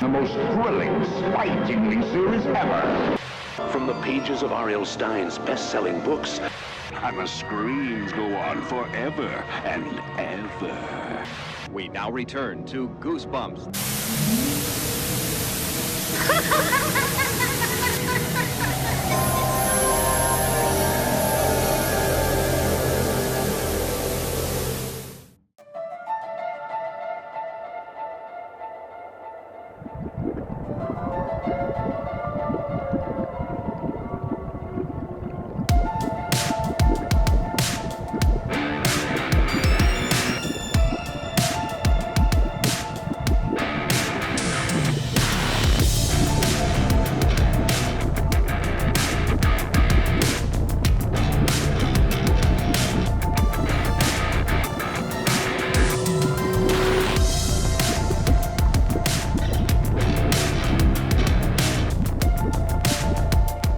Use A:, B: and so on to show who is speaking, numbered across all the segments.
A: The most thrilling, spine-tingling series ever.
B: From the pages of R.L. Stein's best-selling books,
A: And the screams go on forever and ever.
C: We now return to Goosebumps.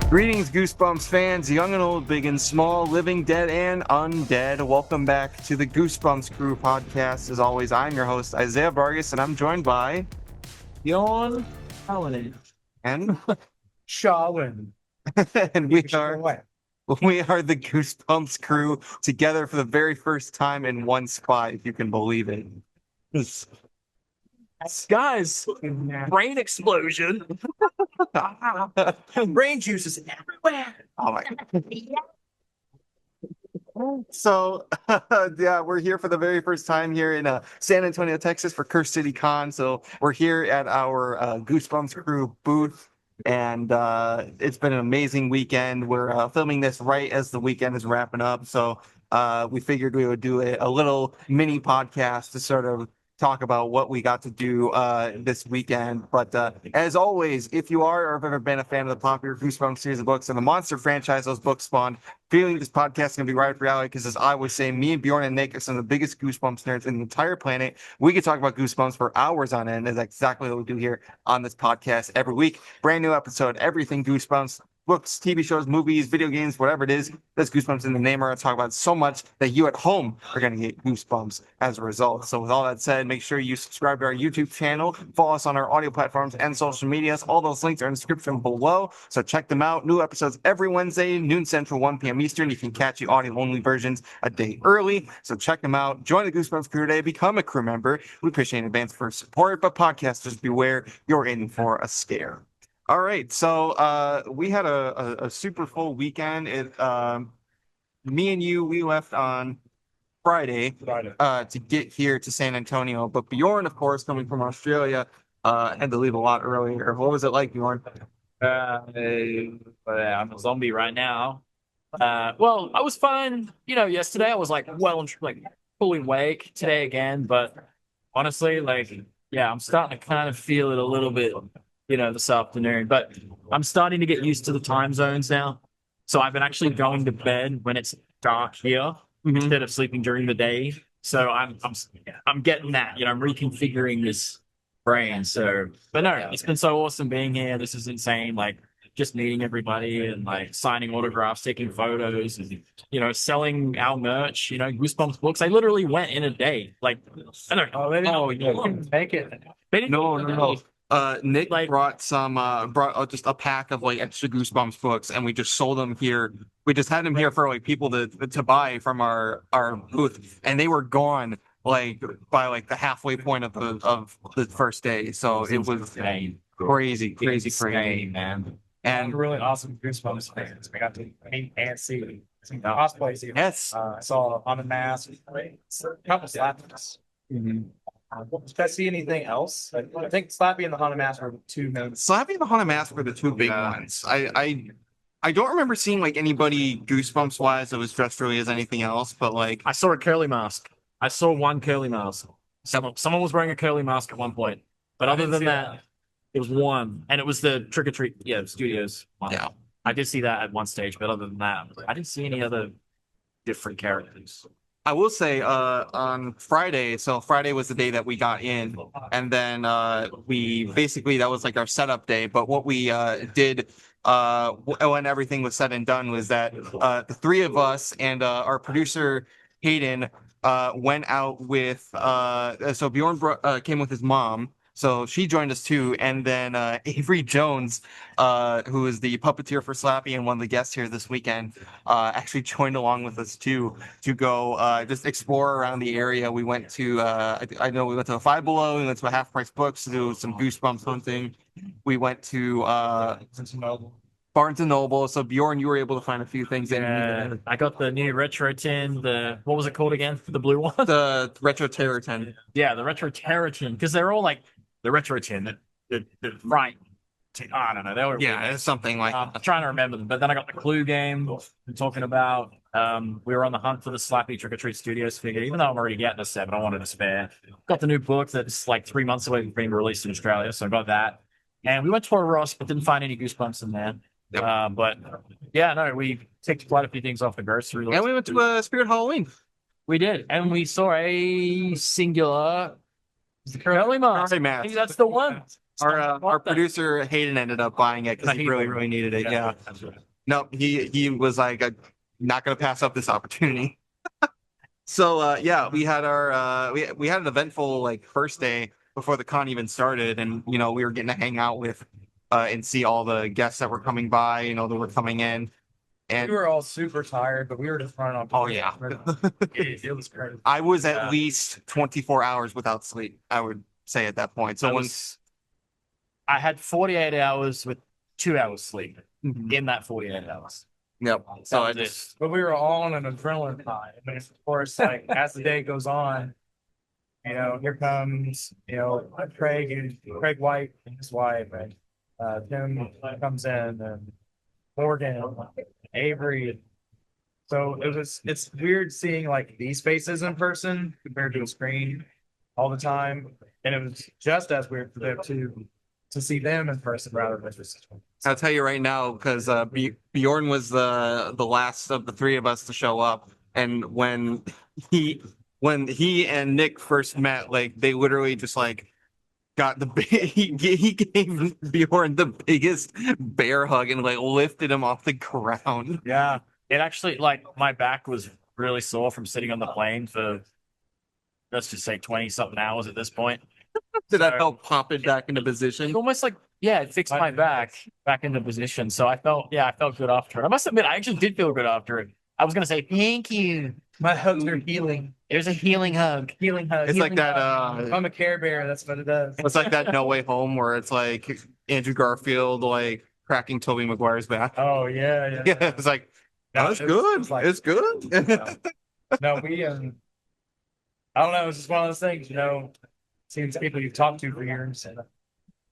D: Greetings, Goosebumps fans, young and old, big and small, living, dead, and undead. Welcome back to the Goosebumps Crew Podcast. As always, I'm your host, Isaiah Vargas, and I'm joined by...
E: Bjorn Allen
D: And...
E: Shalin.
D: And we are the Goosebumps Crew, together for the very first time in one spot, if you can believe it.
E: Guys, brain explosion. Brain juices everywhere.
D: Oh my God. So, yeah, we're here for the very first time here in San Antonio, Texas for Curse City Con. So we're here at our Goosebumps Crew booth, and it's been an amazing weekend. We're filming this right as the weekend is wrapping up. So we figured we would do a little mini podcast to sort of talk about what we got to do this weekend. But as always, if you are or have ever been a fan of the popular Goosebumps series of books and the monster franchise those books spawned, feeling this podcast is going to be right up your alley, because as I always say, me and Bjorn and Nick are some of the biggest Goosebumps nerds in the entire planet. We could talk about Goosebumps for hours on end. That's exactly what we do here on this podcast every week. Brand new episode, everything Goosebumps. Books, TV shows, movies, video games, whatever it is, there's Goosebumps in the name. We're going to talk about so much that you at home are going to get Goosebumps as a result. So with all that said, make sure you subscribe to our YouTube channel, follow us on our audio platforms and social medias. All those links are in the description below, so check them out. New episodes every Wednesday, noon Central, 1 p.m. Eastern. You can catch the audio-only versions a day early, so check them out. Join the Goosebumps crew today. Become a crew member. We appreciate in advance for support, but podcasters, beware, you're in for a scare. All right, so we had a super full weekend. Me and you, we left on Friday to get here to San Antonio, but Bjorn, of course, coming from Australia, had to leave a lot earlier. What was it like, Bjorn?
E: I'm a zombie right now. Well, I was fine. Yesterday I was fully awake. Today again, but honestly, I'm starting to kind of feel it a little bit, this afternoon. But I'm starting to get used to the time zones now. So I've been actually going to bed when it's dark here instead of sleeping during the day. So I'm getting that. I'm reconfiguring this brain. So, but no, it's been so awesome being here. This is insane. Just meeting everybody and signing autographs, taking photos, and selling our merch. Goosebumps books. I literally went in a day. I don't know.
D: Oh, yeah.
E: Make it.
D: No. Nick brought just a pack of extra Goosebumps books, and we just sold them here. We just had them here for people to buy from our booth, and they were gone by the halfway point of the first day. So it was
E: insane.
D: Crazy,
E: man.
D: And
F: really awesome Goosebumps fans. We got to meet and see some cosplays here.
D: yes,
F: I saw On the Mask, a couple Slappies. Did I see anything else? I think Slappy and the Haunted Mask were the two main.
D: Slappy and the Haunted Mask were the two big ones. I don't remember seeing anybody Goosebumps wise that was dressed really as anything else, but
E: I saw a curly mask. I saw one curly mask. Someone was wearing a curly mask at one point, but other than that, it was one, and it was the Trick or Treat, Studios one.
D: Yeah,
E: I did see that at one stage, but other than that, I didn't see any other different characters.
D: I will say on Friday, so Friday was the day that we got in, and then we basically, that was our setup day. But what we did when everything was said and done was that the three of us and our producer Hayden went out with, so Bjorn came with his mom. So she joined us too. And then Avery Jones, who is the puppeteer for Slappy and one of the guests here this weekend, actually joined along with us too to go just explore around the area. We went to, I know we went to a Five Below, we went to a Half Price Books to do some Goosebumps hunting. We went to Barnes and Noble. So Bjorn, you were able to find a few things that you needed.
E: I got the new retro tin. What was it called again? The blue one.
D: The retro terror tin.
E: Yeah, the retro terror tin, because they're all like the retro tin. The right. I don't know. They were
D: It's something like.
E: I'm trying to remember them, but then I got the Clue game we're talking about. We were on the hunt for the Slappy Trick or Treat Studios figure, even though I'm already getting a 7, I wanted a spare. Got the new book that's like 3 months away from being released in Australia, so I got that. And we went to a Ross, but didn't find any Goosebumps in there.
D: Yep.
E: But yeah, no, we ticked quite a few things off the grocery list.
D: And we went to Spirit Halloween.
E: We did, and we saw a singular Curly mask.
D: Curly mask.
E: I think that's the one.
D: Our producer Hayden ended up buying it because he really needed it. Yeah.
E: That's right.
D: No, he was like, I'm not gonna pass up this opportunity. So yeah, we had our we had an eventful like first day before the con even started, and we were getting to hang out with and see all the guests that were coming by, that were coming in. And
F: we were all super tired, but we were just running on.
D: Oh yeah,
F: it was crazy.
D: I was at least 24 hours without sleep, I would say at that point. So
E: I had 48 hours with 2 hours sleep in that 48 hours.
D: Yep. So
F: but we were all on an adrenaline high. I mean, of course, like as the day goes on, here comes, Craig White and his wife, and Tim comes in, and Morgan, Avery. So it's weird seeing like these faces in person compared to a screen all the time. And it was just as weird for them to see them in person rather than just.
D: I'll tell you right now, because Bjorn was the last of the three of us to show up, and when he and Nick first met, like they literally just like got he gave Bjorn the biggest bear hug and like lifted him off the ground.
E: Yeah, it actually like my back was really sore from sitting on the plane for let's just say 20 something hours at this point.
D: Did that help pop it back into position?
E: Almost like, yeah, it fixed my back into position. So I felt good after it. I must admit, I actually did feel good after it. I was gonna say thank you.
F: My hugs are healing.
E: It was a healing hug.
F: Healing hug.
D: It's
F: healing
D: like that.
F: hug. I'm a Care Bear. That's what it does.
D: It's like that No Way Home where it's like Andrew Garfield like cracking Tobey Maguire's back.
F: Oh yeah.
D: Yeah, it's like it's good. It's good.
F: No, we I don't know. It's just one of those things, seeing people you've talked to for years and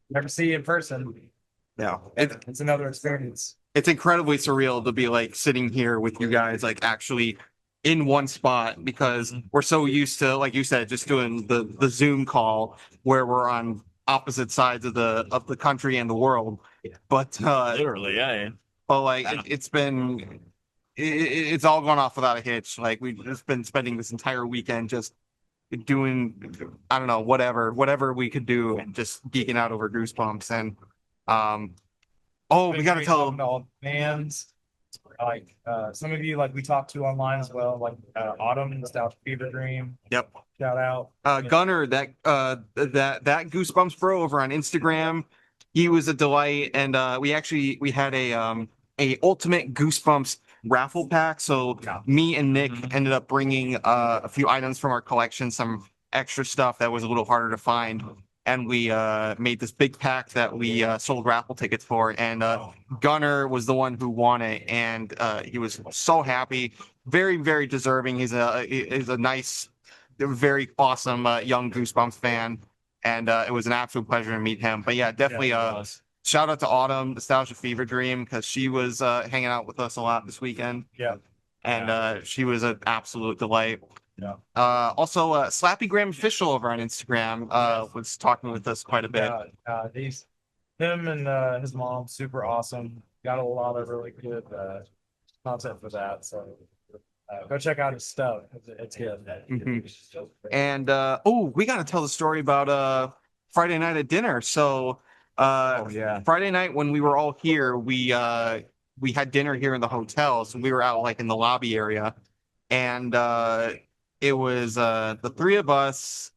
F: never see in person.
D: Yeah,
F: it's another experience.
D: It's incredibly surreal to be like sitting here with you guys, like actually in one spot, because we're so used to, like you said, just doing the Zoom call where we're on opposite sides of the country and the world. But
E: literally, yeah.
D: But like it's all gone off without a hitch. Like we've just been spending this entire weekend just doing, I don't know, whatever we could do, and just geeking out over Goosebumps. And we got to tell
F: all fans, like some of you, like we talked to online as well, like Autumn, Nostalgia Fever Dream.
D: Yep.
F: Shout out
D: Gunner, that Goosebumps bro over on Instagram. He was a delight, and we had a ultimate Goosebumps raffle pack. So me and Nick ended up bringing a few items from our collection, some extra stuff that was a little harder to find, and we made this big pack that we sold raffle tickets for. And Gunner was the one who won it, and he was so happy, very very deserving. He's a nice, very awesome young Goosebumps fan, and it was an absolute pleasure to meet him. But yeah, definitely shout out to Autumn, Nostalgia Fever Dream, because she was hanging out with us a lot this weekend.
F: Yeah.
D: And she was an absolute delight.
F: Yeah.
D: Also, Slappy Graham Official over on Instagram was talking with us quite a bit.
F: Him and his mom, super awesome. Got a lot of really good content for that. So go check out his stuff. It's good.
D: And we got to tell the story about Friday night at dinner. So Friday night when we were all here, we had dinner here in the hotel. So we were out like in the lobby area, and it was the three of us,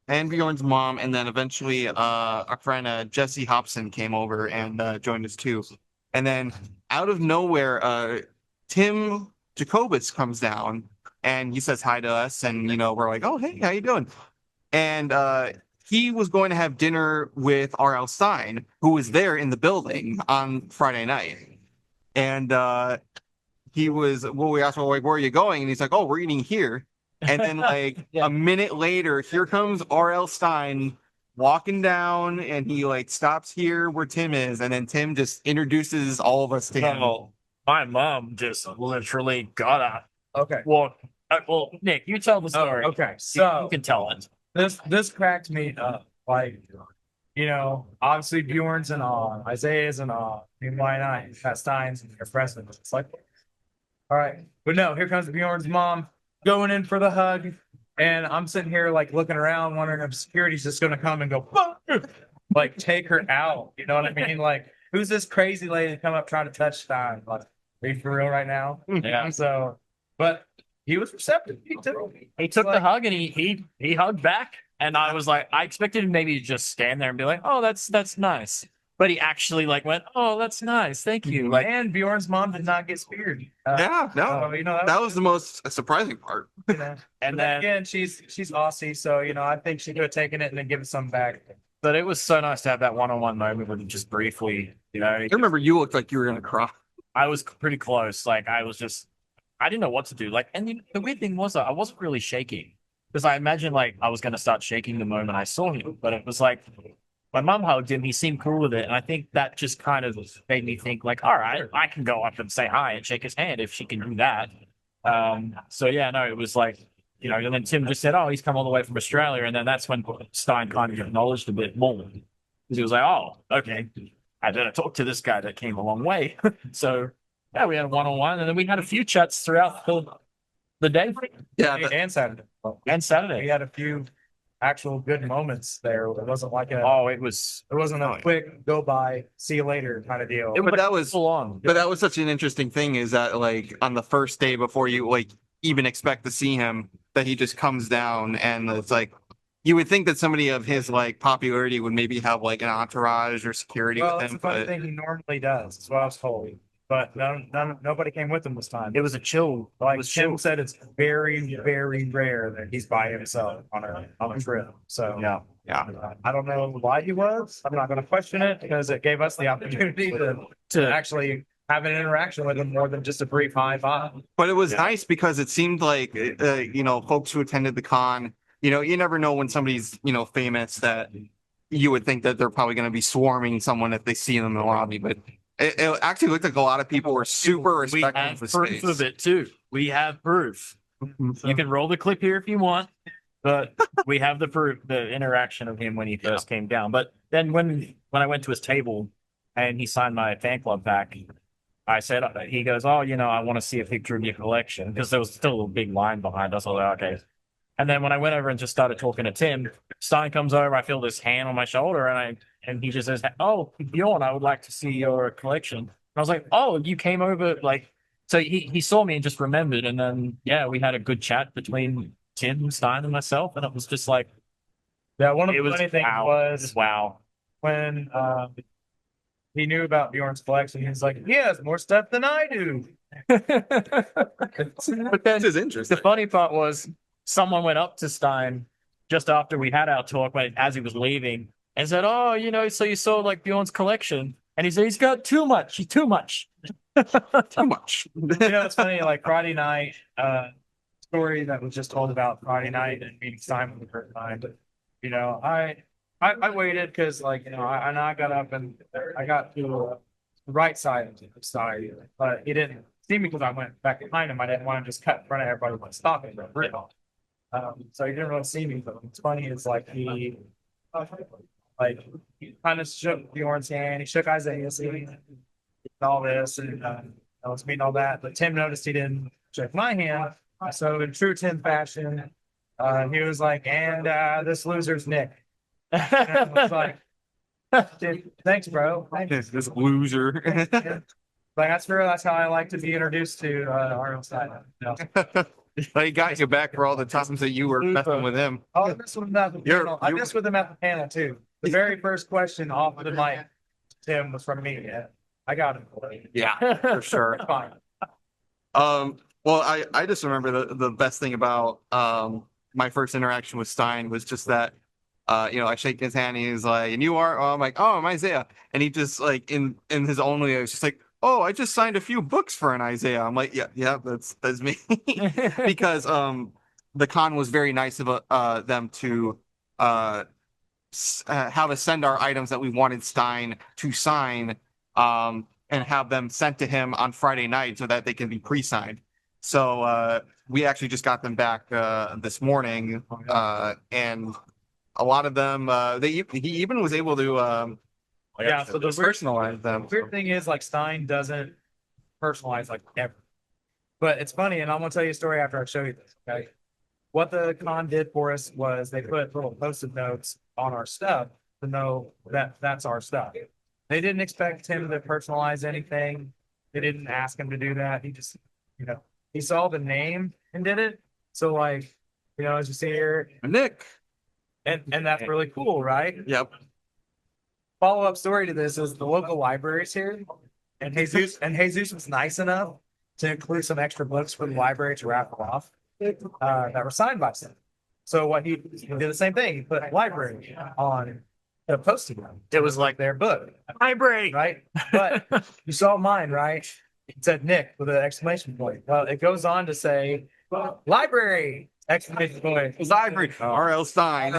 D: and Bjorn's mom, and then eventually our friend Jesse Hobson came over and joined us too. And then out of nowhere, Tim Jacobus comes down and he says hi to us, and we're like, oh hey, how you doing? And he was going to have dinner with R.L. Stein, who was there in the building on Friday night. And we asked him, like, where are you going? And he's like, oh, we're eating here. And then like a minute later, here comes R.L. Stein walking down, and he like stops here where Tim is, and then Tim just introduces all of us to him.
E: Oh, my mom just literally got up.
F: Okay.
E: Well, Nick, you tell the story.
F: Okay.
E: You
F: So
E: can tell it.
F: this cracked me up. Like, obviously Bjorn's in awe, Isaiah's in awe. Why not? Pat Stein's in your presence. It's like, all right. But no, here comes Bjorn's mom going in for the hug. And I'm sitting here like looking around, wondering if security's just gonna come and go, like take her out. You know what I mean? Like, who's this crazy lady to come up trying to touch Stein? Like, are you for real right now?
E: Yeah.
F: So, but he was receptive.
E: He took the hug and he hugged back. And I was like, I expected him maybe to just stand there and be like, oh, that's nice. But he actually like went, oh, that's nice. Thank you. Like,
F: and Bjorn's mom did not get speared.
D: Yeah, no, that was the most surprising part.
E: and then
F: again, she's Aussie, so I think she could have taken it and then given some back.
E: but it was so nice to have that one-on-one moment with him just briefly.
D: I remember you looked like you were gonna cry.
E: I was pretty close. Like I didn't know what to do. Like, and the weird thing was I wasn't really shaking because I imagined like I was gonna start shaking the moment I saw him, but it was like my mom hugged him. He seemed cool with it, and I think that just kind of made me think like, all right, I can go up and say hi and shake his hand if she can do that. So yeah, no, it was like, and then Tim just said, oh, he's come all the way from Australia, and then that's when Stein kind of acknowledged a bit more because he was like, oh, okay, I better talk to this guy that came a long way. So yeah, we had a one-on-one, and then we had a few chats throughout the day.
D: Yeah,
F: And Saturday.
E: And Saturday.
F: We had a few actual good moments there. It wasn't like
E: it wasn't
F: a quick go by, see you later kind of deal.
D: But that was
E: full on.
D: But that was such an interesting thing, is that like on the first day before you like even expect to see him, that he just comes down, and it's like you would think that somebody of his like popularity would maybe have like an entourage or security
F: Well,
D: with
F: that's
D: him.
F: the funny
D: But
F: thing he normally does. That's what I was told. But nobody came with him this time.
E: It was a chill.
F: Like Tim said, it's very, very rare that he's by himself on a trip. So
E: Yeah.
F: I don't know why he was. I'm not going to question it because it gave us the opportunity to actually have an interaction with him more than just a brief high five.
D: But it was nice because it seemed like folks who attended the con, you never know when somebody's famous that you would think that they're probably going to be swarming someone if they see them in the lobby, but it actually looked like a lot of people were super respectful of the
E: proof
D: space.
E: of it too. We have proof. You can roll the clip here if you want, but we have the proof, the interaction of him when he first came down. But then when I went to his table and he signed my fan club pack, I said, he goes, oh, I want to see a picture of your collection, because there was still a big line behind us. I was like, okay. And then when I went over and just started talking to Tim, Stein comes over, I feel this hand on my shoulder, and he just says, oh, Bjorn, I would like to see your collection. And I was like, oh, you came over, like, so he saw me and just remembered. And then, we had a good chat between Tim, Stein, and myself. And it was just like,
F: one of the funny things was
E: wow.
F: When he knew about Bjorn's collection, he was like, he has more stuff than I do.
E: But then
D: This is interesting.
E: the funny part was someone went up to Stein just after we had our talk, as he was leaving, and said, oh, so you saw like Bjorn's collection. And he said, he's got too much. Too much.
D: Too much.
F: It's funny, like Friday night, story that was just told about Friday night and meeting Stein for the first time. But, I waited because, I got up and I got to the right side of the side, but he didn't see me because I went back behind him. I didn't want to just cut in front of everybody and stop him. So he didn't really see me. But what's funny is he kind of shook Bjorn's hand. He shook Isaiah's hand, and all this, and I was meeting all that. But Tim noticed he didn't shake my hand. So in true Tim fashion, he was like, and this loser's Nick. And I was like, dude, thanks, bro. Thanks.
D: This loser.
F: That's how I like to be introduced to R.L. Stein.
D: He got you back for all the times that you were messing with him.
F: Oh, I messed with him at the panel. I messed with him at the panel too. The very first question off of the mic, Tim, was from me. Yeah, I got him.
D: Yeah, for sure.
F: Fine.
D: Well, I just remember the best thing about my first interaction with Stein was just that I shake his hand and he's like, and you are? Oh, I'm like, oh, I'm Isaiah. And he just like in his own way, it's just like, oh, I just signed a few books for an Isaiah. I'm like, yeah, that's me. Because the con was very nice of them to have us send our items that we wanted Stein to sign and have them sent to him on Friday night so that they can be pre-signed. So we actually just got them back this morning, and a lot of them, he even was able to
F: So the
D: personalize them.
F: weird thing is, like, Stein doesn't personalize like ever. But it's funny, and I'm gonna tell you a story after I show you this. Okay, what the con did for us was they put little post-it notes on our stuff to know that that's our stuff. They didn't expect him to personalize anything. They didn't ask him to do that. He just, he saw the name and did it. So, like, as you see here,
D: Nick.
F: and that's really cool, right?
D: Yep.
F: Follow-up story to this is the local libraries here, and Jesus was nice enough to include some extra books for the library to raffle off that were signed by him. So what he did the same thing. He put library on the post-it note. It was like their book,
E: Library.
F: right? But you saw mine, right? It said Nick with an exclamation point. Well, it goes on to say library exclamation point.
D: Library. R.L. Stein.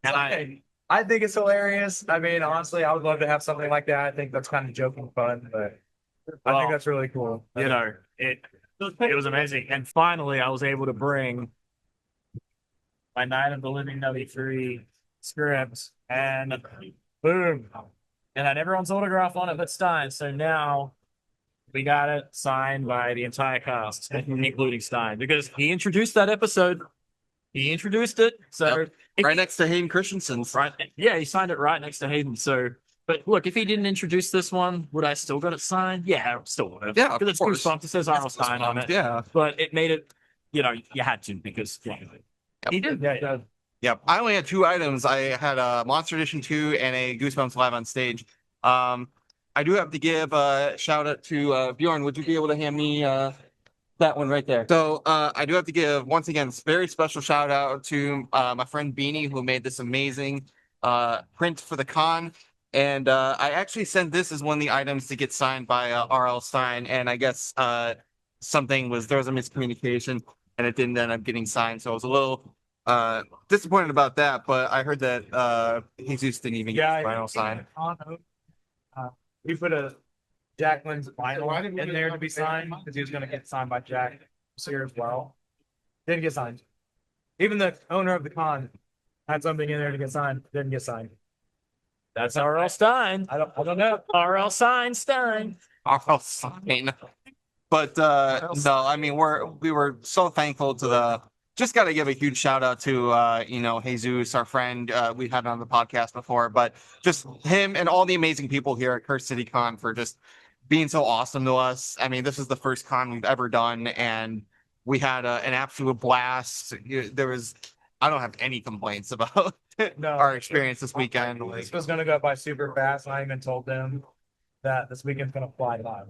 F: And I think it's hilarious. I mean, honestly, I would love to have something like that. I think that's kind of joking fun, but I think that's really cool.
E: It was amazing. And finally, I was able to bring my Night of the Living W3 script, and boom. And I had everyone's autograph on it but Stein. So now we got it signed by the entire cast, including Stein, because he introduced that episode. He introduced it. So
D: right next to Hayden Christensen's.
E: right, yeah, he signed it right next to Hayden. So, but look, if he didn't introduce this one, would I still got it signed? Yeah, I still would have.
D: Yeah,
E: because it's
D: of course.
E: Goosebumps. It says R.L. Stein on it.
D: Yeah.
E: But it made it, you had to because he did. Yeah.
D: Yep. I only had 2 items. I had a Monster Edition 2 and a Goosebumps Live on Stage. I do have to give a shout out to Bjorn. Would you be able to hand me that one right there? So I do have to give, once again, this very special shout out to my friend Beanie, who made this amazing print for the con. And I actually sent this as one of the items to get signed by R.L. Stein. And I guess there was a miscommunication and it didn't end up getting signed. So I was a little disappointed about that. But I heard that Jesus didn't even get his final sign.
F: We put a Jacqueline's vinyl in there to be signed because he was going to get signed by Jack here as well. Didn't get signed. Even the owner of the con had something in there to get signed. Didn't get signed.
E: That's R.L. Stein.
F: I don't know.
E: R.L. Stein.
D: R.L. Stein. But no, I mean we were so thankful to just got to give a huge shout out to Jesus, our friend. We had on the podcast before, but just him and all the amazing people here at Curse City Con for just being so awesome to us. I mean, this is the first con we've ever done, and we had an absolute blast. I don't have any complaints about our experience this weekend.
F: This was going to go by super fast, and I even told them that this weekend's going to fly by.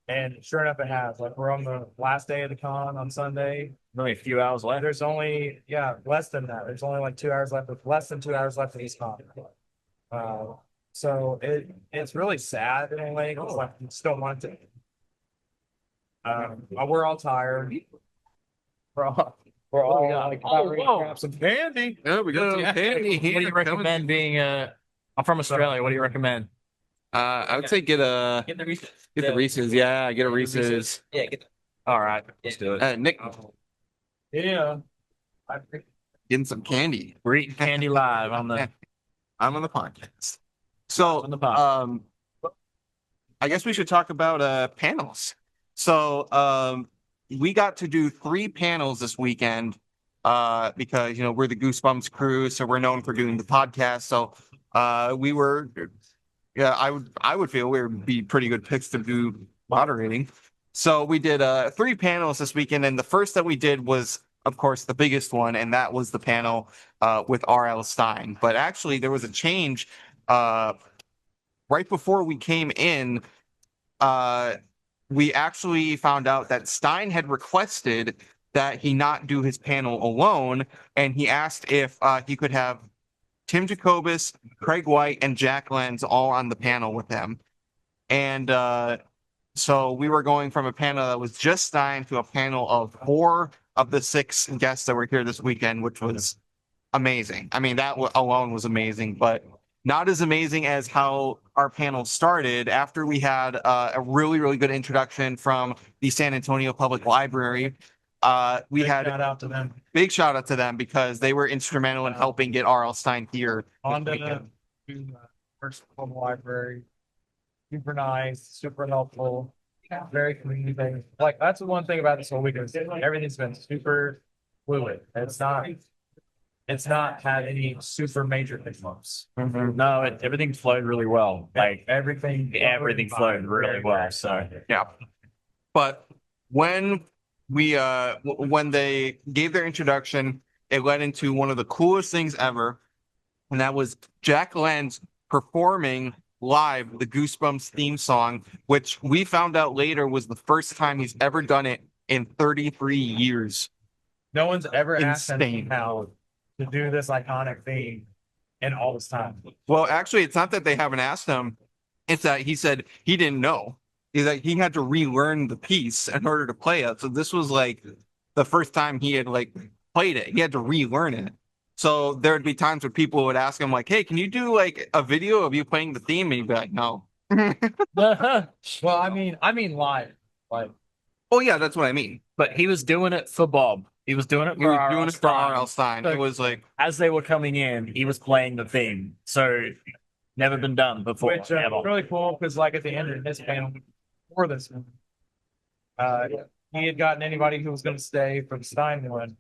F: And sure enough, it has. Like, we're on the last day of the con on Sunday.
E: Only a few hours left.
F: There's only, less than that. There's only like 2 hours left, less than 2 hours left of this con. So it's really sad in a way, because like, we still want to. We're all tired. We're all like, about ready to grab some candy.
D: Yeah, we got some candy here.
E: What do you recommend being I'm from Australia. What do you recommend?
D: I would say get the Reese's. Yeah, get a Reese's.
G: Yeah,
E: All right, let's do it.
D: Nick,
F: Yeah.
D: getting some candy.
E: We're eating candy live on the
D: I'm on the podcast. So,
E: on the pod.
D: I guess we should talk about panels. So, we got to do 3 panels this weekend because we're the Goosebumps crew, so we're known for doing the podcast. So, we were, I would feel we would be pretty good picks to do moderating. So we did 3 panels this weekend, and the first that we did was, of course, the biggest one, and that was the panel with R.L. Stein. But actually, there was a change right before we came in. We actually found out that Stein had requested that he not do his panel alone, and he asked if he could have Tim Jacobus, Craig White, and Jack Lenz all on the panel with him. And so we were going from a panel that was just Stein to a panel of 4 of the 6 guests that were here this weekend, which was amazing. I mean, that alone was amazing, but not as amazing as how our panel started after we had a really, really good introduction from the San Antonio Public Library. We had
F: shout out to them.
D: big shout out to them because they were instrumental in helping get R.L. Stein here.
F: On to the First Public Library. Super nice, super helpful, very communicative. Like that's the one thing about this whole weekend. Everything's been super fluid. It's not had any super major hiccups.
E: No, everything flowed really well. Like
F: Everything
E: flowed really well. So
D: Yeah. But when when they gave their introduction, it led into one of the coolest things ever, and that was Jack Lenz performing live the Goosebumps theme song, which we found out later was the first time he's ever done it in 33 years.
F: No one's ever asked
D: Insane.
F: him how to do this iconic theme in all this time.
D: Well, actually, it's not that they haven't asked him. It's that he said he didn't know. He's like, he had to relearn the piece in order to play it. So this was like the first time he had like played it. He had to relearn it. So there would be times where people would ask him like, hey, can you do like a video of you playing the theme? And he'd be like, no.
F: Well, I mean live. Like
D: Oh yeah, that's what I mean.
E: but he was doing it for Bob. He was doing it
D: He
E: for
D: was doing it for R.L. Stein.
E: So-
D: It was like,
E: As they were coming in, he was playing the theme. So never been done before.
F: which
E: ever.
F: really cool because like at the end of his panel for this one, he had gotten anybody who was going to stay for the Stein one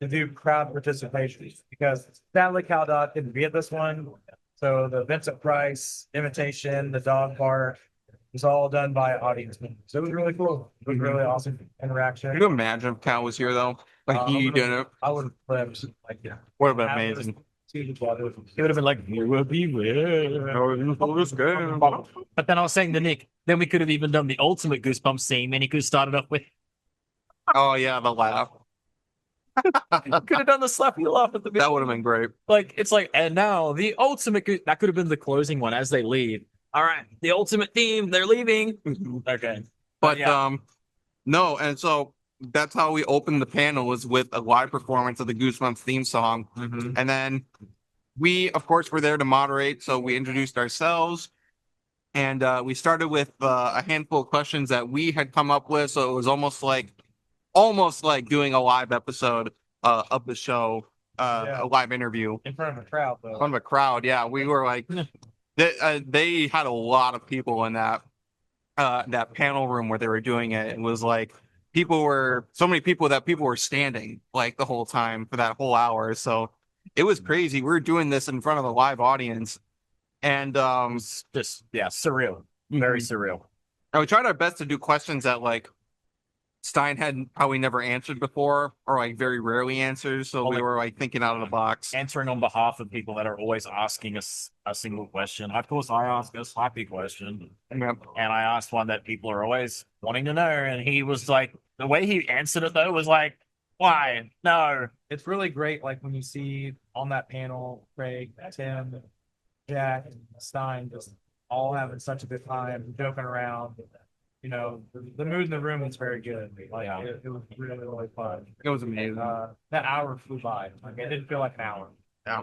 F: to do crowd participation because sadly Cal Dot didn't be at this one. So the Vincent Price imitation, the dog bark was all done by audience members. So it was really cool. It was really awesome interaction.
D: can you imagine if Cal was here though? Like he did it.
F: I would have flipped like yeah.
D: Would have been amazing.
E: He would have been like, "You will be well." But then I was saying to Nick, then we could have even done the ultimate Goosebumps theme, and he could have started off with,
D: Oh yeah, the laugh.
E: could have done the slappy laugh at the beginning.
D: That would have been great.
E: Like, it's like, and now the ultimate, that could have been the closing one as they leave. All right, the ultimate theme, they're leaving. Okay.
D: But
E: yeah.
D: no, and so that's how we opened the panel was with a live performance of the Goosebumps theme song. And then we, of course, were there to moderate. So we introduced ourselves and we started with a handful of questions that we had come up with. So it was almost like doing a live episode of the show, a live interview.
F: In front of a crowd though.
D: In front of a crowd. Yeah, we were like, they had a lot of people in that panel room where they were doing it. It was like so many people that people were standing like the whole time for that whole hour. So it was crazy. We were doing this in front of a live audience, and
E: Just, yeah, surreal. Very surreal.
D: and we tried our best to do questions that like Stein had probably never answered before, or like very rarely answers. So we were like thinking out of the box.
E: Answering on behalf of people that are always asking us a single question. Of course, I ask a slappy question,
D: Yep.
E: and I asked one that people are always wanting to know. And he was like, the way he answered it though was like, why? No.
F: It's really great, like when you see on that panel, Craig, Tim, Jack, and Stein just all having such a good time, joking around. You know, the mood in the room was very good. Like it was really, really fun.
D: It was amazing.
F: That hour flew by. Like it didn't feel like an hour.
D: Yeah.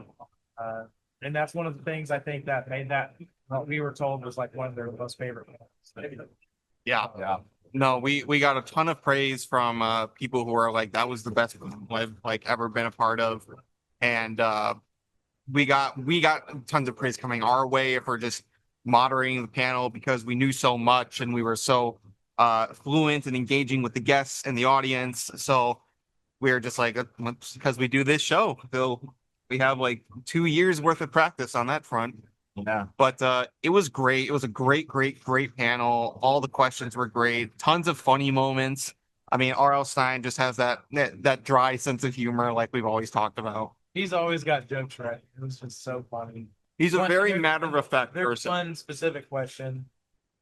F: And that's one of the things I think that made that what we were told was like one of their most favorite moments.
D: Yeah. No, we got a ton of praise from people who are like, that was the best I've like ever been a part of. And we got tons of praise coming our way for just moderating the panel because we knew so much and we were so fluent and engaging with the guests and the audience. So we were just like, because we do this show, so we have like 2 years worth of practice on that front.
E: Yeah.
D: But it was great. It was a great panel. All the questions were great. Tons of funny moments. I mean, R.L. Stein just has that dry sense of humor, like we've always talked about.
F: He's always got jokes right. It was just so funny.
D: He's a very
F: There's-
D: matter of fact
F: There's
D: person.
F: one specific question.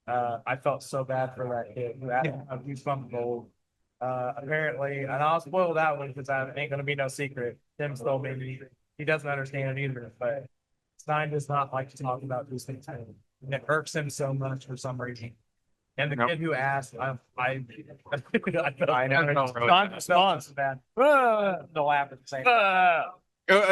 F: I felt so bad for that kid who had a Goosebumps gold. Apparently, and I'll spoil that one because I ain't gonna be no secret. Tim told me he doesn't understand it either, but Stein does not like to talk about these things. And it irks him so much for some reason. And the
D: Yep.
F: kid who asked, I
E: know.
F: Stein responds bad. The laugh at the same time.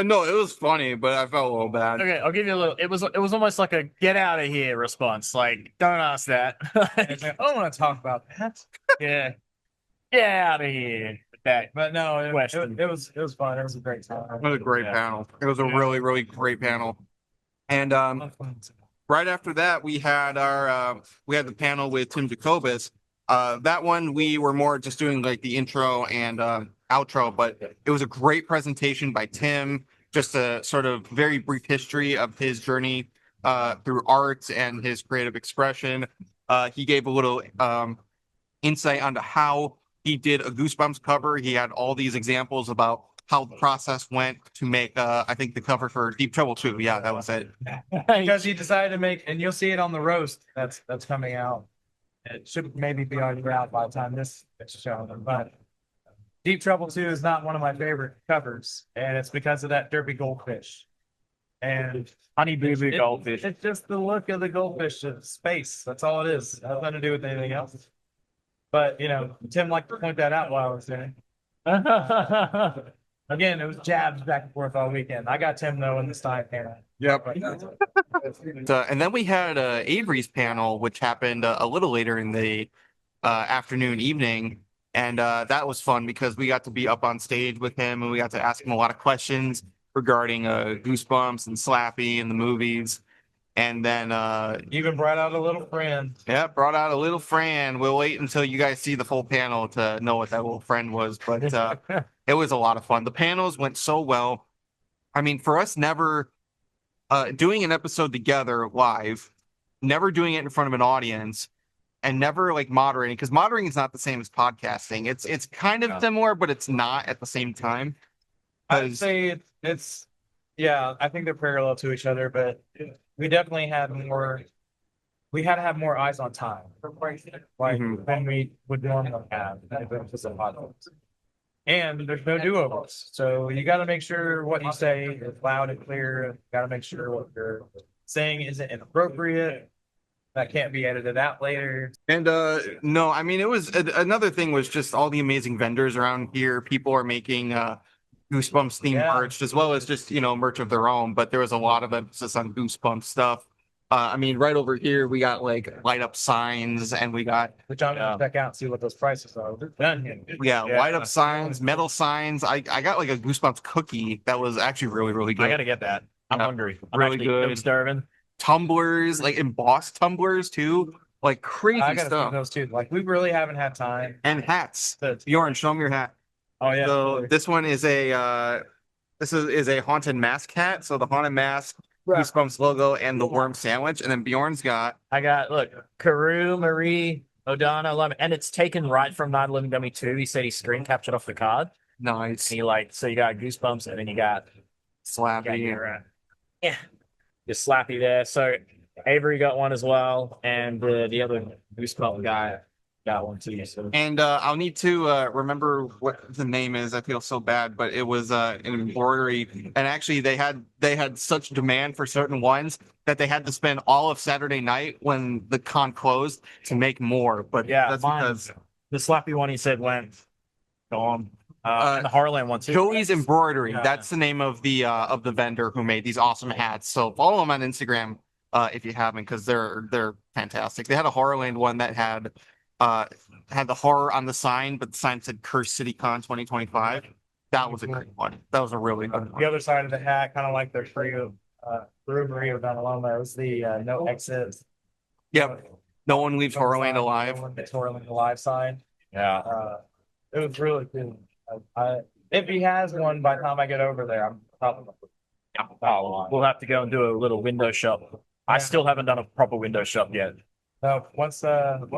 D: No, it was funny, but I felt a little bad.
E: Okay, I'll give you a little. It was almost like a "get out of here" response. Like, don't ask that.
F: It's like, I don't want to talk about that.
E: Yeah, get out of here. That
F: But no, it was
E: Question.
F: fun. It was a great time.
D: It was a great panel. It was a really great panel. And right after that, we had the panel with Tim Jacobus. That one we were more just doing like the intro and outro, but it was a great presentation by Tim. Just a sort of very brief history of his journey through art and his creative expression. He gave a little insight onto how he did a Goosebumps cover. He had all these examples about how the process went to make I think the cover for Deep Trouble 2. Yeah, that was it.
F: Because he decided to make, and you'll see it on the roast that's coming out. It should maybe be already out by the time this is shown. But Deep Trouble 2 is not one of my favorite covers, and it's because of that derpy goldfish. And
E: Honey Boo Boo Goldfish.
F: It's just the look of the goldfish in space. That's all it is. It has nothing to do with anything else. But Tim liked to point that out while I was there. Again, it was jabs back and forth all weekend. I got Tim though in the Stein panel.
D: Yep. And then we had Avery's panel, which happened a little later in the afternoon, evening. And that was fun because we got to be up on stage with him and we got to ask him a lot of questions regarding Goosebumps and Slappy and the movies. And then
F: Even brought out a little friend.
D: yeah, brought out a little friend. We'll wait until you guys see the full panel to know what that little friend was. But it was a lot of fun. The panels went so well. I mean, for us never doing an episode together live, never doing it in front of an audience, and never like moderating, because moderating is not the same as podcasting. It's kind of similar, but it's not at the same time.
F: I'd say it's yeah, I think they're parallel to each other, but we definitely had more. We had to have more eyes on time, like than we would normally have if it was a podcast. And there's no do-overs, so you got to make sure what you say is loud and clear. Got to make sure what you're saying isn't inappropriate. That can't be edited out later.
D: And no, I mean, it was another thing was just all the amazing vendors around here. People are making Goosebumps themed merch as well as just merch of their own, but there was a lot of emphasis on Goosebumps stuff. I mean, right over here we got like light up signs, and we got
F: Which I'm gonna check out and see what those prices are. They're done here.
D: light up signs, metal signs. I got like a Goosebumps cookie that was actually really good.
E: I gotta get that. I'm hungry. I'm
D: really
E: actually
D: good.
E: starving.
D: Tumblers, like embossed tumblers too, like crazy
F: I gotta
D: stuff.
F: see those too. Like we really haven't had time.
D: And hats.
F: To-
D: Bjorn, show them your hat.
F: Oh yeah.
D: So this one is a haunted mask hat. So the haunted mask, Goosebumps logo, and the worm sandwich. And then Bjorn's got
E: I got Carew, Marie, O'Donnell, 11, and it's taken right from 9/11 Dummy 2. He said he screen captured off the card.
D: nice
E: And he so you got Goosebumps, and then you got
D: slappy.
E: your Slappy there. So Avery got one as well, and the other Goosebump guy got one too. So
D: And I'll need to remember what the name is. I feel so bad, but it was an embroidery. And actually, they had such demand for certain ones that they had to spend all of Saturday night when the con closed to make more. But
E: yeah,
D: that's
E: mine,
D: because
E: the Slappy one he said went gone. And the Harlan one too.
D: Joey's Embroidery.
E: Yeah.
D: That's the name of the vendor who made these awesome hats. So follow them on Instagram if you haven't, because they're fantastic. They had a Horrorland one that had the horror on the sign, but the sign said Curse City Con 2025. That was a great one. That was a really good one.
F: The other side of the hat, kind of like their brewery of Donaloma, was the no exit.
D: Yep. No one leaves Horrorland alive.
F: No one gets Horrorland alive sign.
E: Yeah.
F: It was really cool. If he has one by the time I get over there, I'm probably.
E: We'll have to go and do a little window shop I still haven't done a proper window shop yet.
F: So once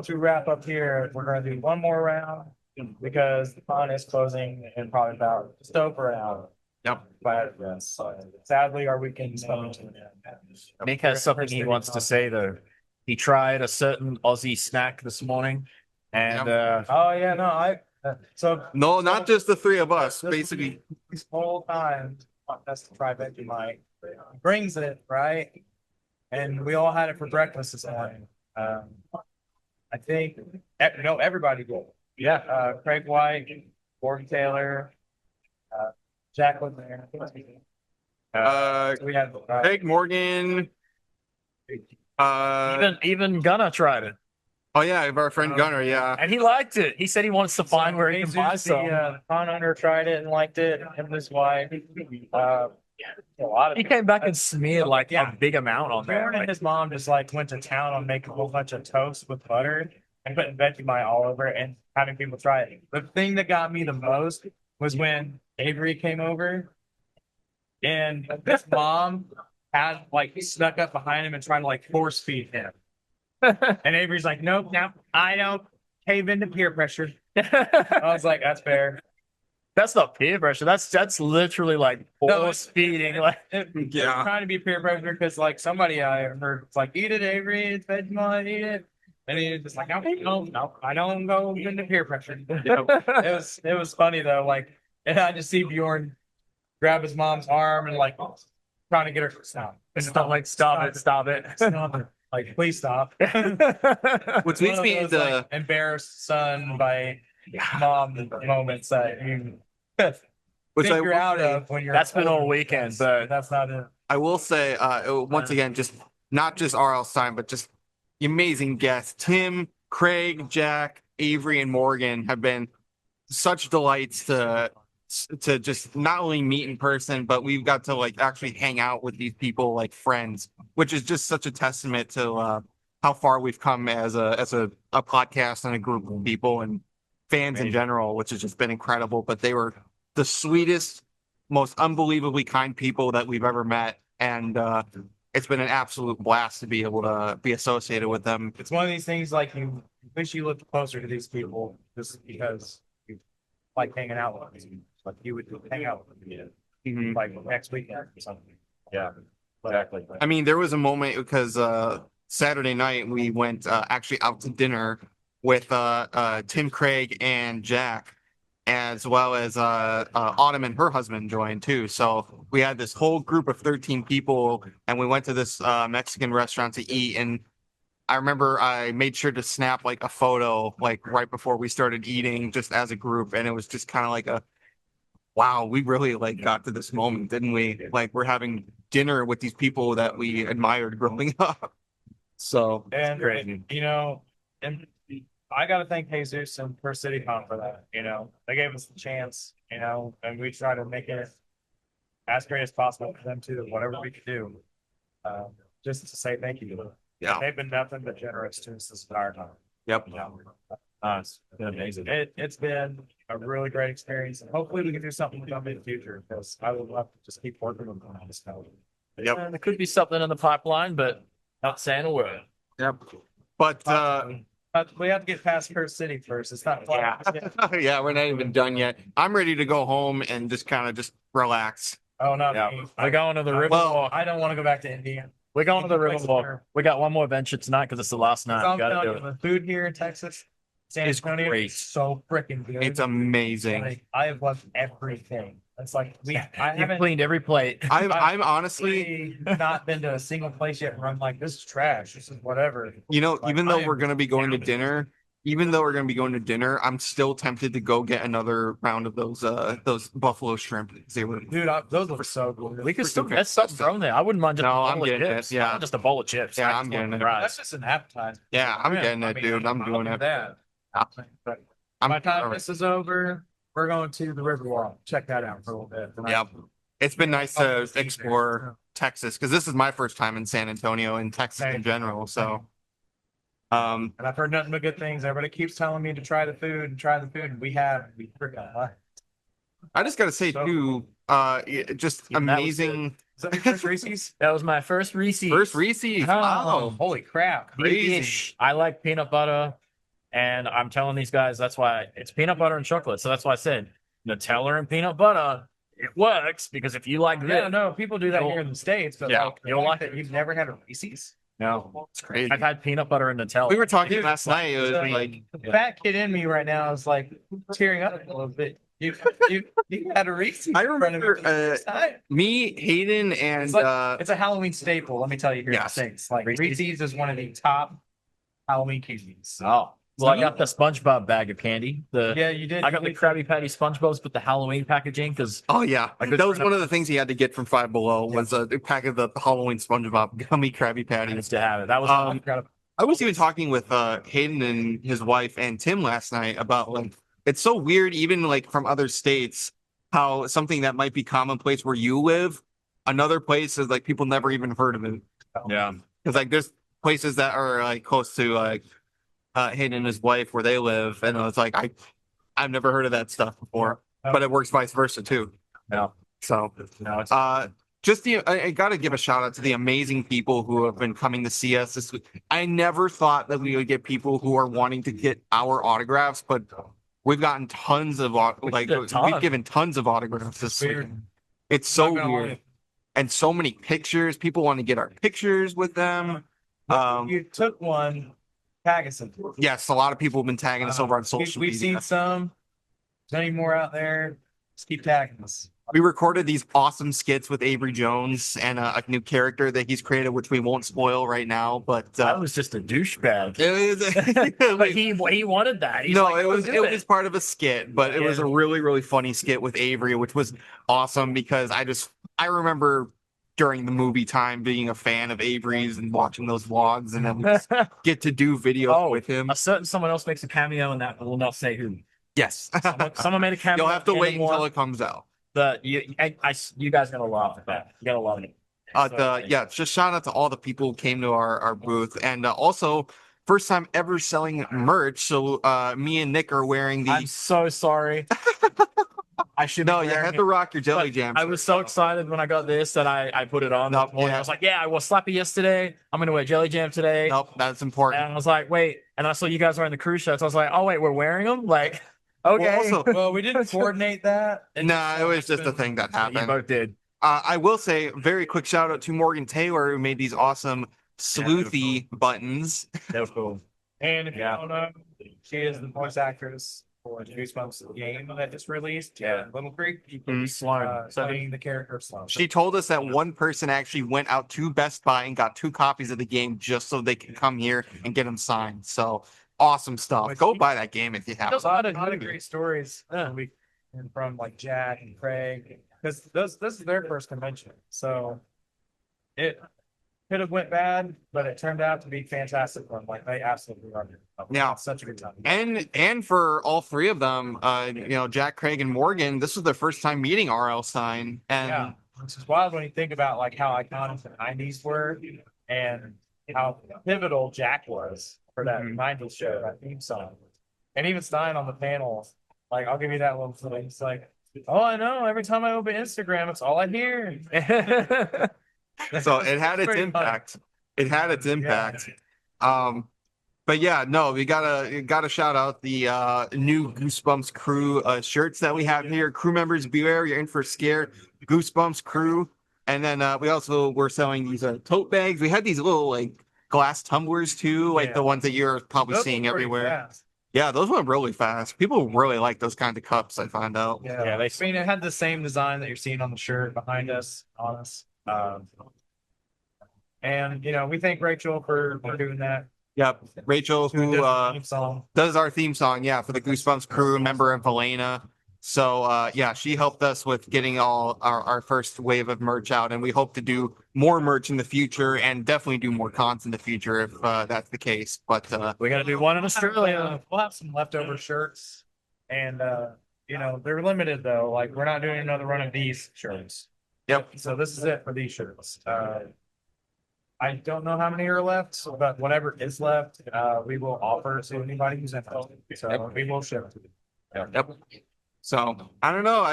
F: we wrap up here, we're gonna do one more round because the con is closing in probably about just over an hour.
D: Yep.
F: But yes, sadly, our weekend's coming to an end.
E: Nick has something he wants to say though. He tried a certain Aussie snack this morning, and
F: Oh yeah, no,
D: No, not just the three of us.
F: this-
D: Basically,
F: this whole time that's to try Vegemite. He brings it right, and we all had it for breakfast this morning. I think no, everybody did.
E: yeah,
F: Craig White, Gordon Taylor, Jacqueline there. We had
D: Craig Morgan.
E: even Gunnar tried it,
D: Oh yeah, our friend Gunnar. Yeah.
E: and he liked it. He said he wants to find where he can buy some.
F: The con owner tried it and liked it. Him and his wife. A lot of
E: He came back and smeared like a big amount on there.
F: Bjorn and his mom just like went to town on making a whole bunch of toast with butter and putting Vegemite all over it and having people try it. The thing that got me the most was when Avery came over and his mom had like snuck up behind him and tried to like force feed him. And Avery's like, nope, I don't cave into peer pressure. I was like, that's fair.
E: That's not peer pressure. That's literally like force feeding. Like,
F: It's trying to be peer pressure because like somebody I heard it's like, eat it, Avery, it's Vegemite, eat it. And he was just like, no, I don't go into peer pressure. It was funny though, like, and I just see Bjorn grab his mom's arm and like trying to get her to stop.
E: it's not like stop it.
F: Stop it. Like, please stop.
D: Which leads me
F: Those,
D: to
F: like, embarrassed son by mom moments that you
D: which I
F: figure
D: will
F: out
D: say-
F: of when you're
E: That's been all weekend, but
F: that's not it.
D: I will say, once again, just not just R.L. Stein, but just amazing guests. Tim, Craig, Jack, Avery, and Morgan have been such delights to just not only meet in person, but we've got to like actually hang out with these people like friends, which is just such a testament to how far we've come as a podcast and a group of people and fans in general, which has just been incredible. But they were the sweetest, most unbelievably kind people that we've ever met, and it's been an absolute blast to be able to be associated with them.
F: It's one of these things like you wish you lived closer to these people just because you like hanging out with them. Like you would hang out with them
D: Mhm.
F: like next weekend or something.
E: yeah, exactly.
D: I mean, there was a moment because Saturday night we went actually out to dinner with Tim, Craig, and Jack, as well as Autumn and her husband joined too. So we had this whole group of 13 people, and we went to this Mexican restaurant to eat. And I remember I made sure to snap like a photo like right before we started eating, just as a group, and it was just kind of like a wow, we really like got to this moment, didn't we? Like we're having dinner with these people that we admired growing up. So
F: And
E: Great.
F: you know, and I gotta thank Jesus and First City Con for that. You know, they gave us the chance, you know, and we try to make it as great as possible for them too, whatever we could do. Just to say thank you.
D: yeah,
F: They've been nothing but generous to us this entire time.
D: yep.
E: It's been amazing.
F: It's been a really great experience, and hopefully we can do something with them in the future because I would love to just keep working with them on this stuff.
D: Yep.
E: And there could be something in the pipeline, but not saying a word.
D: Yep. But
F: We have to get past First City first. It's not fun.
D: yeah, we're not even done yet. I'm ready to go home and just kind of just relax.
F: Oh no,
E: Yeah, we're going to the river.
D: Well,
F: I don't want to go back to Indiana.
E: We're going to the river walk. We got one more adventure tonight because it's the last night.
F: I'm
E: Got to
F: telling
E: do
F: you,
E: it.
F: the food here in Texas, San
E: It's
F: Antonio,
E: great.
F: is so freaking good.
D: It's amazing.
F: Like, I have loved everything. It's like I
E: You've
F: haven't
E: cleaned every plate.
D: I'm honestly,
F: not been to a single place yet where I'm like, this is trash. This is whatever.
D: you know,
F: Like,
D: even though
F: I am
D: we're gonna be going to
F: down.
D: dinner, I'm still tempted to go get another round of those buffalo shrimp. They were
F: Dude, those look so good.
E: We could still
D: freaking
E: get something thrown there. I wouldn't mind just
D: No,
E: a bowl
D: I'm
E: of
D: getting it,
E: chips.
D: yeah.
E: Not just a bowl of chips.
D: Yeah,
E: I
D: I'm
E: just
D: getting
E: want
D: it.
E: fries.
F: That's just an appetizer.
D: Yeah, I'm
F: Yeah,
D: getting
F: I
D: it,
F: mean,
D: dude. I'm doing
F: do
D: it.
F: that. But
D: I'm
F: by the time
D: all right.
F: this is over, we're going to the Riverwalk. Check that out for a little bit.
D: Yep. It's been nice to explore Texas because this is my first time in San Antonio and Texas in general. So,
F: And I've heard nothing but good things. Everybody keeps telling me to try the food and try the food. And we freaking love it.
D: I just got to say
F: So
D: too, just
E: Even that was
D: amazing
F: Is that your first Reese's?
E: That was my first Reese's.
D: First Reese's.
F: Oh,
D: Wow.
F: holy crap.
D: Crazy.
E: I like peanut butter, and I'm telling these guys that's why it's peanut butter and chocolate. So that's why I said Nutella and peanut butter. It works because if you like
F: Yeah,
E: this,
F: no, people do that here in the States, but
E: Yeah,
F: like,
E: you'll like
F: that you've never had a Reese's.
E: no,
D: It's crazy.
E: I've had peanut butter and Nutella.
D: We were talking
F: Dude,
D: last night. It was
F: so-
D: like,
F: The fat kid in me right now is like tearing up a little bit. You had a Reese's.
D: I
F: in front of me
D: remember,
F: for the first time.
D: me, Hayden, and
F: It's like it's a Halloween staple. Let me tell you here in the
D: Yes.
F: States. Like Reese's is one of the top Halloween candies.
E: Oh, well, I got the SpongeBob bag of candy.
F: Yeah, you did.
E: I got the Krabby Patty SpongeBob's with the Halloween packaging because
D: oh yeah,
E: A good
D: that was
E: friend
D: one of the things he had to get from Five Below was a pack of the Halloween SpongeBob gummy Krabby
E: I
D: Patties.
E: used to have it. That was
F: Incredible.
D: I was even talking with Hayden and his wife and Tim last night about like it's so weird, even like from other states, how something that might be commonplace where you live, another place is like people never even heard of it.
E: yeah.
D: Because like there's places that are like close to like Hayden and his wife where they live, and it's like I've never heard of that stuff before, but it works vice versa too.
E: No,
D: So
E: no, it's
D: just I got to give a shout out to the amazing people who have been coming to see us this week. I never thought that we would get people who are wanting to get our autographs, but we've gotten tons of like
E: a ton.
D: we've given tons of autographs this week.
F: Weird.
D: It's so
F: Not gonna
D: weird,
F: lie.
D: and so many pictures. People want to get our pictures with them.
F: You took one, tag us in.
D: Yes, a lot of people have been tagging us over on social
F: We've
D: media.
F: seen some. There's any more out there? Just keep tagging us.
D: We recorded these awesome skits with Avery Jones and a new character that he's created, which we won't spoil right now. But
E: I was just a douchebag.
D: it
E: But
D: was,
E: he wanted that. He's
D: no,
E: like,
D: it was
E: "Let's do
D: it was part of a skit, but it was
E: Yeah.
D: a really funny skit with Avery, which was awesome because I remember during the movie time being a fan of Avery's and watching those vlogs, and then we just get to do videos
E: Oh,
D: with him.
E: a certain someone else makes a cameo in that, but we'll not say who.
D: Yes,
E: Someone made a cameo.
D: you'll have to
E: in
D: wait
E: one,
D: until it comes out.
E: But you guys are gonna laugh at that. You gotta love it.
D: Just shout out to all the people who came to our booth, and also first time ever selling merch. So me and Nick are wearing
E: I'm
D: the.
E: so sorry. I should
D: No, you had to rock your Jelly
E: But
D: Jam.
E: I was so excited when I got this that I put it on.
D: Nope,
E: this morning.
D: yeah.
E: I was like, yeah, I wore Slappy yesterday. I'm gonna wear Jelly Jam today.
D: Nope, that's important.
E: And I was like, wait. And I saw you guys wearing the cruise shirts. I was like, oh wait, we're wearing them. Like, okay.
D: Well, also,
F: Well, we didn't coordinate that.
D: nah, it was just a thing that
E: you
D: happened.
E: both did.
D: I will say, very quick shout out to Morgan Taylor who made these awesome sleuthy buttons.
E: That was cool.
F: And if
E: Yeah.
F: you don't know, she is the voice actress for the Goosebumps game that just released.
E: Yeah.
F: Little Creek.
E: Sloan.
F: Playing the character Sloan.
D: She told us that one person actually went out to Best Buy and got 2 copies of the game just so they can come here and get them signed. So awesome stuff. Go buy that game if you have.
F: There's a lot of great stories and from like Jack and Craig because this is their first convention, so it could have went bad, but it turned out to be fantastic for them. Like they absolutely loved it.
D: Yeah.
F: Such a good time.
D: And for all three of them, Jack, Craig, and Morgan, this was their first time meeting R.L. Stein. And
F: Yeah, which is wild when you think about like how iconic the '90s were and how pivotal Jack was for that '90s show, that theme song, and even Stein on the panel. Like, I'll give you that little thing. It's like, oh, I know. Every time I open Instagram, it's all I hear.
D: so it had its
F: Pretty
D: impact. It had its impact. But yeah, no, we gotta shout out the new Goosebumps Crew shirts that we have here. Crew members, beware, you're in for a scare. Goosebumps Crew, and then we also were selling these tote bags. We had these little like glass tumblers too, like the ones that you're probably
F: Those
D: seeing
F: were pretty
D: everywhere.
F: fast.
D: Yeah, those went really fast. People really like those kinds of cups, I find out.
F: Yeah,
E: Yeah,
F: I mean, it had the same design that you're seeing on the shirt behind us, on us. And we thank Rachel for doing that.
D: Yep. Rachel,
F: Who
D: who
F: did the theme song.
D: does our theme song, for the Goosebumps Crew, member of VALAINA. So she helped us with getting all our first wave of merch out, and we hope to do more merch in the future and definitely do more cons in the future if that's the case. But
E: we got to do one in Australia.
F: We'll have some leftover shirts, and they're limited though. Like, we're not doing another run of these shirts.
D: Yep.
F: So this is it for these shirts. I don't know how many are left, but whatever is left, we will offer to anybody who's interested. So we will ship.
D: Yep. So I don't know.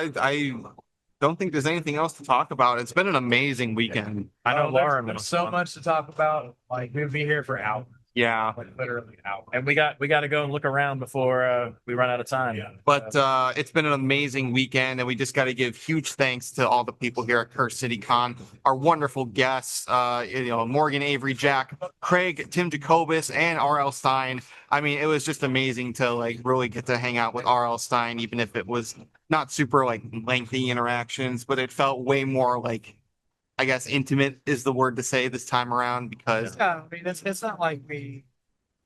D: don't think there's anything else to talk about. It's been an amazing weekend.
E: I know Lauren
F: There's
E: was
F: so
E: fun.
F: much to talk about. Like we'd be here for hours,
D: Yeah.
F: like literally hours.
E: And we got to go and look around before we run out of time.
F: Yeah.
D: But it's been an amazing weekend, and we just got to give huge thanks to all the people here at Curse City Con, our wonderful guests, Morgan, Avery, Jack, Craig, Tim Jacobus, and R.L. Stein. I mean, it was just amazing to like really get to hang out with R.L. Stein, even if it was not super like lengthy interactions, but it felt way more like, I guess, intimate is the word to say this time around, because
F: Yeah, I mean, it's not like we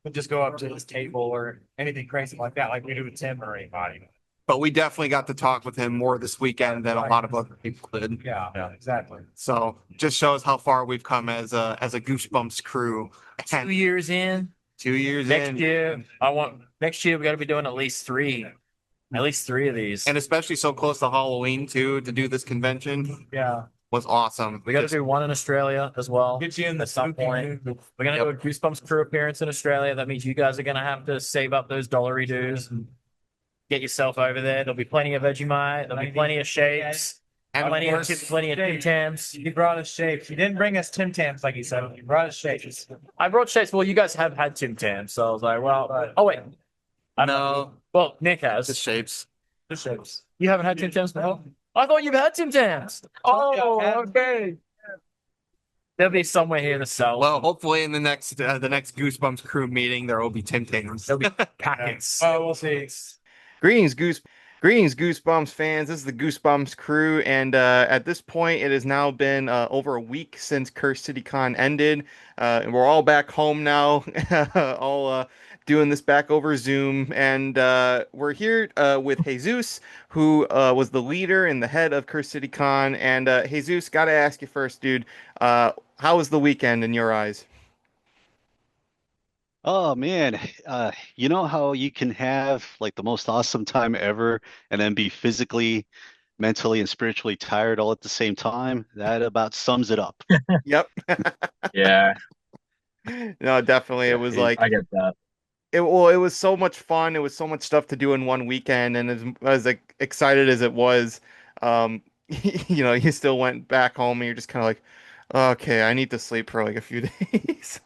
F: would just go up to his table or anything crazy like that, like we do with Tim or anybody.
D: but we definitely got to talk with him more this weekend than a lot of other people did.
F: Yeah, exactly.
D: So just shows how far we've come as a Goosebumps crew.
E: 2 years in.
D: 2 years
E: Next
D: in,
E: year, next year we got to be doing at least three of these.
D: and especially so close to Halloween too, to do this convention
F: Yeah,
D: was awesome.
E: We got to do one in Australia as well.
F: get you in the
E: At some
F: spooky
E: point.
F: mood.
E: We're gonna do a Goosebumps Crew appearance in Australia. That means you guys are gonna have to save up those dollary dues and get yourself over there. There'll be plenty of Vegemite. There'll be plenty of shapes.
D: And of
E: Plenty of
D: course,
E: plenty of Tim Tams.
F: He brought us shapes. He didn't bring us Tim Tams like he said. He brought us shapes.
E: I brought shapes. Well, you guys have had Tim Tams, so I was like, well, oh wait, I don't know.
D: no,
E: Well, Nick has.
D: just shapes.
F: The shapes.
E: You haven't had Tim Tams before? I thought you've had Tim Tams. Oh,
F: Yeah.
E: okay. There'll be somewhere here to sell.
D: Well, hopefully in the next Goosebumps crew meeting, there will be Tim Tams.
E: There'll be packets.
F: Oh, we'll see.
D: Greetings, Goosebumps fans. This is the Goosebumps crew, and at this point, it has now been over a week since Curse City Con ended, and we're all back home now, all doing this back over Zoom, and we're here with Jesus, who was the leader and the head of Curse City Con. And Jesus, gotta ask you first, dude, how was the weekend in your eyes?
G: Oh man, you know how you can have like the most awesome time ever and then be physically, mentally, and spiritually tired all at the same time? That about sums it up.
D: Yep.
E: Yeah,
D: No, definitely. It was like
E: I get that.
D: it was so much fun. It was so much stuff to do in one weekend, and as like, excited as it was, you still went back home and you're just kind of like, okay, I need to sleep for like a few days.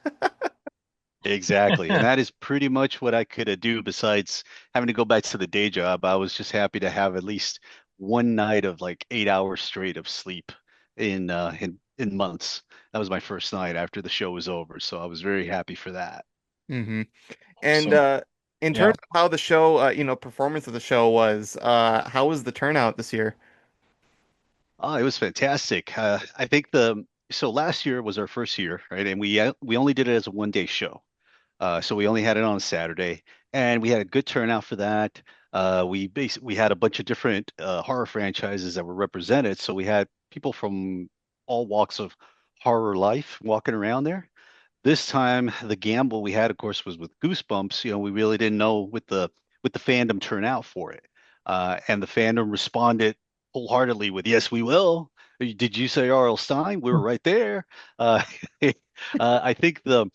G: Exactly. And that is pretty much what I could do besides having to go back to the day job. I was just happy to have at least one night of like 8 hours straight of sleep in months. That was my first night after the show was over. So I was very happy for that.
D: hmm And
E: So,
D: in
E: yeah.
D: terms of how the show, performance of the show was, how was the turnout this year?
G: Oh, it was fantastic. I think so last year was our first year, right? And we only did it as a 1 day show. So we only had it on Saturday, and we had a good turnout for that. We had a bunch of different horror franchises that were represented. So we had people from all walks of horror life walking around there. This time, the gamble we had, of course, was with Goosebumps. We really didn't know with the fandom turn out for it, and the fandom responded wholeheartedly with "Yes, we will." Did you say R.L. Stein? We were right there. Uh, I think the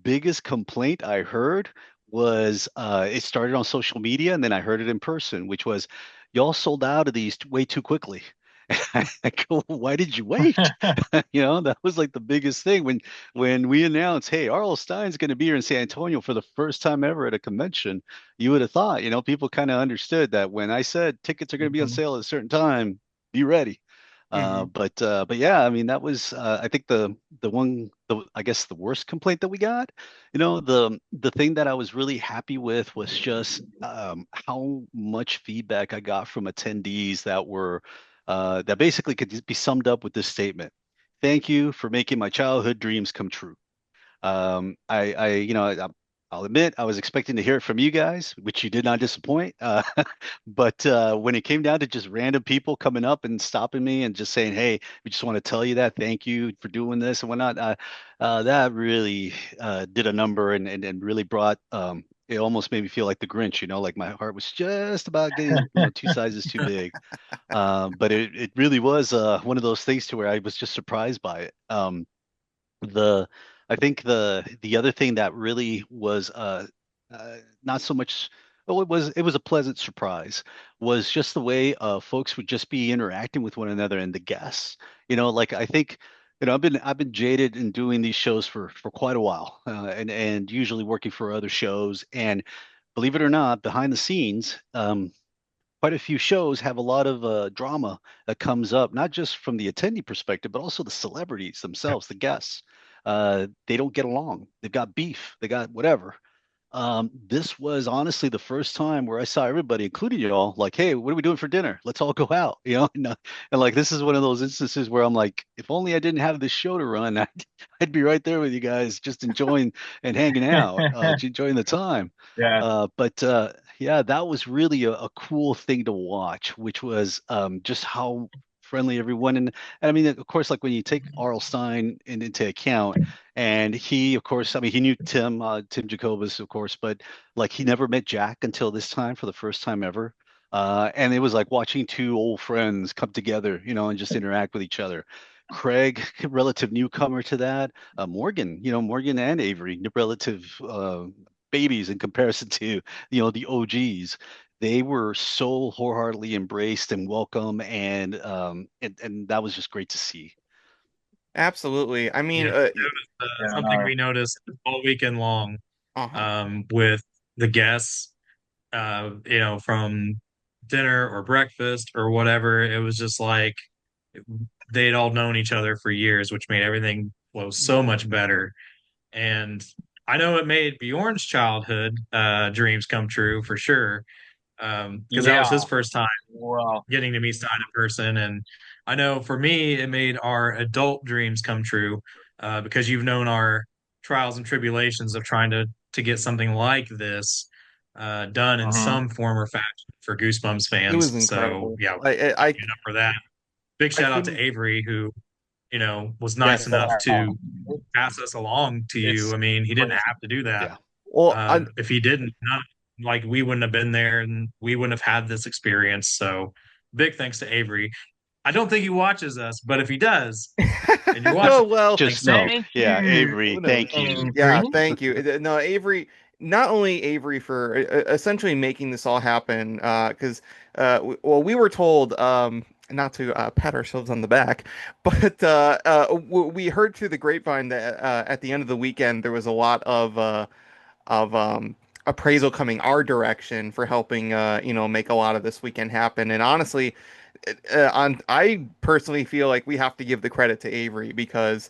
G: biggest complaint I heard was it started on social media, and then I heard it in person, which was, "Y'all sold out of these way too quickly." I go, "Why did you wait?" That was like the biggest thing when we announced, "Hey, R.L. Stein's going to be here in San Antonio for the first time ever at a convention." You would have thought, people kind of understood that when I said tickets are going to be on sale at a certain time, be ready. But yeah, I mean, that was I think I guess the worst complaint that we got. The thing that I was really happy with was just how much feedback I got from attendees that basically could be summed up with this statement: "Thank you for making my childhood dreams come true." I'll admit I was expecting to hear it from you guys, which you did not disappoint. But when it came down to just random people coming up and stopping me and just saying, "Hey, we just want to tell you that thank you for doing this and whatnot," that really did a number and really brought. It almost made me feel like the Grinch, like my heart was just about getting two sizes too big. But it really was one of those things to where I was just surprised by it. The I think the other thing that really was not so much well, it was a pleasant surprise. Was just the way folks would just be interacting with one another and the guests. Like I think, I've been jaded in doing these shows for quite a while, and usually working for other shows. And believe it or not, behind the scenes, quite a few shows have a lot of drama that comes up, not just from the attendee perspective, but also the celebrities themselves, the guests. They don't get along. They've got beef. They got whatever. This was honestly the first time where I saw everybody, including you all, like, "Hey, what are we doing for dinner? Let's all go out." And like this is one of those instances where I'm like, if only I didn't have this show to run, I'd be right there with you guys, just enjoying and hanging out, enjoying the time.
E: Yeah.
G: But yeah, that was really a cool thing to watch, which was just how friendly everyone. And I mean, of course, like when you take R.L. Stein into account, and he, of course, I mean, he knew Tim Jacobus, of course, but like he never met Jack until this time for the first time ever. And it was like watching two old friends come together, and just interact with each other. Craig, relative newcomer to that. Morgan and Avery, relative babies in comparison to, the OGs. They were so wholeheartedly embraced and welcome, and that was just great to see.
D: Absolutely. I mean,
H: Yeah, that was something we noticed all weekend long with the guests, from dinner or breakfast or whatever. It was just like they'd all known each other for years, which made everything flow so much better. And I know it made Bjorn's childhood dreams come true for sure. Because that was his first time getting to meet Stein in person. And I know for me, it made our adult dreams come true because you've known our trials and tribulations of trying to get something like this done in some form or fashion for Goosebumps
D: it was
H: fans. So,
D: incredible.
H: yeah,
D: I
H: up for that. Big
D: I
H: shout out to
D: couldn't.
H: Avery, who, was nice enough to pass us along to you. I mean, he didn't have to do that.
G: Yeah.
D: Well,
H: If he didn't, like we wouldn't have been there and we wouldn't have had this experience. So big thanks to Avery. I don't think he watches us, but if he does, and you're watching,
D: oh well.
G: Just
H: thanks,
G: know,
H: Avery.
G: yeah, Avery,
D: Oh, no.
G: thank you.
D: Yeah, thank you. No, Avery, not only Avery for essentially making this all happen, because we were told not to pat ourselves on the back, but we heard through the grapevine that at the end of the weekend there was a lot of appraisal coming our direction for helping make a lot of this weekend happen. And honestly, I personally feel like we have to give the credit to Avery because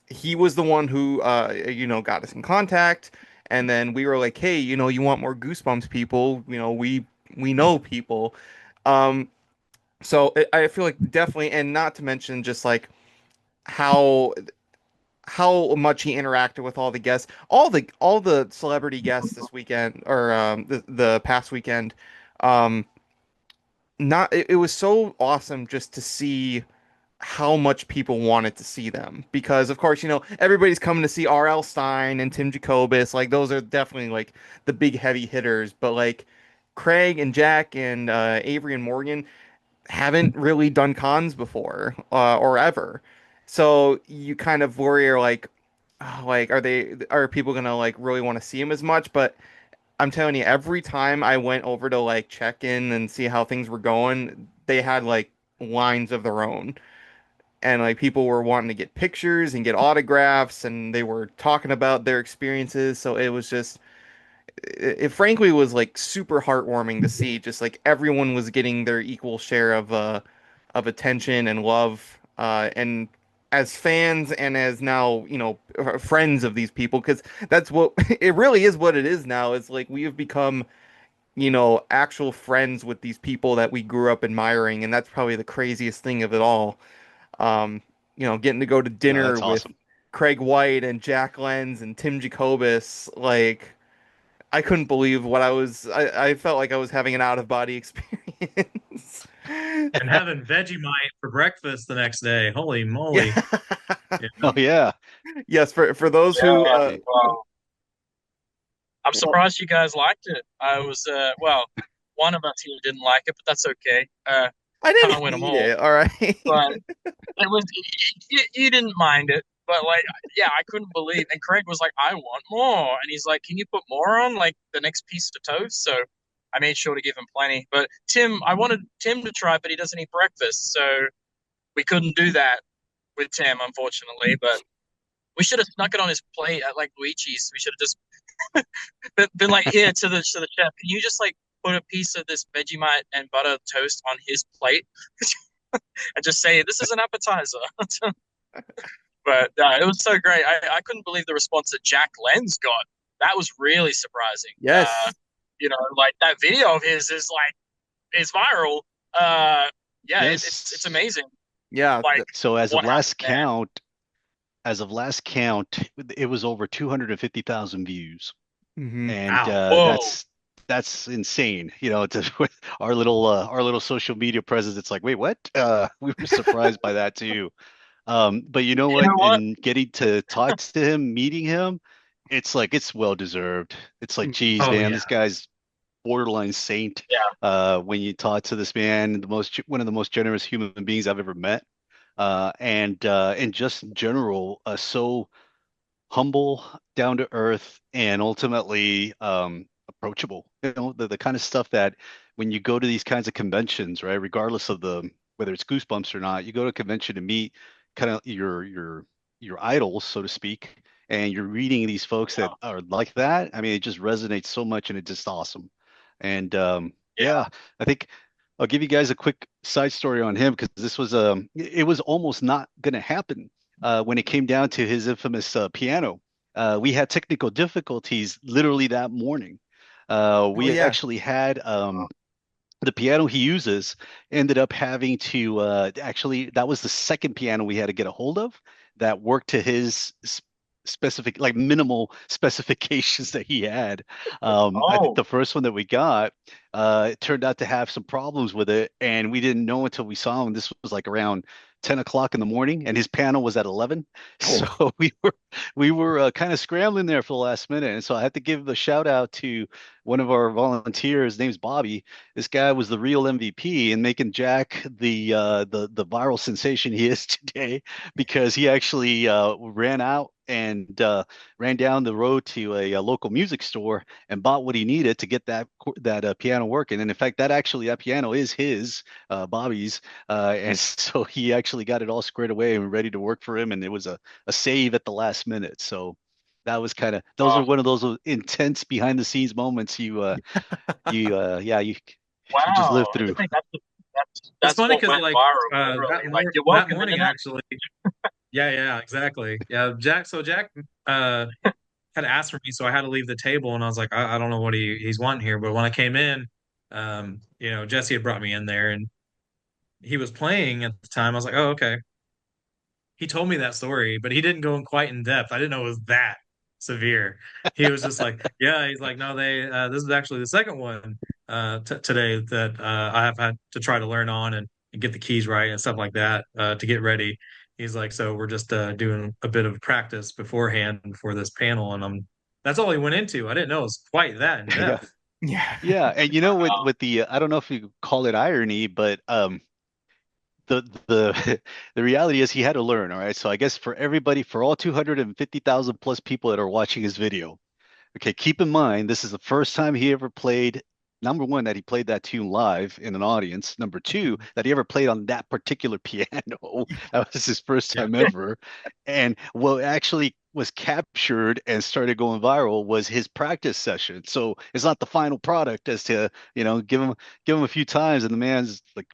D: he was the one who got us in contact, and then we were like, hey, you want more Goosebumps people? We know people. I feel like definitely, and not to mention just like how much he interacted with all the guests, all the celebrity guests this weekend or the past weekend. Not it was so awesome just to see how much people wanted to see them because of course everybody's coming to see R.L. Stein and Tim Jacobus, like those are definitely like the big heavy hitters, but like Craig and Jack and Avery and Morgan haven't really done cons before or ever, so you kind of worry like are people gonna like really want to see him as much, but I'm telling you, every time I went over to like check in and see how things were going, they had like lines of their own. And like people were wanting to get pictures and get autographs and they were talking about their experiences. So it was just it frankly was like super heartwarming to see just like everyone was getting their equal share of attention and love. And as fans and as now, friends of these people, because that's what it really is what it is now. It's like we have become, actual friends with these people that we grew up admiring, and that's probably the craziest thing of it all. Getting to go to
G: Yeah,
D: dinner
G: that's
D: with
G: awesome.
D: Craig White and Jack Lenz and Tim Jacobus, like I couldn't believe what I felt like I was having an out of body experience.
H: And having Vegemite for breakfast the next day. Holy moly.
D: Yeah.
G: Oh yeah.
D: Yes, for those who
E: I'm surprised you guys liked it. I was one of us here didn't like it, but that's okay.
D: I
E: Kind
D: didn't
E: of win them
D: hate
E: all,
D: it, all right.
E: but it was you didn't mind it.
I: But like, yeah, I couldn't believe. And Craig was like, "I want more," and he's like, "Can you put more on like the next piece of toast?" So I made sure to give him plenty. But I wanted Tim to try, but he doesn't eat breakfast, so we couldn't do that with Tim, unfortunately. But we should have snuck it on his plate at like Luigi's. We should have just been like, "Here to the chef, can you just like put a piece of this Vegemite and butter toast on his plate?" and just say, "This is an appetizer." But it was so great. I couldn't believe the response that Jack Lenz got. That was really surprising.
D: Yes.
I: Like that video of his is viral. Yeah,
G: Yes.
I: it's amazing.
D: Yeah.
I: Like,
G: So as of
I: what
G: last
I: happened
G: last count, it was over 250,000 views,
D: Mhm.
G: and
I: Wow. Whoa.
G: that's insane. To our little social media presence, it's like, wait, what? We were surprised by that too. But you know
I: You
G: what?
I: know what?
G: And getting to talk to him, meeting him, it's like it's well deserved. It's like, geez,
H: Oh,
G: man,
H: yeah.
G: this guy's borderline saint.
I: Yeah.
G: When you talk to this man, one of the most generous human beings I've ever met, and just in general, so humble, down to earth, and ultimately approachable. The kind of stuff that when you go to these kinds of conventions, right, regardless of whether it's Goosebumps or not, you go to a convention to meet kind of your idols, so to speak, and you're reading these folks that are like that. I mean, it just resonates so much, and it's just awesome. And yeah, I think I'll give you guys a quick side story on him because it was almost not going to happen when it came down to his infamous piano. We had technical difficulties literally that morning. We
D: yeah.
G: actually had the piano he uses ended up having to actually, that was the second piano we had to get a hold of that worked to his specific, like minimal specifications that he had. I think
I: Oh.
G: the first one that we got, it turned out to have some problems with it, and we didn't know until we saw him. This was like around 10 o'clock in the morning, and his panel was at 11. So we were kind of scrambling there for the last minute, and so I had to give a shout out to one of our volunteers. His name's Bobby. This guy was the real MVP in making Jack the viral sensation he is today, because he actually ran out and ran down the road to a local music store and bought what he needed to get that piano working. And in fact, that piano is his, Bobby's, and so he actually got it all squared away and ready to work for him. And it was a save at the last minute. So that was those are one of those intense behind the scenes moments you just
I: Wow.
G: live
I: I
G: through.
I: think
H: It's
I: that's
H: funny
I: what
H: because
I: went
H: like
I: viral. Really. Like, you're
H: that
I: welcome,
H: morning
I: internet.
H: actually. Yeah, exactly. Yeah, Jack uh had asked for me, so I had to leave the table, and I was like, I don't know what he's wanting here. But when I came in, Jesse had brought me in there, and he was playing at the time. I was like, oh, okay. He told me that story, but he didn't go in quite in depth. I didn't know it was that severe. He was just like, yeah, he's like, no, this is actually the second one today that I have had to try to learn on and get the keys right and stuff like that to get ready. He's like, so we're just doing a bit of practice beforehand for this panel, and that's all he went into. I didn't know it was quite that in
G: Yeah.
H: depth.
D: Yeah.
G: Yeah, and with the I don't know if you call it irony, but the the reality is he had to learn, all right? So I guess for all 250,000 plus people that are watching his video, okay, keep in mind this is the first time he ever played. Number one, that he played that tune live in an audience. Number two, that he ever played on that particular piano. That was his first
H: Yeah.
G: time ever. And what actually was captured and started going viral was his practice session. So it's not the final product, as to, give him a few times and the man's like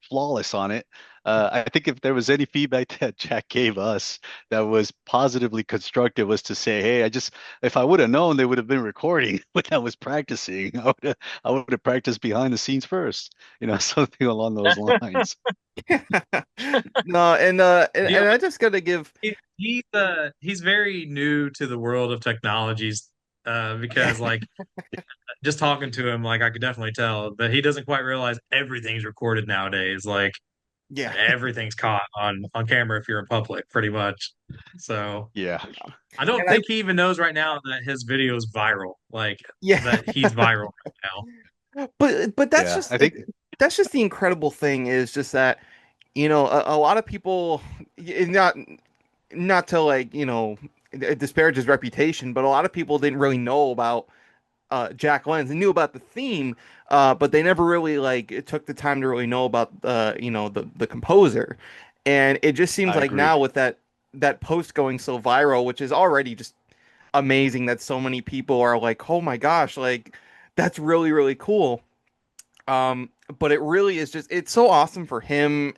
G: flawless on it. I think if there was any feedback that Jack gave us that was positively constructive, was to say, hey, if I would have known they would have been recording when I was practicing, I would have practiced behind the scenes first, something along those lines.
D: No, and
H: Yeah,
D: I just gotta give.
H: he's very new to the world of technologies because like just talking to him, like I could definitely tell that he doesn't quite realize everything's recorded nowadays. Like
D: Yeah.
H: everything's caught on camera if you're in public, pretty much. So
G: Yeah.
H: I don't
D: And I
H: think he even knows right now that his video is viral, like
D: yeah.
H: that he's viral right now.
D: But that's
G: Yeah.
D: just
G: I think
D: that's just the incredible thing, is just that, a lot of people, not not to like, disparage his reputation, but a lot of people didn't really know about Jack Lennon and knew about the theme, but they never really like took the time to really know about the composer. And it just seems
G: I
D: like
G: agree.
D: now with that post going so viral, which is already just amazing that so many people are like, oh my gosh, like that's really, really cool. But it really is just it's so awesome for him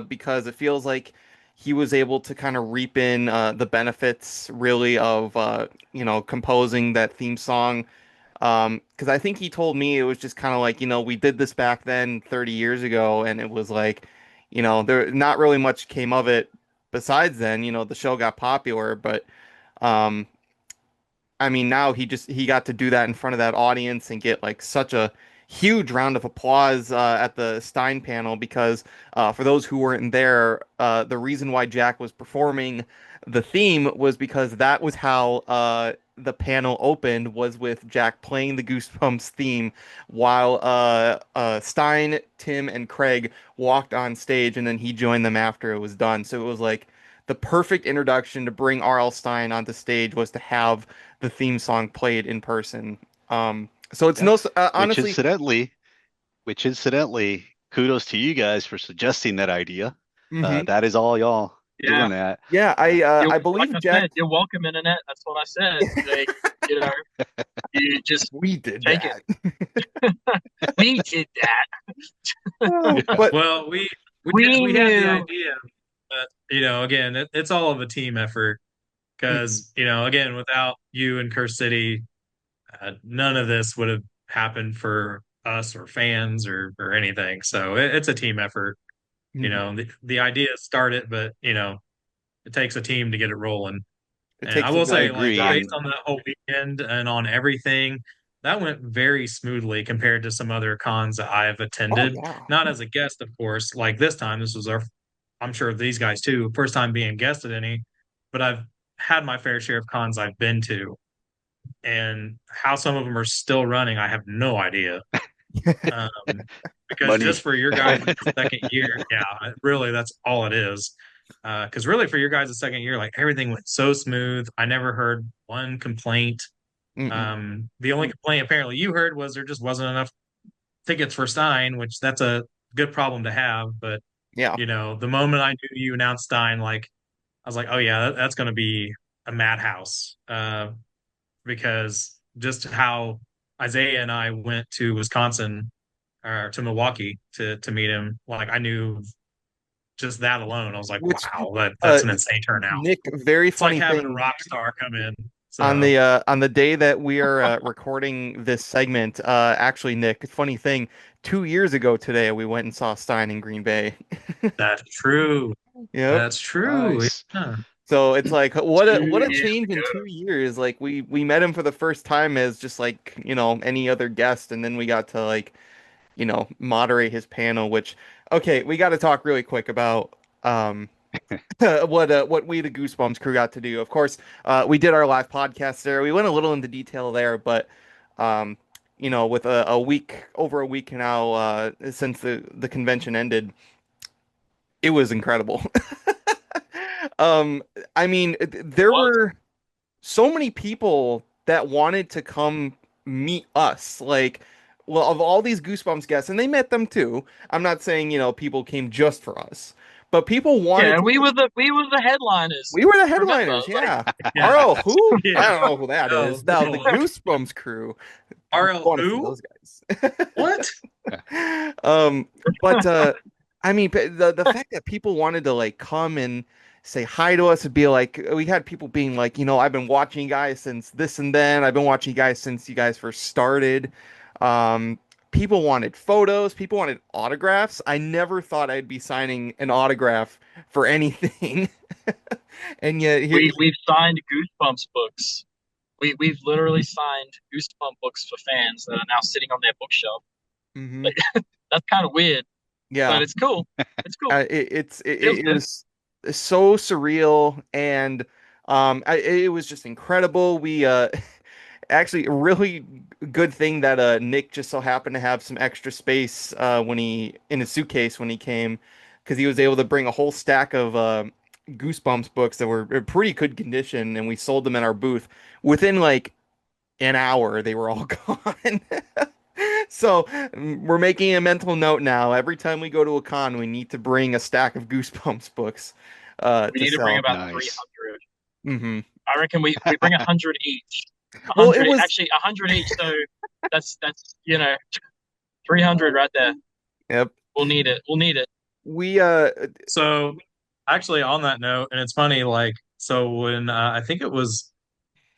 D: because it feels like he was able to kind of reap in the benefits really of composing that theme song. Because I think he told me it was just kind of like, we did this back then 30 years ago, and it was like, there not really much came of it besides then, the show got popular, but um I mean, now he got to do that in front of that audience and get like such a huge round of applause at the Stein panel because for those who weren't there, the reason why Jack was performing the theme was because that was how the panel opened was with Jack playing the Goosebumps theme while Stein, Tim, and Craig walked on stage, and then he joined them after it was done. So it was like the perfect introduction to bring R.L. Stein onto stage was to have the theme song played in person. So it's
G: Yeah. Which
D: honestly.
G: incidentally, kudos to you guys for suggesting that idea.
D: Mhm.
G: That is all y'all
I: Yeah.
G: doing that.
D: Yeah, I
I: Like
D: believe
I: I
D: Jack.
I: said, you're welcome, internet. That's what I said. Like, you know, you just
D: We did
I: take it.
D: that.
I: We did that.
D: But
H: Well, we had the
I: knew.
H: idea, but again, it's all of a team effort
D: mhm.
H: because again, without you and Curse City, none of this would have happened for us or fans or anything. So it's a team effort.
D: Mhm.
H: The idea started, but it takes a team to get it rolling.
D: It
H: And I
D: takes a
H: will
G: I
H: say,
D: village.
H: like,
G: agree.
H: based
G: And
H: on the whole weekend and on everything, that went very smoothly compared to some other cons that I've
D: Oh
H: attended.
D: yeah.
H: Not as a guest, of course. Like this time, this was I'm sure these guys too, first time being guest at any, but I've had my fair share of cons I've been to. And how some of them are still running, I have no idea. Um, because just
G: money.
H: for your guys' second year, yeah, really, that's all it is. Because really, for your guys' second year, like everything went so smooth. I never heard one complaint.
D: Mm-mm.
H: The only complaint apparently you heard was there just wasn't enough tickets for Stein, which that's a good problem to have. But
D: Yeah.
H: the moment I knew you announced Stein, like I was like, oh yeah, that's going to be a madhouse. Because just how Isaiah and I went to Wisconsin or to Milwaukee to meet him. Like I knew just that alone. I was like,
D: Which
H: wow,
D: uh
H: that's an insane turnout.
D: Nick, very
H: It's like
D: funny
H: having a
D: thing.
H: rock star come in.
D: On
H: So
D: the day that we are recording this segment, actually, Nick, funny thing, 2 years ago today we went and saw Stein in Green Bay.
H: that's true.
D: Yep.
H: That's true.
G: Nice.
H: Yeah.
D: So it's like
I: Two
D: what a
I: years
D: change in
I: ago.
D: 2 years. Like we met him for the first time as just like, any other guest, and then we got to like, moderate his panel, which okay, we got to talk really quick about what we the Goosebumps crew got to do. Of course, we did our live podcast there. We went a little into detail there, but um, with over a week now since the convention ended, it was incredible. Um, I mean, there
I: Was.
D: were so many people that wanted to come meet us. Like, well, of all these Goosebumps guests, and they met them too. I'm not saying, people came just for us, but people wanted
I: Yeah,
D: to.
I: we were the headliners.
D: We were the
I: Remember,
D: headliners,
I: like
D: yeah.
H: Yeah.
D: RL who? I
H: Yeah.
D: don't know who that
H: No,
D: is. Now the
H: no.
D: Goosebumps crew.
H: RL
D: Want to see
H: who?
D: those guys.
H: What?
D: Um, but I mean, the fact that people wanted to like come and say hi to us would be like we had people being like, I've been watching you guys since this and then. I've been watching you guys since you guys first started. Um, People wanted photos. People wanted autographs. I never thought I'd be signing an autograph for anything, and yet here.
I: we've signed Goosebumps books. We've literally signed Goosebumps books for fans that are now sitting on their bookshelf.
D: Mhm.
I: Like, that's kind of weird, but
D: Yeah.
I: it's cool. It's cool. Feels
D: It
I: good.
D: was so surreal and it was just incredible. We actually a really good thing that Nick just so happened to have some extra space when he in his suitcase when he came because he was able to bring a whole stack of Goosebumps books that were in pretty good condition, and we sold them in our booth. Within like an hour, they were all gone. So we're making a mental note now. Every time we go to a con, we need to bring a stack of Goosebumps books
I: We
D: to
I: need to bring
D: sell.
I: about
G: Nice.
I: 300.
D: Hmm
I: I reckon we bring 100 each.
D: Well,
I: 100
D: it was
I: actually 100 each. So that's 300 right there.
D: yep.
I: We'll need it. We'll need it.
D: We
H: So actually on that note, and it's funny, like so when I think it's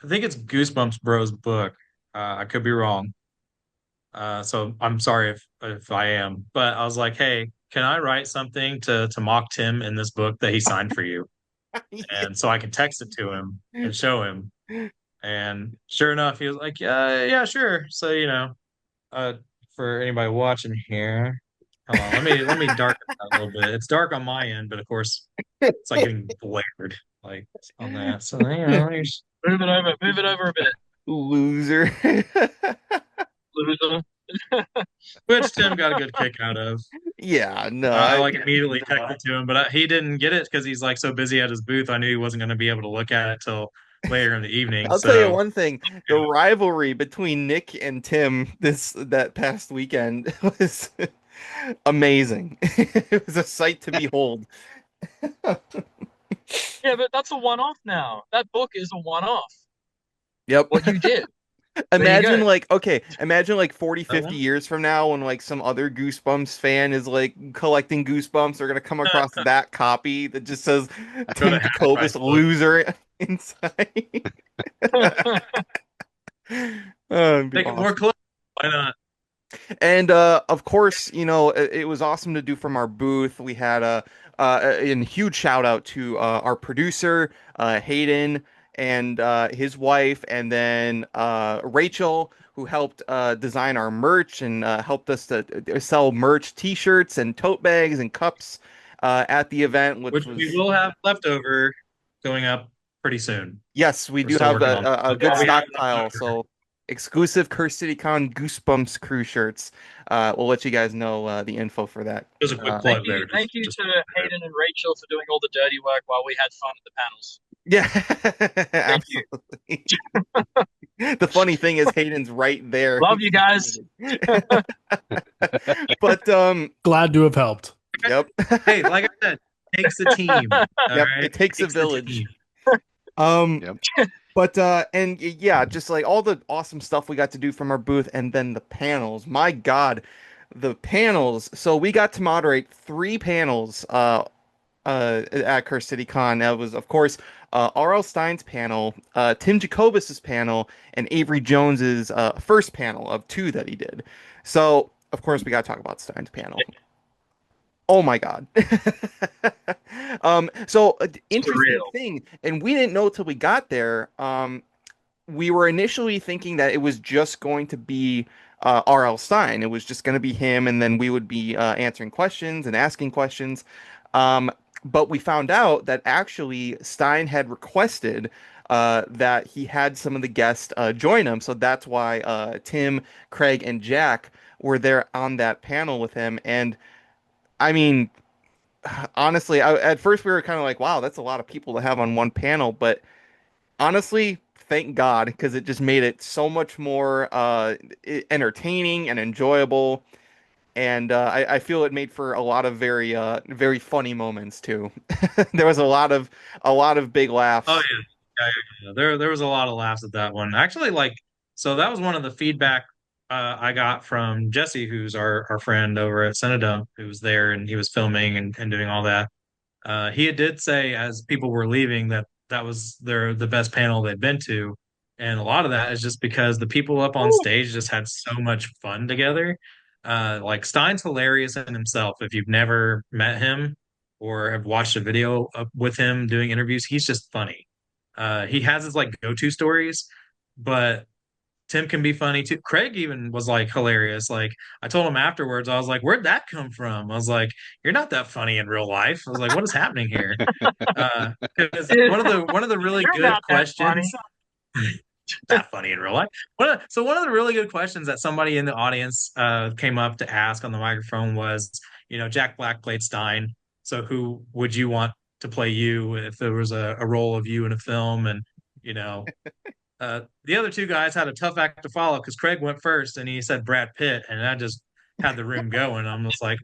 H: Goosebumps Bros book. I could be wrong. So I'm sorry if I am, but I was like, hey, can I write something to mock Tim in this book that he signed for you? And so I can text it to him and show him. And sure enough, he was like, yeah, yeah, sure. So, uh, for anybody watching here, hold on, let me darken that a little bit. It's dark on my end, but of course, it's like getting blared like on that. So, here's
I: Move it over a bit.
D: loser.
I: Loser.
H: which Tim got a good kick out of.
D: Yeah, no.
H: I like immediately texted to him, but he didn't get it because he's like so busy at his booth. I knew he wasn't going to be able to look at it till later in the evening.
D: I'll tell you
H: So,
D: one thing, the rivalry between Nick and Tim that past weekend was amazing. It was a sight to behold.
I: Yeah, but that's a one-off now. That book is a one-off.
D: Yep.
I: What you did.
D: Imagine
I: go.
D: like okay, imagine like 40, 50 years from now when like some other Goosebumps fan is like collecting Goosebumps, they're gonna come across that copy that just says
H: go
D: Tim
H: to
D: Jacobus
H: Half-Price Books.
D: loser inside. It'd be
H: Make it
D: awesome.
H: more close. Why not?
D: And of course, it was awesome to do from our booth. We had a huge shout out to our producer, Hayden, and his wife, and then Rachel, who helped design our merch and helped us to sell merch, T-shirts, and tote bags and cups at the event, which
H: Which
D: was
H: we will have leftover going up pretty soon.
D: yes, we
H: We're
D: do
H: still
D: have
H: working on that.
D: a
H: But
D: good
H: while we have
D: stockpile.
H: leftover,
D: So exclusive Curse City Con Goosebumps Crew shirts. We'll let you guys know the info for that.
H: there's a quick
I: Thank
H: plug
I: you,
H: there.
I: thank you
H: Just
I: to Hayden and Rachel for doing all the dirty work while we had fun at the panels.
D: Yeah,
I: Thank you.
D: absolutely. The funny thing is Hayden's right there.
I: Love you guys.
D: But
J: Glad to have helped.
D: yep.
H: hey, like I said, takes a team. All
D: Yep,
H: right?
D: it takes a
H: a
D: village.
H: team.
G: Yep.
D: But and yeah, just like all the awesome stuff we got to do from our booth, and then the panels. My God, the panels. So we got to moderate 3 panels at Curse City Con. That was, of course, R.L. Stein's panel, Tim Jacobus's panel, and Avery Jones's first panel of 2 that he did. So, of course, we got to talk about Stein's panel. Oh my God. So interesting
I: Surreal.
D: thing, and we didn't know till we got there. We were initially thinking that it was just going to be R.L. Stein. It was just going to be him, and then we would be answering questions and asking questions. But we found out that actually Stein had requested that he had some of the guests join him. So that's why Tim, Craig, and Jack were there on that panel with him. And I mean, honestly, at first we were kind of like, wow, that's a lot of people to have on one panel. But honestly, thank God, because it just made it so much more entertaining and enjoyable. And I feel it made for a lot of very funny moments too. There was a lot of big laughs.
H: Oh yeah. Yeah. There was a lot of laughs at that one. Actually, like so that was one of the feedback I got from Jesse, who's our friend over at Cinedump, who was there and he was filming and doing all that. He did say as people were leaving that that was the best panel they'd been to, and a lot of that is just because the people up on stage just had so much fun together. Like Stein's hilarious in himself. If you've never met him or have watched a video with him doing interviews, he's just funny. He has his like go-to stories, but Tim can be funny too. Craig even was like hilarious. Like I told him afterwards, I was like, "Where'd that come from?" I was like, "You're not that funny in real life." I was like, "What is happening here?" Because one of the really
I: You're
H: good
I: not that
H: questions. Not funny in real life. One of the really good questions that somebody in the audience came up to ask on the microphone was, Jack Black played Stein. So who would you want to play you if there was a role of you in a film, and you know, the other two guys had a tough act to follow because Craig went first and he said Brad Pitt, and that just had the room going. I'm just like,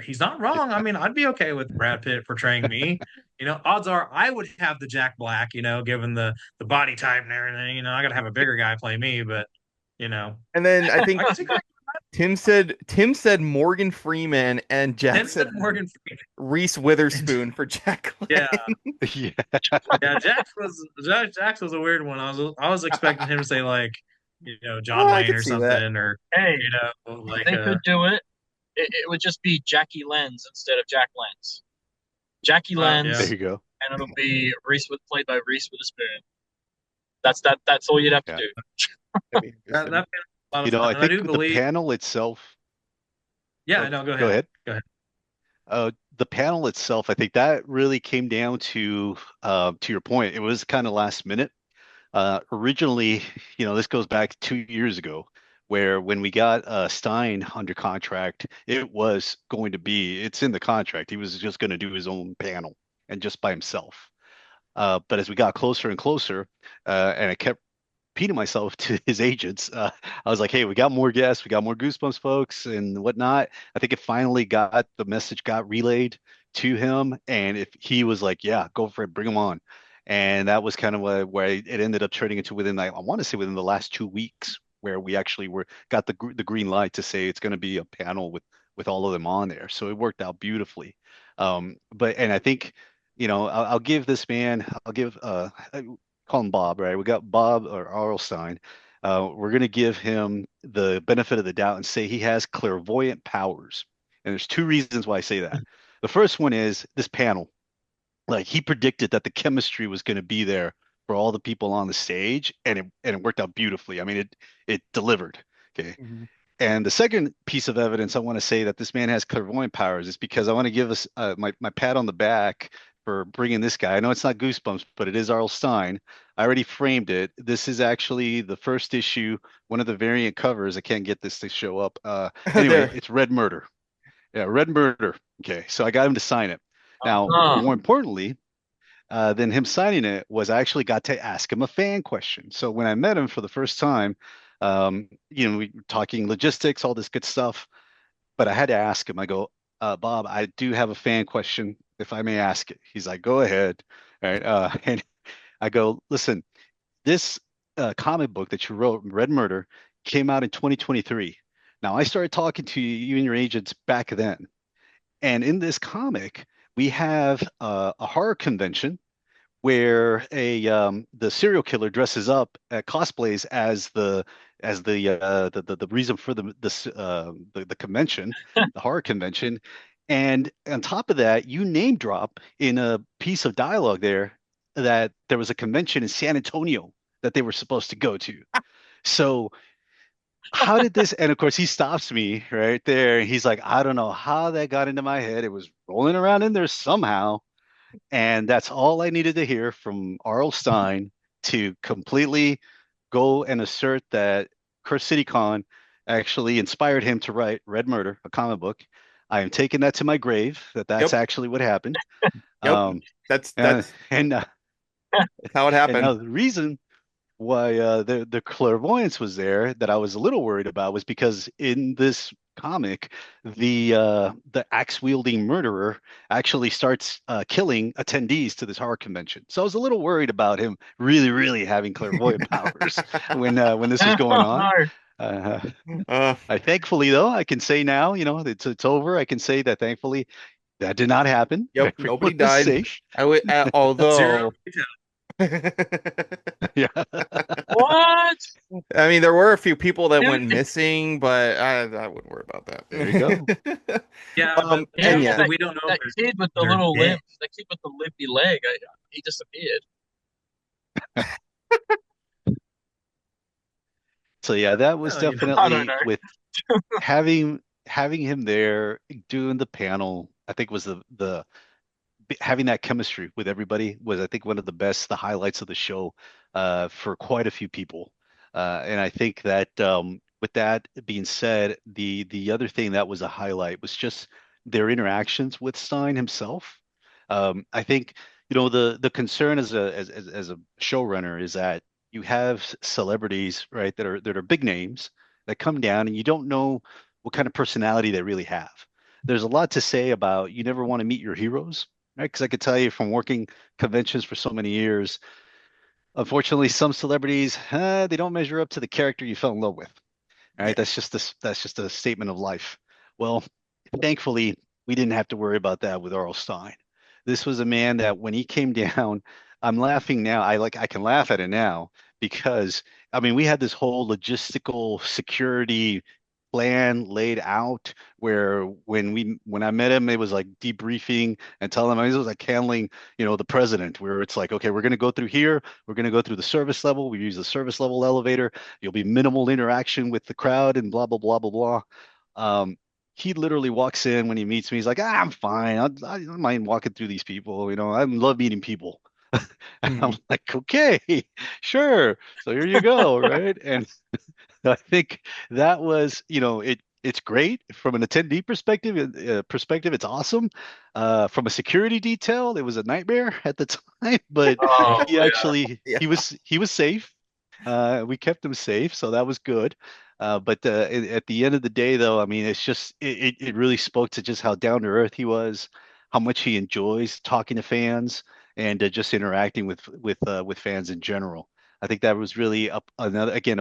H: he's not wrong. I mean, I'd be okay with Brad Pitt portraying me. You know, odds are I would have the Jack Black, you know, given the body type and everything. You know, I got to have a bigger guy play me, but you know,
D: And then I think
H: I think
D: Tim said Morgan Freeman, and Jack
H: Tim
D: said
H: said Morgan Freeman.
D: Reese Witherspoon for Jack.
H: Yeah,
G: Yeah.
H: yeah. Jax was a weird one. I was expecting him to say like, you know, John
D: Oh, I
H: Wayne
D: could
H: or
D: see
H: something,
D: that.
H: or
I: Hey,
H: you know, like
I: they could do it. It would just be Jackie Lenz instead of Jack Lenz. Jackie Lenz,
G: There you go.
I: and it'll be played by Reese Witherspoon. That's all you'd have to
G: Yeah.
I: do.
H: that a lot
G: You
H: of
G: know,
H: fun.
G: I
H: And I do
G: think the
H: believe.
G: panel itself.
H: Yeah,
G: Oh,
H: no, go
G: go
H: ahead.
G: ahead. The panel itself, I think that really came down to your point. It was kind of last minute. Originally, you know, this goes back 2 years ago, where when we got Stein under contract, it's in the contract. He was just going to do his own panel and just by himself. But as we got closer and closer, and I kept repeating myself to his agents, I was like, hey, we got more guests, we got more Goosebumps folks and whatnot. I think the message got relayed to him, and if he was like, yeah, go for it, bring him on. And that was kind of where it ended up turning into within, I want to say within the last 2 weeks, where we actually got the green light to say it's going to be a panel with all of them on there. So it worked out beautifully. And I think, you know, I'll give this man, I call him Bob, right? We got Bob or Arlstein. We're going to give him the benefit of the doubt and say he has clairvoyant powers. And there's two reasons why I say that. The first one is this panel. Like, he predicted that the chemistry was going to be there for all the people on the stage, and it worked out beautifully. I mean, it delivered. Okay.
D: Mhm.
G: And the second piece of evidence I want to say that this man has clairvoyant powers is because I want to give us my pat on the back for bringing this guy. I know it's not Goosebumps, but it is Arl Stein. I already framed it. This is actually the first issue, one of the variant covers. I can't get this to show up. Anyway,
D: There.
G: it's Red Murder. Yeah, Red Murder. Okay, so I got him to sign it. Now,
I: Uh-huh.
G: more importantly than him signing it was I actually got to ask him a fan question. So when I met him for the first time, you know, we were talking logistics, all this good stuff, but I had to ask him. I go, Bob, I do have a fan question, if I may ask it. He's like, go ahead. All right. And I go, listen, this comic book that you wrote, Red Murder, came out in 2023. Now, I started talking to you and your agents back then. And in this comic, we have a horror convention where the serial killer dresses up at cosplays as the reason for the convention, the horror convention. And on top of that, you name drop in a piece of dialogue there that there was a convention in San Antonio that they were supposed to go to. So how did this? And of course, he stops me right there. He's like, I don't know how that got into my head. It was rolling around in there somehow. And that's all I needed to hear from Arl Stein to completely go and assert that Curse City Con actually inspired him to write Red Murder, a comic book. I am taking that to my grave, that's
D: Yep.
G: actually what happened.
D: Yep. That's
G: And
D: how it happened.
G: now the reason why the clairvoyance was there that I was a little worried about was because in this comic, the axe wielding murderer actually starts killing attendees to this horror convention. So I was a little worried about him really, really having clairvoyant powers when this was going on. I thankfully though I can say now, you know, it's over. I can say that thankfully that did not happen.
D: Yep,
G: Everyone
D: nobody
G: was
D: died.
G: safe.
D: Although
H: Zero.
G: Yeah.
I: What?
D: I mean, there were a few people that
I: Dude.
D: went missing, but I wouldn't worry about that.
G: There you go.
H: Yeah,
D: Um,
H: but
D: and yeah.
H: we don't know.
I: That
H: if
I: kid with the
H: they're
I: little
H: dead.
I: limp, that kid with the limpy leg, he disappeared.
G: So yeah, that was
H: Well, you know,
I: I
G: definitely
I: don't know.
G: with having him there doing the panel. I think was the having that chemistry with everybody was, I think, one of the highlights of the show for quite a few people. And I think that with that being said, the other thing that was a highlight was just their interactions with Stein himself. I think the concern as a showrunner is that you have celebrities, right, that are big names that come down, and you don't know what kind of personality they really have. There's a lot to say about you never want to meet your heroes, right? Because I could tell you from working conventions for so many years, unfortunately, some celebrities they don't measure up to the character you fell in love with. All right, that's just a statement of life. Well, thankfully, we didn't have to worry about that with Earl Stein. This was a man that when he came down, I'm laughing now. I can laugh at it now because I mean we had this whole logistical security plan laid out where when I met him, it was like debriefing and telling him it was like handling, the president, where it's like, okay, we're going to go through here, we're going to go through the service level, we use the service level elevator, you'll be minimal interaction with the crowd and blah blah blah blah blah. He literally walks in when he meets me. He's like, I'm fine. I don't mind walking through these people. I love meeting people. And I'm like, okay, sure. So here you go, right? And I think that was, it's great from an attendee perspective. It's awesome. From a security detail, it was a nightmare at the time, but
I: Oh,
G: he
I: yeah.
G: actually he was safe. We kept him safe, so that was good. But at the end of the day, though, I mean, it's just it really spoke to just how down to earth he was, how much he enjoys talking to fans, and just interacting with fans in general. I think that was really a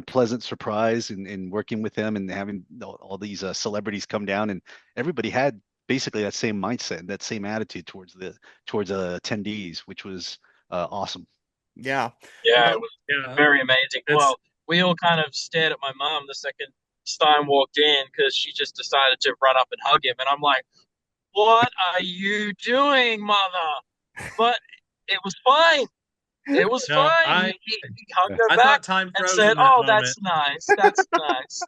G: pleasant surprise in working with him and having all these celebrities come down, and everybody had basically that same mindset, that same attitude towards attendees, which was awesome.
D: Yeah.
I: Yeah, it was
H: Yeah.
I: very amazing.
H: It's
I: Well, we all kind of stared at my mom the second Stein walked in because she just decided to run up and hug him. And I'm like, what are you doing, mother? But it was fine. It was
H: no,
I: fine.
H: I
I: He hugged her
H: I
I: back
H: thought time
I: and
H: froze
I: said,
H: in that
I: "Oh,
H: moment.
I: that's nice. That's nice."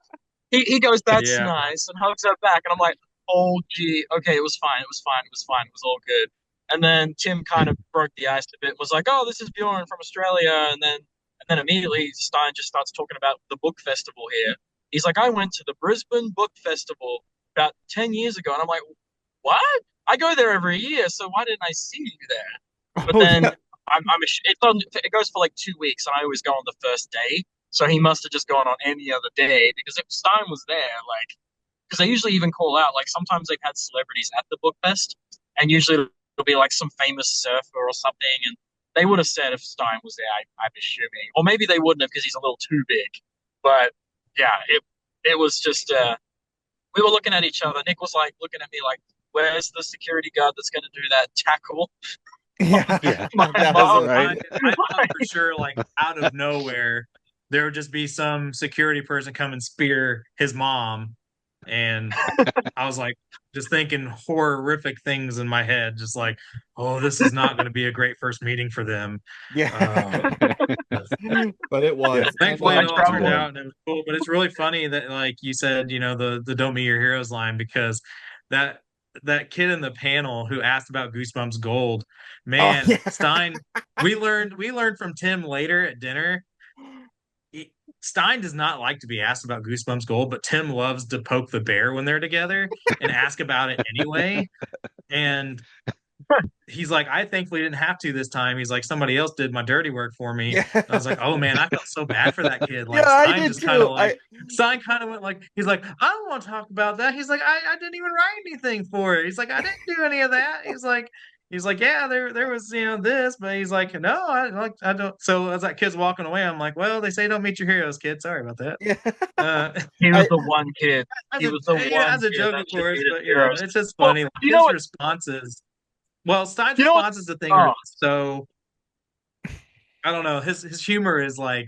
I: He goes, "That's
H: Yeah.
I: nice," and hugs her back. And I'm like, "Oh, gee, okay, it was fine. It was fine. It was fine. It was all good." And then Tim kind of broke the ice a bit. Was like, "Oh, this is Bjorn from Australia," and then immediately Stein just starts talking about the book festival here. He's like, "I went to the Brisbane Book Festival about 10 years ago," and I'm like, "What? I go there every year, so why didn't I see you there?" But
D: Oh,
I: then
D: yeah.
I: it goes for like 2 weeks, and I always go on the first day. So he must have just gone on any other day because if Stein was there, like, because they usually even call out, like, sometimes they've had celebrities at the book fest, and usually it'll be like some famous surfer or something, and they would have said if Stein was there, I'm assuming, or maybe they wouldn't have because he's a little too big. But yeah, it was just we were looking at each other. Nick was like looking at me like, "Where's the security guard that's going to do that tackle?"
D: Yeah.
G: Yeah.
I: My
D: That
I: mom,
D: was
H: I thought for sure, like out of nowhere, there would just be some security person come and spear his mom, and I was like, just thinking horrific things in my head, just like, oh, this is not going to be a great first meeting for them.
D: Yeah. But it
G: Yeah.
D: was.
H: Thankfully,
I: I
H: it all turned
I: trembled.
H: out and it was cool. But it's really funny that, like you said, the "Don't Meet Your Heroes" line, because that that kid in the panel who asked about Goosebumps Gold,
D: Oh,
H: man,
D: yeah.
H: Stein. We learned from Tim later at dinner. Stein does not like to be asked about Goosebumps Gold, but Tim loves to poke the bear when they're together and ask about it anyway. And he's like, I thankfully didn't have to this time. He's like, somebody else did my dirty work for me.
D: Yeah.
H: And I was like, oh man, I felt so bad for that kid.
D: Yeah,
H: Like
D: I did too.
H: Stein kind of went like, he's like, I don't want to talk about that. He's like, I didn't even write anything for it. He's like, I didn't do any of that. He's like, yeah, there was, this, but he's like, no, I don't. So as that kid's walking away, I'm like, well, they say don't meet your heroes, kid. Sorry about that.
D: Yeah.
I: He was
D: I,
I: the one kid. He was the one
H: As a
I: kid
H: joke,
I: that
H: of
I: should
H: course,
I: be the
H: but
I: heroes.
H: it's just
I: Well,
H: funny. Like,
I: you know
H: his
I: what?
H: responses. Well, Stein's
I: You know what?
H: responses to things
I: Oh,
H: are so, I don't know. His humor is like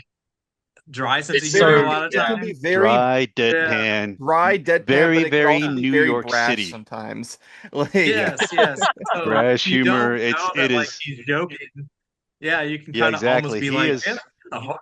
H: dry sense of
I: it's
H: humor
I: so
H: a lot of
D: it can be
H: times.
D: very
G: Dry,
H: Yeah.
G: deadpan,
D: dry, deadpan, but
G: very,
D: it can
G: very
D: also be
G: New
D: very
G: York
D: brash
G: City.
D: sometimes. Like, yeah.
H: Yes. So
G: Brash
H: you
G: humor.
H: don't know
G: It
H: that like
G: is.
H: he's joking. Yeah, you can
G: Yeah,
H: kind of almost
G: exactly.
H: be
G: He
H: like,
G: is.
H: oh,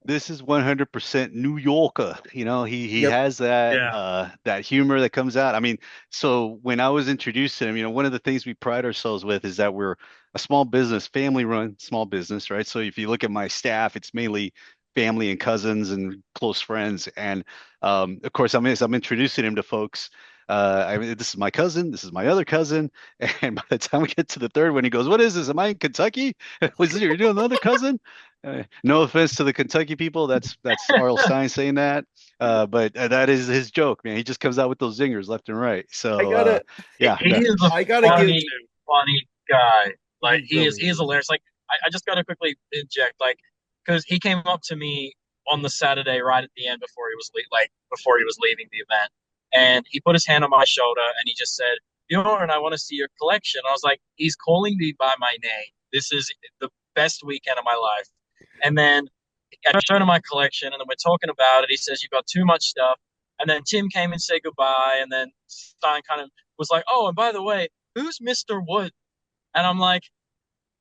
G: This is 100% New Yorker. He
D: Yep.
G: has that
H: yeah,
G: that humor that comes out. I mean, so when I was introduced to him, one of the things we pride ourselves with is that we're a small business, family run small business, right? So if you look at my staff, it's mainly family and cousins and close friends. And of course, as I'm introducing him to folks, I mean, this is my cousin. This is my other cousin. And by the time we get to the third one, he goes, "What is this? Am I in Kentucky? Was this you're doing another cousin?" No offense to the Kentucky people. That's R.L. Stein saying that. But that is his joke, man. He just comes out with those zingers left and right.
D: I
G: So
D: gotta,
G: yeah,
I: He
G: no.
I: is a
D: I gotta give.
I: funny guy. Like
D: He really
I: he is hilarious. Like I just gotta quickly inject, like, because he came up to me on the Saturday right at the end before before he was leaving the event, and he put his hand on my shoulder and he just said, "Bjorn, I want to see your collection." I was like, he's calling me by my name. This is the best weekend of my life. And then I showed him my collection, and then we're talking about it. He says, "You've got too much stuff." And then Tim came and said goodbye, and then Stein kind of was like, "Oh, and by the way, who's Mr. Wood?" And I'm like,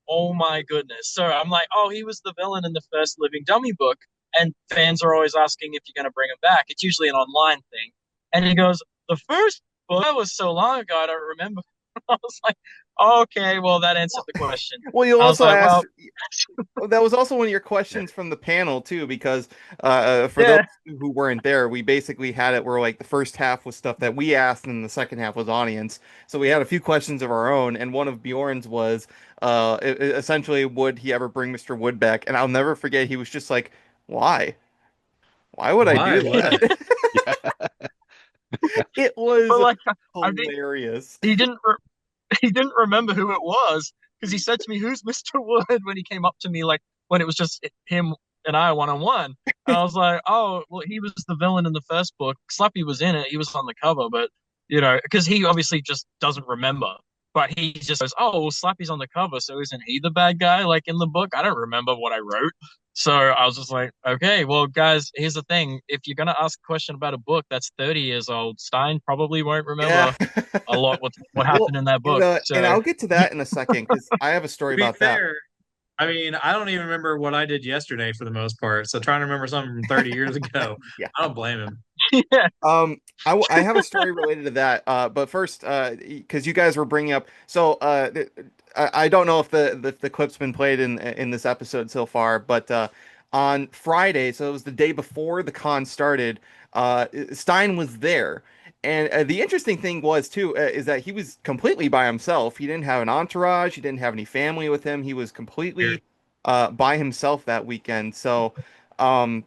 I: oh my goodness. So I'm like, oh, he was the villain in the first Living Dummy book. And fans are always asking if you're going to bring him back. It's usually an online thing. And he goes, the first book, that was so long ago, I don't remember. I was like, okay, well, that answered the question.
D: Well, you
I: I was
D: also
I: like,
D: asked. That was also one of your questions from the panel too, because for
I: Yeah.
D: those who weren't there, we basically had it where like the first half was stuff that we asked, and the second half was audience. So we had a few questions of our own, and one of Bjorn's was essentially, would he ever bring Mr. Wood back? And I'll never forget, he was just like, "Why? Why would I
H: Why
D: do
H: would I?
D: that?" It was
I: But like, I think
D: hilarious.
I: he didn't he didn't remember who it was because he said to me, "Who's Mr. Wood?" when he came up to me, like when it was just him and I one on one. And I was like, "Oh, well, he was the villain in the first book. Slappy was in it. He was on the cover, but because he obviously just doesn't remember." But he just goes, "Oh, well, Slappy's on the cover, so isn't he the bad guy? Like in the book, I don't remember what I wrote." So I was just like, "Okay, well, guys, here's the thing: if you're gonna ask a question about a book that's 30 years old, Stein probably won't
D: Yeah.
I: remember a lot what
D: Well,
I: happened in that book."
D: and
I: So
D: I'll get to that in a second because I have a story
H: To be
D: about that.
H: fair, I mean, I don't even remember what I did yesterday for the most part. So trying to remember something from 30 years ago,
D: Yeah.
H: I don't blame him.
I: yeah,
D: I have a story related to that. But first, because you guys were bringing up, so I don't know if the clip's been played in this episode so far, but on Friday, so it was the day before the con started. Stein was there, and the interesting thing was too is that he was completely by himself. He didn't have an entourage. He didn't have any family with him. He was
H: Here.
D: completely by himself that weekend. So. Um,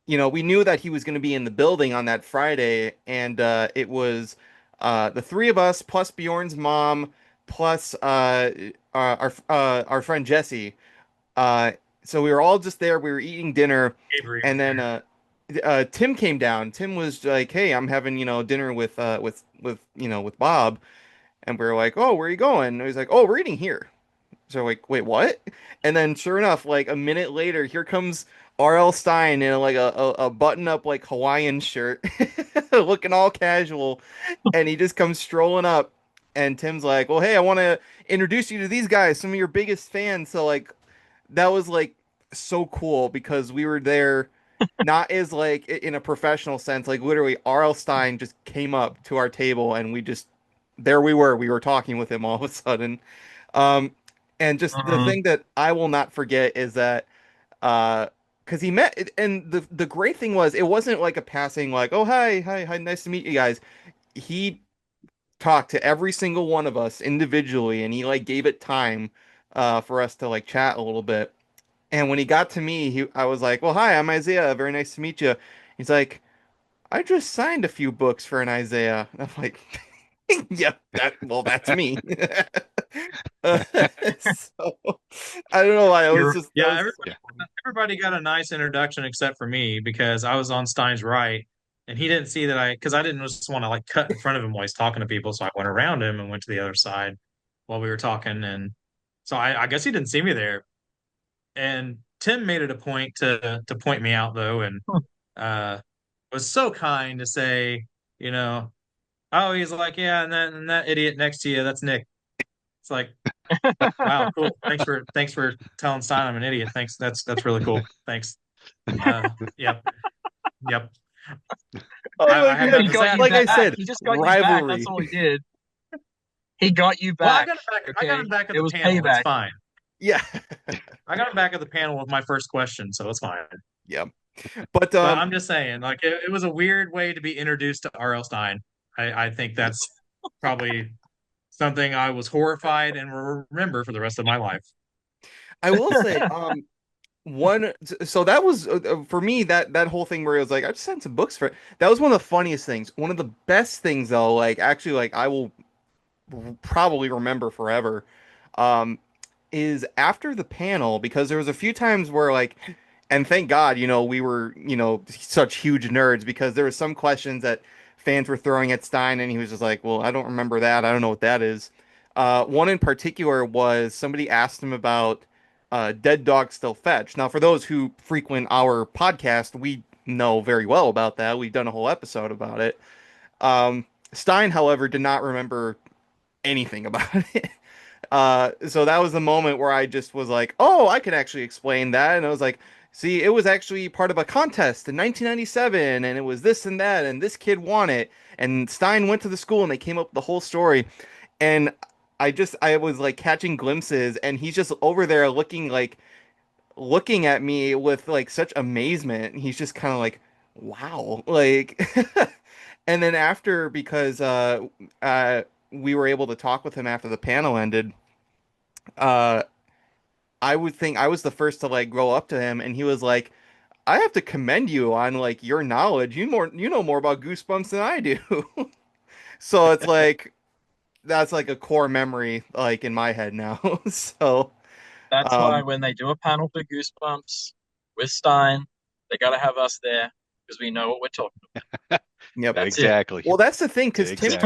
D: we knew that he was going to be in the building on that Friday, and it was the three of us plus Bjorn's mom plus our friend Jesse. So we were all just there. We were eating dinner,
H: Avery.
D: and then Tim came down. Tim was like, "Hey, I'm having dinner with Bob," and we were like, "Oh, where are you going?" And he's like, "Oh, we're eating here." So like, wait, what? And then sure enough, like a minute later, here comes R.L. Stein in like a button up like Hawaiian shirt, looking all casual, and he just comes strolling up. And Tim's like, "Well, hey, I want to introduce you to these guys, some of your biggest fans." So like, that was like so cool because we were there, not as like in a professional sense, like literally R.L. Stein just came up to our table and we were talking with him all of a sudden. Um, and just the thing that I will not forget is that because he met, and the great thing was it wasn't like a passing like, "Oh, hi, nice to meet you guys." He talked to every single one of us individually, and he like gave it time for us to like chat a little bit. And when he got to me, I was like, "Well, hi, I'm Isaiah. Very nice to meet you." He's like, "I just signed a few books for an Isaiah." I'm like, "Yeah, that's me." So I don't know why it was just
H: Yeah,
D: that was
H: everybody got a nice introduction except for me because I was on Stein's right and he didn't see that because I didn't just want to like cut in front of him while he's talking to people. So I went around him and went to the other side while we were talking. And so I guess he didn't see me there. And Tim made it a point to point me out though, and uh was so kind to say, you know, oh, he's like, yeah, and that idiot next to you, that's Nick. It's like, wow, cool. Thanks for telling Stein I'm an idiot. Thanks. That's really cool. Thanks. Yep. Yep.
D: Oh
H: I
D: my
H: have
D: God.
H: nothing to say.
D: Like I said,
I: he just got you back.
D: rivalry.
I: That's all he did. He got you
H: Well,
I: back.
H: I got him back at
I: It
H: the
I: was
H: panel.
I: payback.
H: It's fine.
D: Yeah.
H: I got him back at the panel with my first question, so it's fine.
D: Yeah. But
H: But I'm just saying, like, it was a weird way to be introduced to R.L. Stein. I think that's probably something I was horrified and will remember for the rest of my life.
D: I will say, one, so that was for me that whole thing where it was like I just sent some books for it. That was one of the funniest things. One of the best things though, like actually, like I will probably remember forever, um, is after the panel because there was a few times where like, and thank God, we were such huge nerds because there was some questions that fans were throwing at Stein and he was just like, well, I don't remember that. I don't know what that is. One in particular was somebody asked him about Dead Dog Still Fetch. Now, for those who frequent our podcast, we know very well about that. We've done a whole episode about it. Stein, however, did not remember anything about it. So that was the moment where I just was like, oh, I can actually explain that. And I was like, see, it was actually part of a contest in 1997, and it was this and that, and this kid won it. And Stein went to the school and they came up with the whole story. And I was like catching glimpses, and he's just over there looking at me with like such amazement. He's just kind of like, wow, like, and then after, because we were able to talk with him after the panel ended, uh, I would think I was the first to like go up to him, and he was like, I have to commend you on like your knowledge. You know more about Goosebumps than I do. So it's like that's like a core memory like in my head now. So
I: That's why
D: um
I: when they do a panel for Goosebumps with Stein, they got to have us there because we know what we're talking about.
D: yep.
I: That's it.
G: Exactly.
D: Well, that's the thing because
G: Exactly.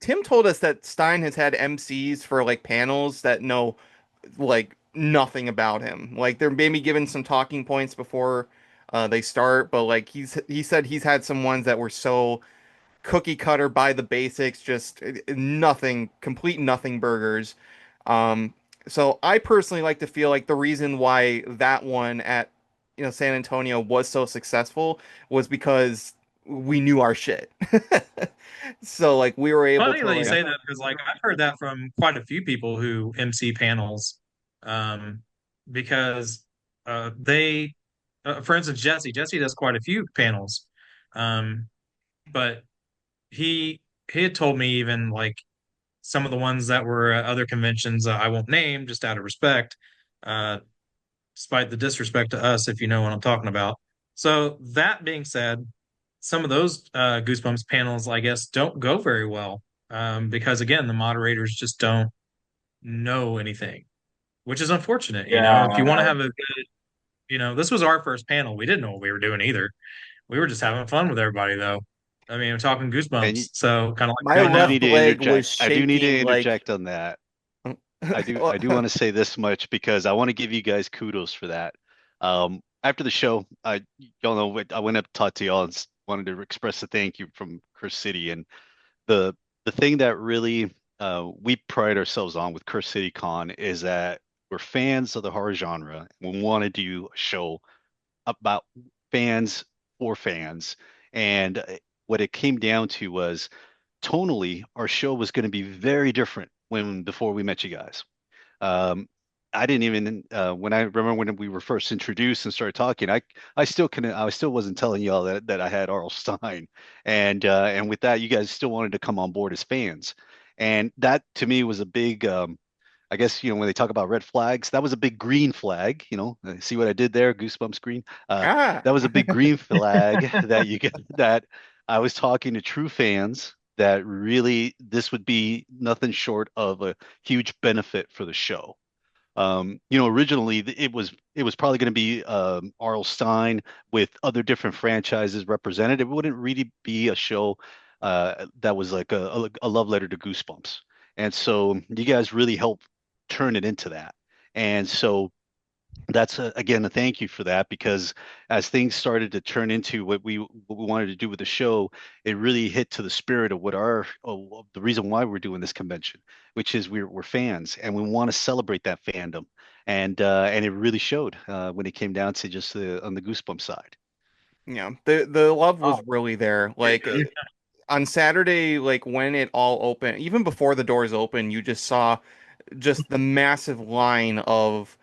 D: Tim told us that Stein has had MCs for like panels that know like nothing about him. Like they're maybe given some talking points before they start, but like he said he's had some ones that were so cookie cutter by the basics, just nothing, complete nothing burgers. Um, so I personally like to feel like the reason why that one at San Antonio was so successful was because we knew our shit. So like we were able
H: Funny
D: to
H: that you
D: like
H: say that because like I've heard that from quite a few people who MC panels, um, because they, for instance, Jesse does quite a few panels, um, but he had told me even like some of the ones that were at other conventions I won't name just out of respect, uh, despite the disrespect to us, if you know what I'm talking about. So that being said, some of those Goosebumps panels, I guess, don't go very well because again, the moderators just don't know anything, which is unfortunate. If you want to
I: Yeah.
H: have a good, this was our first panel. We didn't know what we were doing either. We were just having fun with everybody, though. I mean, we're talking
G: And
H: Goosebumps, so kind of like
D: my
H: we're
G: I
H: doing
G: do
H: now.
G: need
D: left
G: to
D: leg was
G: interject.
D: shaking like
G: On that.
D: well,
G: I do want to say this much because I want to give you guys kudos for that. After the show, y'all know I went up to talk to y'all and wanted to express a thank you from Curse City. And the the thing that really we pride ourselves on with Curse City Con is that we're fans of the horror genre. We want to do a show about fans for fans. And what it came down to was tonally, our show was going to be very different when before we met you guys. Um, I didn't even when I remember when we were first introduced and started talking, I still couldn't I still wasn't telling y'all that I had Arl Stein, and with that, you guys still wanted to come on board as fans, and that to me was a big I guess when they talk about red flags, that was a big green flag. See what I did there, Goosebumps green.
D: ah.
G: That was a big green flag that you get that I was talking to true fans that really this would be nothing short of a huge benefit for the show. Originally it was probably going to be R.L. Stein with other different franchises represented. It wouldn't really be a show that was like a love letter to Goosebumps. And so you guys really helped turn it into that. And so that's again a thank you for that because as things started to turn into what we wanted to do with the show, it really hit to the spirit of what the reason why we're doing this convention, which is we're fans and we want to celebrate that fandom, and it really showed when it came down to just on the Goosebumps side.
D: Yeah, the love was
I: Oh,
D: really there. Like on Saturday, like when it all opened, even before the doors opened, you just saw just the massive line of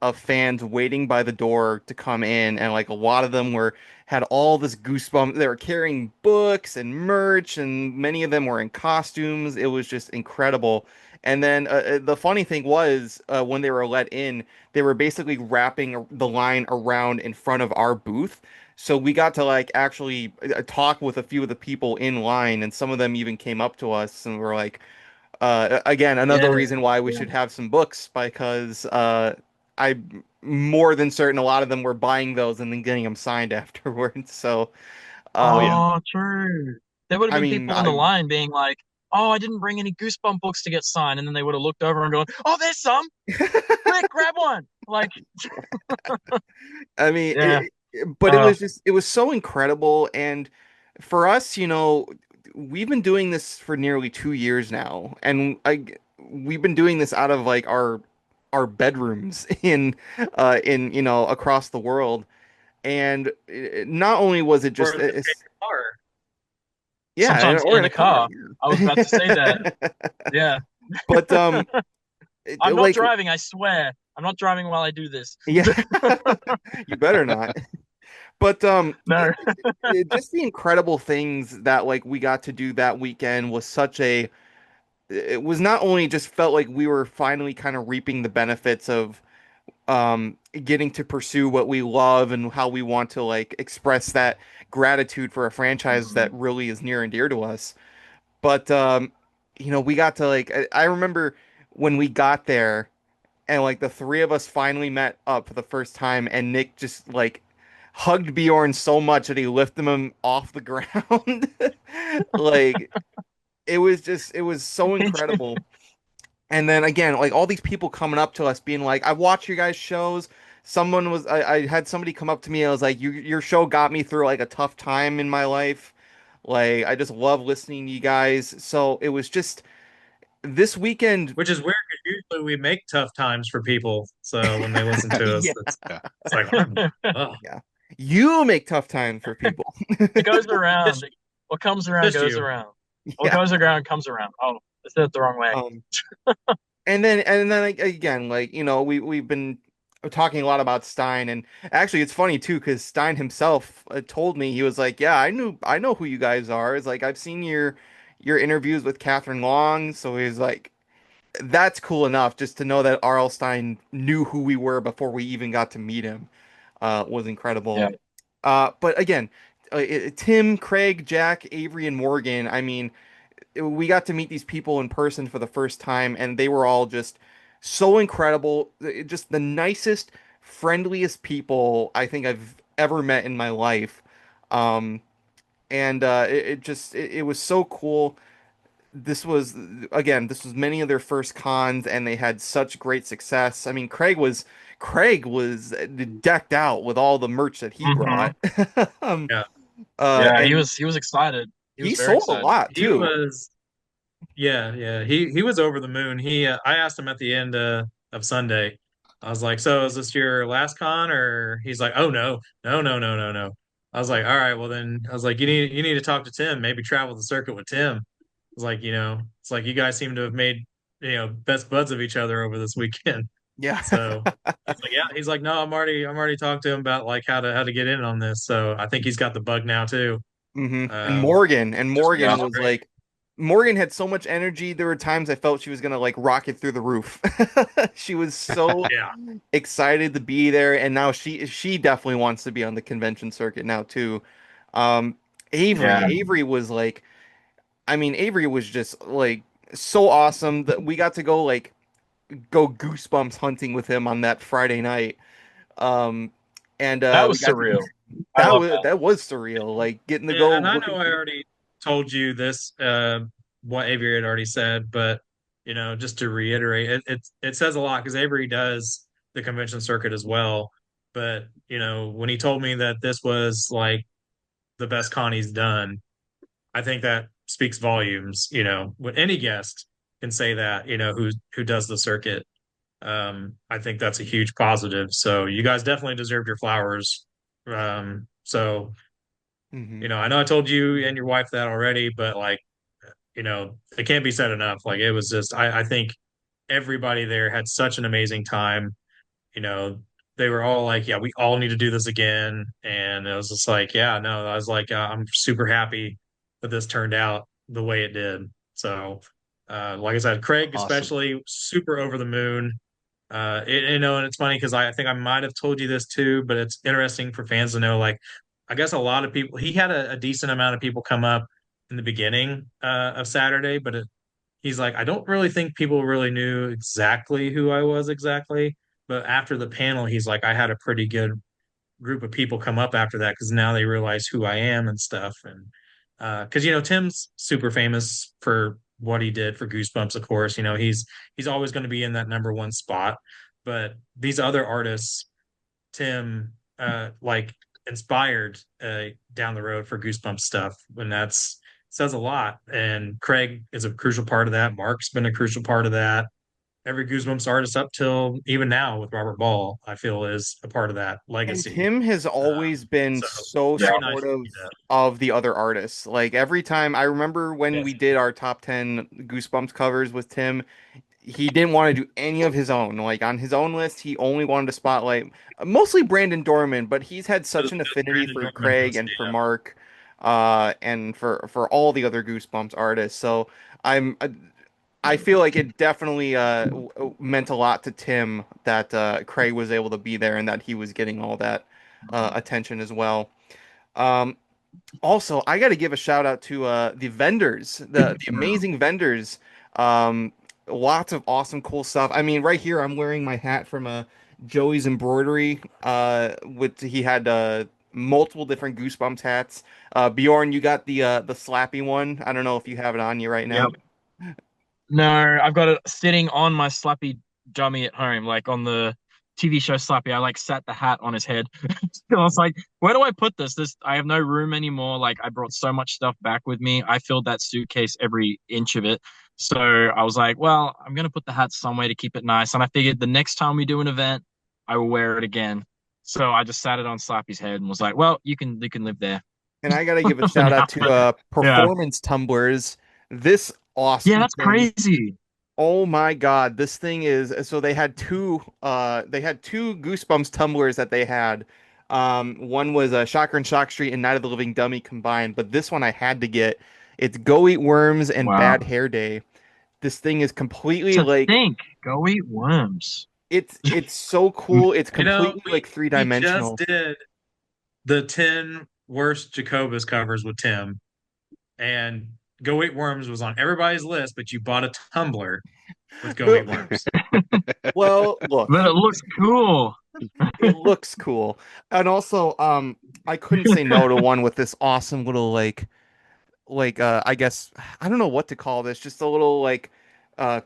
D: of fans waiting by the door to come in, and like a lot of them were had all this goosebumps. They were carrying books and merch, and many of them were in costumes. It was just incredible. And then the funny thing was, when they were let in, they were basically wrapping the line around in front of our booth. So we got to like actually talk with a few of the people in line, and some of them even came up to us and were like, again, another
I: Yeah,
D: reason why we
I: yeah.
D: should have some books, because I'm more than certain a lot of them were buying those and then getting them signed afterwards. So,
H: Oh yeah.
D: um,
I: Oh, true. There would have
D: I
I: been
D: mean,
I: people in the line being like, "Oh, I didn't bring any Goosebump books to get signed," and then they would have looked over and gone, "Oh, there's some. Quick, grab one!" Like,
D: I mean,
I: yeah.
D: but
I: Uh,
D: it was so incredible. And for us, we've been doing this for nearly 2 years now, and we've been doing this out of like our bedrooms in across the world. And not only was it
H: Or
D: just
H: in this case, car.
D: yeah,
I: sometimes
D: or
I: in
D: in
I: a
D: a car,
I: car. I was about to say that.
D: yeah.
I: Yeah.
D: But
I: I'm not
D: like
I: driving, I swear. I'm not driving while I do this.
D: yeah, you better not. But
I: No.
D: just the incredible things that like we got to do that weekend was such a it was not only just felt like we were finally kind of reaping the benefits of getting to pursue what we love and how we want to like express that gratitude for a franchise that really is near and dear to us. But we got to like I remember when we got there and like the three of us finally met up for the first time, and Nick just like hugged Bjorn so much that he lifted him off the ground. Like it was so incredible. And then again, like all these people coming up to us being like, "I've watched your guys' shows." I had somebody come up to me and I was like, your show got me through like a tough time in my life. Like I just love listening to you guys." So it was just this weekend.
H: Which is weird because usually we make tough times for people. So when they listen to us,
D: Yeah,
G: Yeah.
H: it's like, oh,
D: yeah. You make tough times for people.
I: It goes
H: just
I: around. What comes around
H: just
I: goes
H: you.
I: around. What
D: Yeah.
I: goes around comes around. Oh, I said it the wrong way.
D: Um, and then like, again, like we've been talking a lot about Stein, and actually it's funny too because Stein himself told me, he was like, "Yeah, I know who you guys are. It's like I've seen your interviews with Catherine Long." So he's like, "That's cool enough just to know that R.L. Stein knew who we were before we even got to meet him." Was incredible.
I: Yeah.
D: But again, Tim, Craig, Jack, Avery, and Morgan. I mean, we got to meet these people in person for the first time, and they were all just so incredible. Just the nicest, friendliest people I think I've ever met in my life. Um, and it was so cool. This was again, this was many of their first cons, and they had such great success. I mean, Craig was decked out with all the merch that he
I: Hmm.
D: brought. um,
H: Yeah.
I: Yeah,
D: and
I: he was excited. He was
D: he
I: very
D: sold a
I: excited.
D: lot
H: He
D: too.
H: was yeah. He was over the moon. I asked him at the end of Sunday. I was like, "So is this your last con?" Or he's like, "Oh no, no, no, no, no, no." I was like, "All right, well then." I was like, you need to talk to Tim. Maybe travel the circuit with Tim." I was like, it's like you guys seem to have made best buds of each other over this weekend.
D: Yeah.
H: So he's like, "Yeah." He's like, "No, I'm already talked to him about like how to get in on this. So I think he's got the bug now too."
D: And
H: Um,
I: Yeah.
D: Morgan
H: just
D: was
H: great.
D: like, Morgan had so much energy. There were times I felt she was gonna like rocket through the roof. She was so
H: Yeah.
D: excited to be there, and now she definitely wants to be on the convention circuit now too. Um,
I: Yeah.
D: Avery was like, I mean, Avery was just like so awesome that we got to go goosebumps hunting with him on that Friday night. Um, and
I: That
D: we
I: was
D: got to
I: surreal. I love that.
D: that was surreal. Like getting to
H: Yeah,
D: go
H: and I
D: looking
H: know I
D: through.
H: already told you this, what Avery had already said, but just to reiterate, it says a lot because Avery does the convention circuit as well. But when he told me that this was like the best con he's done, I think that speaks volumes. When any guest can say that, who does the circuit, I think that's a huge positive. So you guys definitely deserved your flowers. So
D: Hmm.
H: I know I told you and your wife that already, but like, it can't be said enough. Like it was just, I think everybody there had such an amazing time. you know, they were all like, yeah, we all need to do this again. And it was just like, yeah, no, I was like, I'm super happy that this turned out the way it did. So, like I said, Craig,
G: Awesome.
H: especially super over the moon. And it's funny because I think I might have told you this too, but it's interesting for fans to know, like, I guess a lot of people, he had a decent amount of people come up in the beginning of Saturday, but he's like, I don't really think people really knew exactly who I was exactly. But after the panel, he's like, I had a pretty good group of people come up after that because now they realize who I am and stuff. And because Tim's super famous for what he did for Goosebumps, of course. He's always going to be in that number one spot. But these other artists, Tim, like inspired down the road for Goosebumps stuff, and that's says a lot. And Craig is a crucial part of that. Mark's been a crucial part of that. Every Goosebumps artist up till even now with Robert Ball, I feel is a part of that
D: And
H: legacy.
D: Tim has always been
H: So
D: so
H: very nice to
D: supportive
H: see that.
D: of the other artists. Like every time I remember when
H: Yeah.
D: we did our top 10 Goosebumps covers with Tim, he didn't want to do any of his own. Like on his own list, he only wanted to spotlight mostly Brandon Dorman, but he's had such an affinity
H: Brandon
D: for
H: Dortmund
D: Craig
H: mostly,
D: and for
H: yeah.
D: Mark, and for all the other Goosebumps artists. So I'm I feel like it definitely meant a lot to Tim that Craig was able to be there and that he was getting all that attention as well. Um, Also, I got to give a shout out to the vendors, the amazing vendors. Um, Lots of awesome, cool stuff. I mean, right here, I'm wearing my hat from Joey's embroidery. With he had multiple different Goosebumps hats. Bjorn, you got the slappy one. I don't know if you have it on you right now.
I: Yep. No, I've got it sitting on my Slappy dummy at home, like on the TV show Slappy. I like sat the hat on his head. I was like, where do I put this? I have no room anymore. Like I brought so much stuff back with me. I filled that suitcase every inch of it. So I was like, well, I'm gonna put the hat somewhere to keep it nice. And I figured the next time we do an event, I will wear it again. So I just sat it on Slappy's head and was like, well, you can live there
D: And I got to give a
I: for
D: shout
I: now.
D: out to
I: But yeah.
D: Performance Tumblers. This
I: Yeah,
D: awesome
I: that's
D: thing.
I: crazy.
D: Oh my God, this thing is so they had two Goosebumps tumblers that they had. One was Shocker and Shock Street and Night of the Living Dummy combined, but this one I had to get. It's Go Eat Worms and
I: Wow.
D: Bad Hair Day. This thing is completely
I: To
D: like
I: think, go eat worms.
D: it's so cool. It's completely
H: We
D: like
H: we just
D: three-dimensional.
H: did the 10 worst Jacobus covers with Tim, and Go Eat Worms was on everybody's list, but you bought a tumbler with Go Eat Worms.
D: Well, look,
I: But it looks cool.
D: it looks cool. And also, I couldn't say no to one with this awesome little I guess I don't know what to call this, just a little uh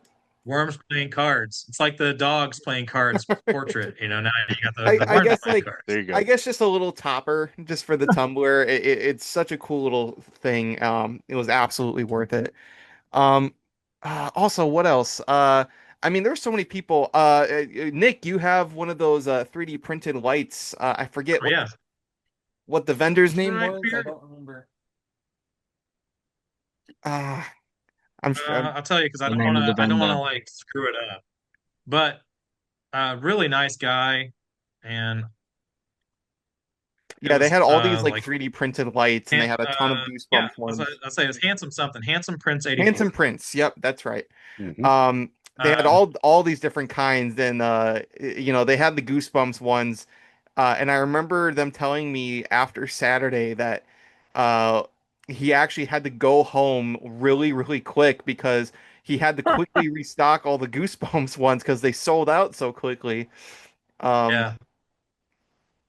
H: Worms playing cards. It's like the dogs playing cards portrait. Now you got the
D: I
H: worms
D: guess
H: playing cards.
G: There you go.
D: I guess just a little topper just for the tumbler. It's such a cool little thing. It was absolutely worth it. Um Also, what else? I mean, there's so many people. Nick, you have one of those 3D printed lights. I forget
H: Oh yeah,
D: what the vendor's
H: it's
D: name
H: right
D: was. I
H: here.
D: don't remember. Ah, I'm
H: I'll tell you because I
I: The
H: don't
I: name
H: want
I: of the
H: to. I don't want
I: vendor.
H: to like screw it up. But really nice guy, and it
D: yeah, they
H: was
D: had all these like
H: like
D: 3D printed lights and they had a ton of
H: yeah.
D: Goosebumps ones.
H: I'll say it was handsome something. Handsome Prince
D: Handsome
H: 84.
D: Prince. Yep, that's right.
G: Hmm.
D: They had
H: Um,
D: all these different kinds, and they had the Goosebumps ones, and I remember them telling me after Saturday that uh, he actually had to go home really, really quick because he had to quickly restock all the Goosebumps ones because they sold out so quickly. Um,
H: yeah,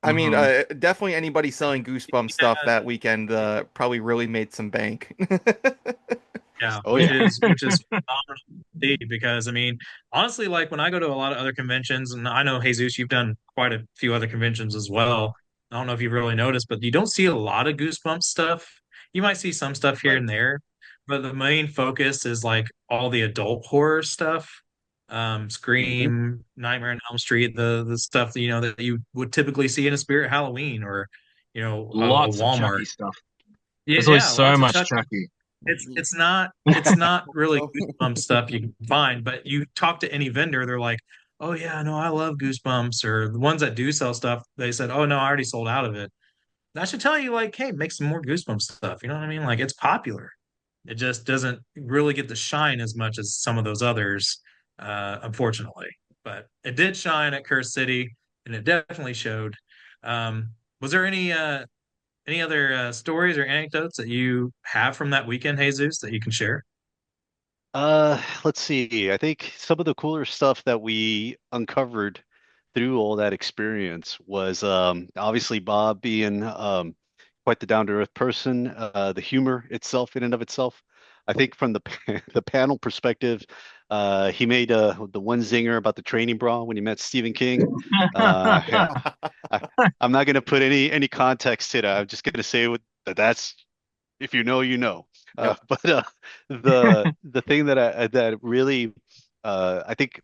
D: I mean,
I: Hmm.
D: definitely anybody selling Goosebumps stuff
H: yeah,
D: that weekend probably really made some bank.
H: yeah.
G: Oh
H: Which
G: yeah.
H: is phenomenal to see because I mean, honestly, like when I go to a lot of other conventions, and I know Jesus, you've done quite a few other conventions as well. I don't know if you've really noticed, but you don't see a lot of Goosebumps stuff. You might see some stuff here
D: Right.
H: and there, but the main focus is like all the adult horror stuff.
G: Hmm.
H: Scream, Nightmare on Elm Street, the stuff that that you would typically see in a Spirit Halloween or a
I: Lots of
H: Walmart.
I: Chucky stuff.
H: Yeah,
I: There's always
H: yeah,
I: so
H: lots of
I: much
H: Chucky.
I: Chucky.
H: It's not really
D: So,
H: Goosebumps stuff you can find, but you talk to any vendor, they're like, oh yeah, no, I love Goosebumps, or the ones that do sell stuff, they said, oh no, I already sold out of it. That should tell you, like, hey, make some more Goosebumps stuff. You know what I mean? Like, it's popular. It just doesn't really get to shine as much as some of those others, unfortunately. But it did shine at Curse City, and it definitely showed. Was there any other stories or anecdotes that you have from that weekend, Jesus, that you can share?
G: Let's see. I think some of the cooler stuff that we uncovered through all that experience was obviously Bob being quite the down-to-earth person, the humor itself in and of itself. I think from the the panel perspective, he made the one zinger about the training bra when he met Stephen King. Yeah, I, I'm not going to put any context to that. I'm just going to say that's if you know, you know. But the thing that really I think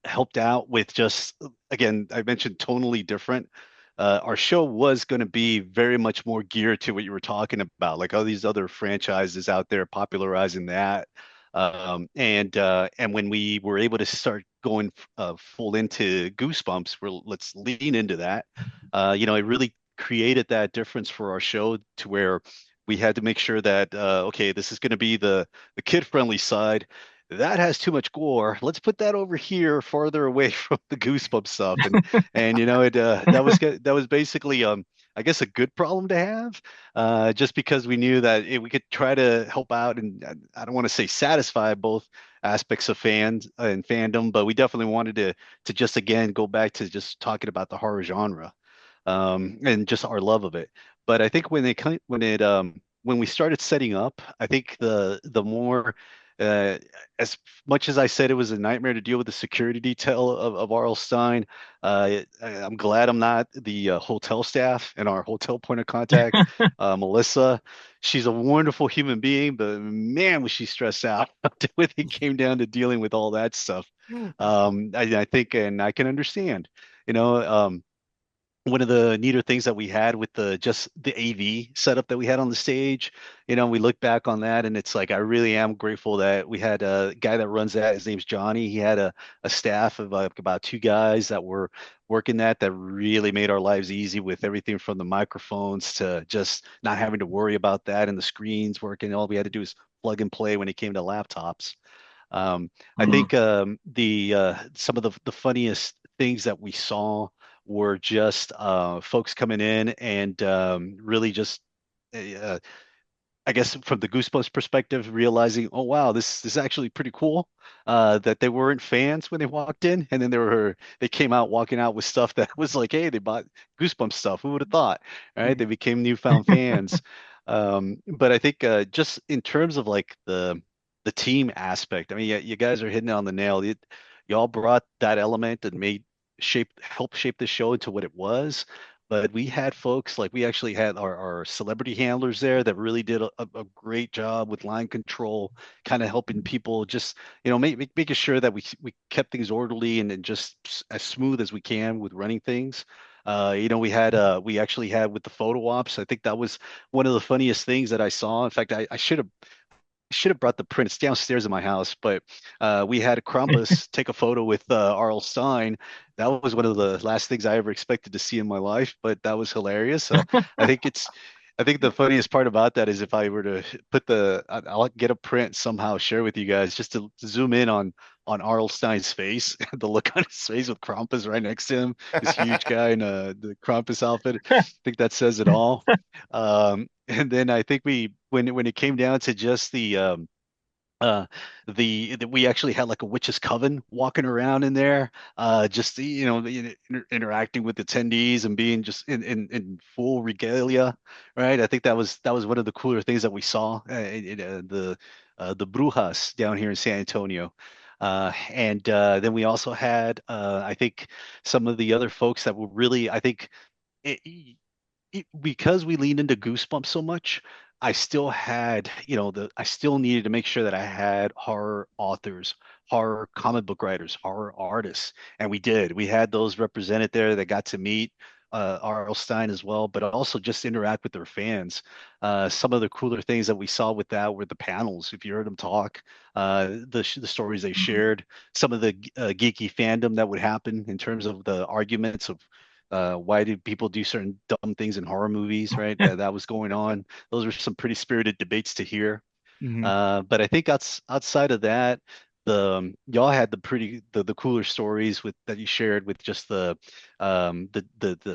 G: helped out with just again, I mentioned tonally different. Our show was going to be very much more geared to what you were talking about, like all these other franchises out there popularizing that. And when we were able to start going full into Goosebumps, let's lean into that. It really created that difference for our show to where we had to make sure that okay, this is going to be the kid friendly side that has too much gore. Let's put that over here, farther away from the Goosebumps stuff. And it that was basically I guess a good problem to have, just because we knew that we could try to help out and I don't want to say satisfy both aspects of fans and fandom, but we definitely wanted to just again go back to just talking about the horror genre, and just our love of it. But I think when we started setting up, I think the more uh, as much as I said it was a nightmare to deal with the security detail of R.L. Stein, I'm glad I'm not the hotel staff and our hotel point of contact, Melissa. She's a wonderful human being, but man, was she stressed out when it came down to dealing with all that stuff. I think, and I can understand, you know. One of the neater things that we had with the AV setup that we had on the stage, we look back on that and it's like I really am grateful that we had a guy that runs that. His name's Johnny. He had a staff of like about two guys that were working that really made our lives easy with everything from the microphones to just not having to worry about that and the screens working. All we had to do is plug and play when it came to laptops. I think the some of the funniest things that we saw were just folks coming in and really just uh, I guess from the Goosebumps perspective, realizing, oh wow, this is actually pretty cool. That they weren't fans when they walked in, and then they came out walking out with stuff that was like, hey, they bought Goosebumps stuff. Who would have thought? Right? They became newfound fans. But I think just in terms of like the team aspect, I mean, yeah, you guys are hitting it on the nail. Y'all brought that element and help shape the show into what it was. But we had folks like we actually had our celebrity handlers there that really did a great job with line control, kind of helping people just, making sure that we kept things orderly and just as smooth as we can with running things. We actually had with the photo ops. I think that was one of the funniest things that I saw. In fact, I should have brought the print. It's downstairs in my house, but we had Krampus take a photo with R.L. Stein. That was one of the last things I ever expected to see in my life, but that was hilarious. So I think I think the funniest part about that is if I were to I'll get a print somehow, share with you guys, just to zoom in on R.L. Stein's face, the look on his face with Krampus right next to him, this huge guy in the Krampus outfit. I think that says it all. And then I think when it came down to just uh we actually had like a witch's coven walking around in there, just interacting with attendees and being just in full regalia, right? I think that was one of the cooler things that we saw the brujas down here in San Antonio. And then we also had I think some of the other folks that were really, I think it, because we leaned into Goosebumps so much, I still had, I still needed to make sure that I had horror authors, horror comic book writers, horror artists, and we did. We had those represented there that got to meet R.L. Stein as well, but also just interact with their fans. Some of the cooler things that we saw with that were the panels. If you heard them talk, the stories they shared, some of the geeky fandom that would happen in terms of the arguments of why do people do certain dumb things in horror movies, right? That was going on. Those were some pretty spirited debates to hear. But I think outside of that, y'all had the cooler stories with that you shared with just the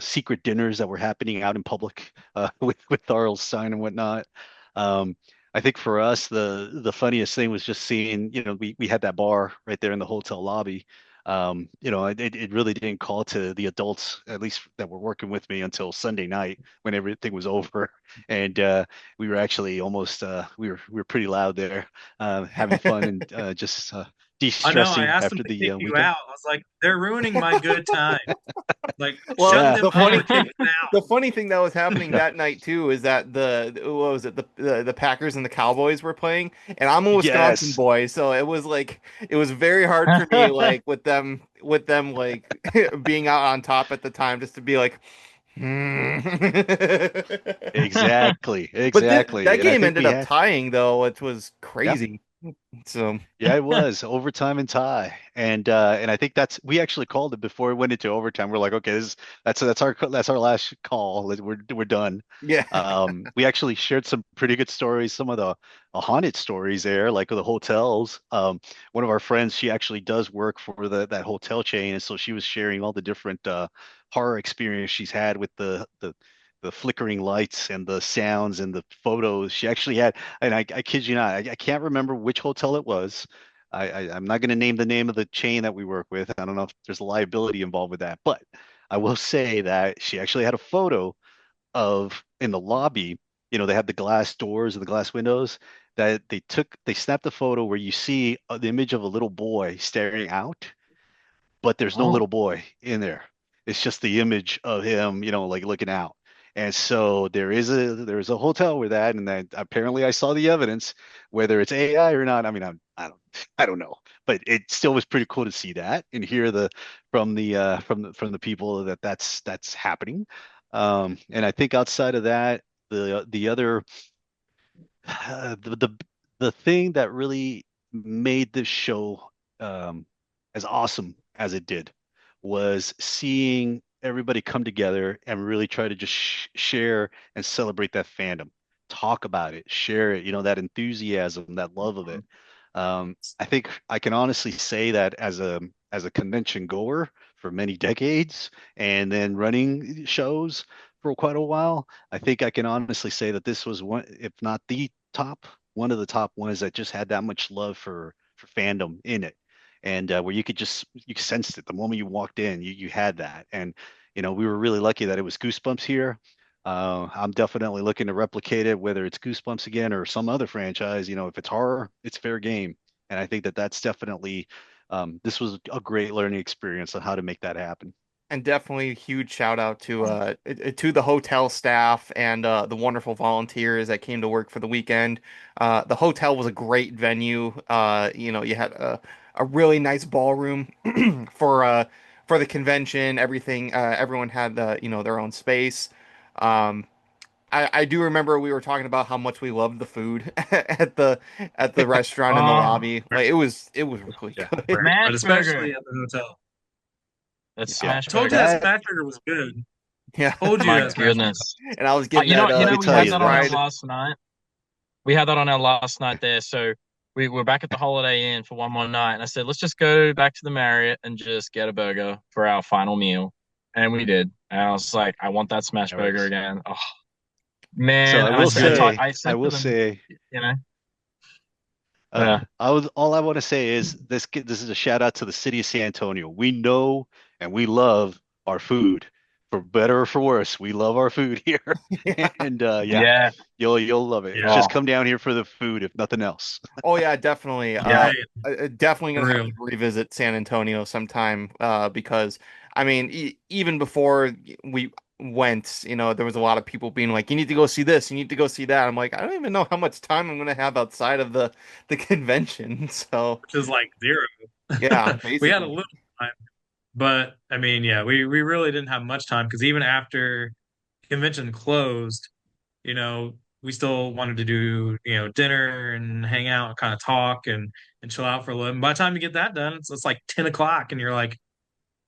G: secret dinners that were happening out in public with R.L. Stein and whatnot. I think for us the funniest thing was just seeing, we had that bar right there in the hotel lobby. It really didn't call to the adults, at least that were working with me, until Sunday night when everything was over, and we were actually almost we were pretty loud there, having fun and just
H: I know. I
G: de-stressing
H: asked them
G: after
H: to
G: the
H: kick you
G: weekend.
H: out. I was like, they're ruining my good time. Like,
D: Well,
H: shut
G: Yeah.
H: them
D: the
H: up
D: funny
H: or kick them out.
D: the funny thing that was happening that night too is that what was it, the Packers and the Cowboys were playing, and I'm a Wisconsin
G: Yes.
D: boy, so it was very hard for me, like with them like being out on top at the time, just to be like, hmm.
G: Exactly.
D: But
G: Exactly.
D: that
G: And I
D: game
G: think
D: ended
G: we
D: up
G: had.
D: tying though, which was
G: Yeah.
D: crazy. So
G: Yeah, it was overtime and tie, and I think we actually called it before it went into overtime. We're like, okay, that's our last call. We're done.
D: yeah.
G: We actually shared some pretty good stories, some of the haunted stories there, like the hotels. One of our friends, she actually does work for that hotel chain, and so she was sharing all the different horror experience she's had with the flickering lights and the sounds and the photos. She actually had, and I kid you not, I can't remember which hotel it was. I'm not going to name the name of the chain that we work with. I don't know if there's a liability involved with that, but I will say that she actually had a photo of in the lobby. They had the glass doors and the glass windows that they snapped a photo where you see the image of a little boy staring out, but there's no
I: Oh,
G: little boy in there. It's just the image of him, like looking out. And so there is a hotel where that, and then apparently I saw the evidence, whether it's AI or not. I mean, I don't know, but it still was pretty cool to see that and hear from the people that's happening. And I think outside of that, the other the thing that really made this show as awesome as it did was seeing everybody come together and really try to just share and celebrate that fandom, talk about it, share it, that enthusiasm, that love of it. I think I can honestly say that as a convention goer for many decades and then running shows for quite a while, I think I can honestly say that this was one, if not the top, one of the top ones that just had that much love for fandom in it, and where you sensed it the moment you walked in. You had that, and we were really lucky that it was Goosebumps here. I'm definitely looking to replicate it, whether it's Goosebumps again or some other franchise. If it's horror, it's fair game, and I think that's definitely this was a great learning experience on how to make that happen.
D: And definitely a huge shout out to the hotel staff and the wonderful volunteers that came to work for the weekend. The hotel was a great venue. You had a really nice ballroom for the convention. Everything, everyone had their own space. Um, I do remember we were talking about how much we loved the food at the restaurant in the
I: oh,
D: lobby. Like it was really
H: Yeah,
D: good.
H: but
I: Smash
H: especially
I: Burger.
H: at the hotel.
I: That's
G: Yeah,
I: Smash
H: Told you
I: Burger.
H: that
G: that
H: smash burger was good.
D: Yeah,
H: Told you
I: My
H: that smash burger.
I: goodness.
D: and I was getting
I: You know,
D: that
I: you
G: let
I: know,
G: me
I: we
G: tell
I: had
D: French
G: you
I: that on our
G: this.
D: fried.
I: last night. We had that on our last night there. So we were back at the Holiday Inn for one more night, and I said, let's just go back to the Marriott and just get a burger for our final meal. And we did. And I was like, I want that smash burger
G: Nice.
I: again. Oh
G: So
I: man.
G: I
I: And I
G: will
I: said,
G: say,
I: I
G: I
I: said to
G: will
I: them,
G: say,
I: you know, yeah.
G: all I want to say is this is a shout out to the city of San Antonio. We know and we love our food, for better or for worse. We love our food here,
D: Yeah.
G: and yeah,
I: Yeah.
G: you'll love it.
H: Yeah,
G: Just
I: Oh,
G: come down here for the food, if nothing else.
D: Oh yeah, definitely.
I: yeah.
H: right,
D: Definitely
H: for
D: gonna have
H: real.
D: to revisit San Antonio sometime. Because I mean, even before we went, there was a lot of people being like, "You need to go see this. You need to go see that." I'm like, I don't even know how much time I'm gonna have outside of the convention. So
H: Which is like zero.
D: yeah,
H: We had a
D: basically.
H: little time. But I mean, yeah, we really didn't have much time because even after convention closed, you know, we still wanted to do, dinner and hang out and kind of talk and chill out for a little. And by the time you get that done, it's like 10 o'clock and you're like,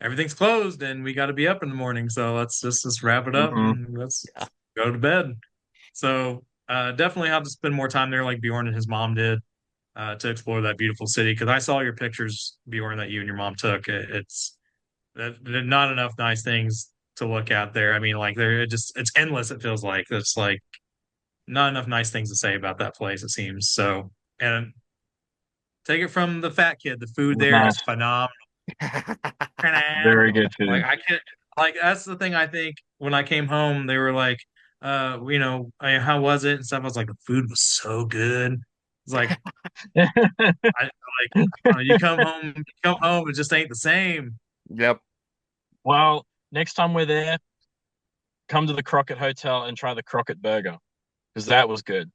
H: everything's closed and we got to be up in the morning. So let's just wrap it up
I: Hmm.
H: and let's go to bed. So definitely have to spend more time there like Bjorn and his mom did to explore that beautiful city. Because I saw your pictures, Bjorn, that you and your mom took. It's not enough nice things to look at there. I mean, like it's endless. It feels like it's like not enough nice things to say about that place. It seems so. And take it from the fat kid, the food there is
I: Nice.
H: phenomenal.
I: Very good
H: Like
I: food.
H: I can't. Like that's the thing. I think when I came home, they were like, how was it and stuff. I was like, the food was so good. It's like you come home, it just ain't the same.
D: Yep.
I: Well, next time we're there, come to the Crockett Hotel and try the Crockett Burger because that was good.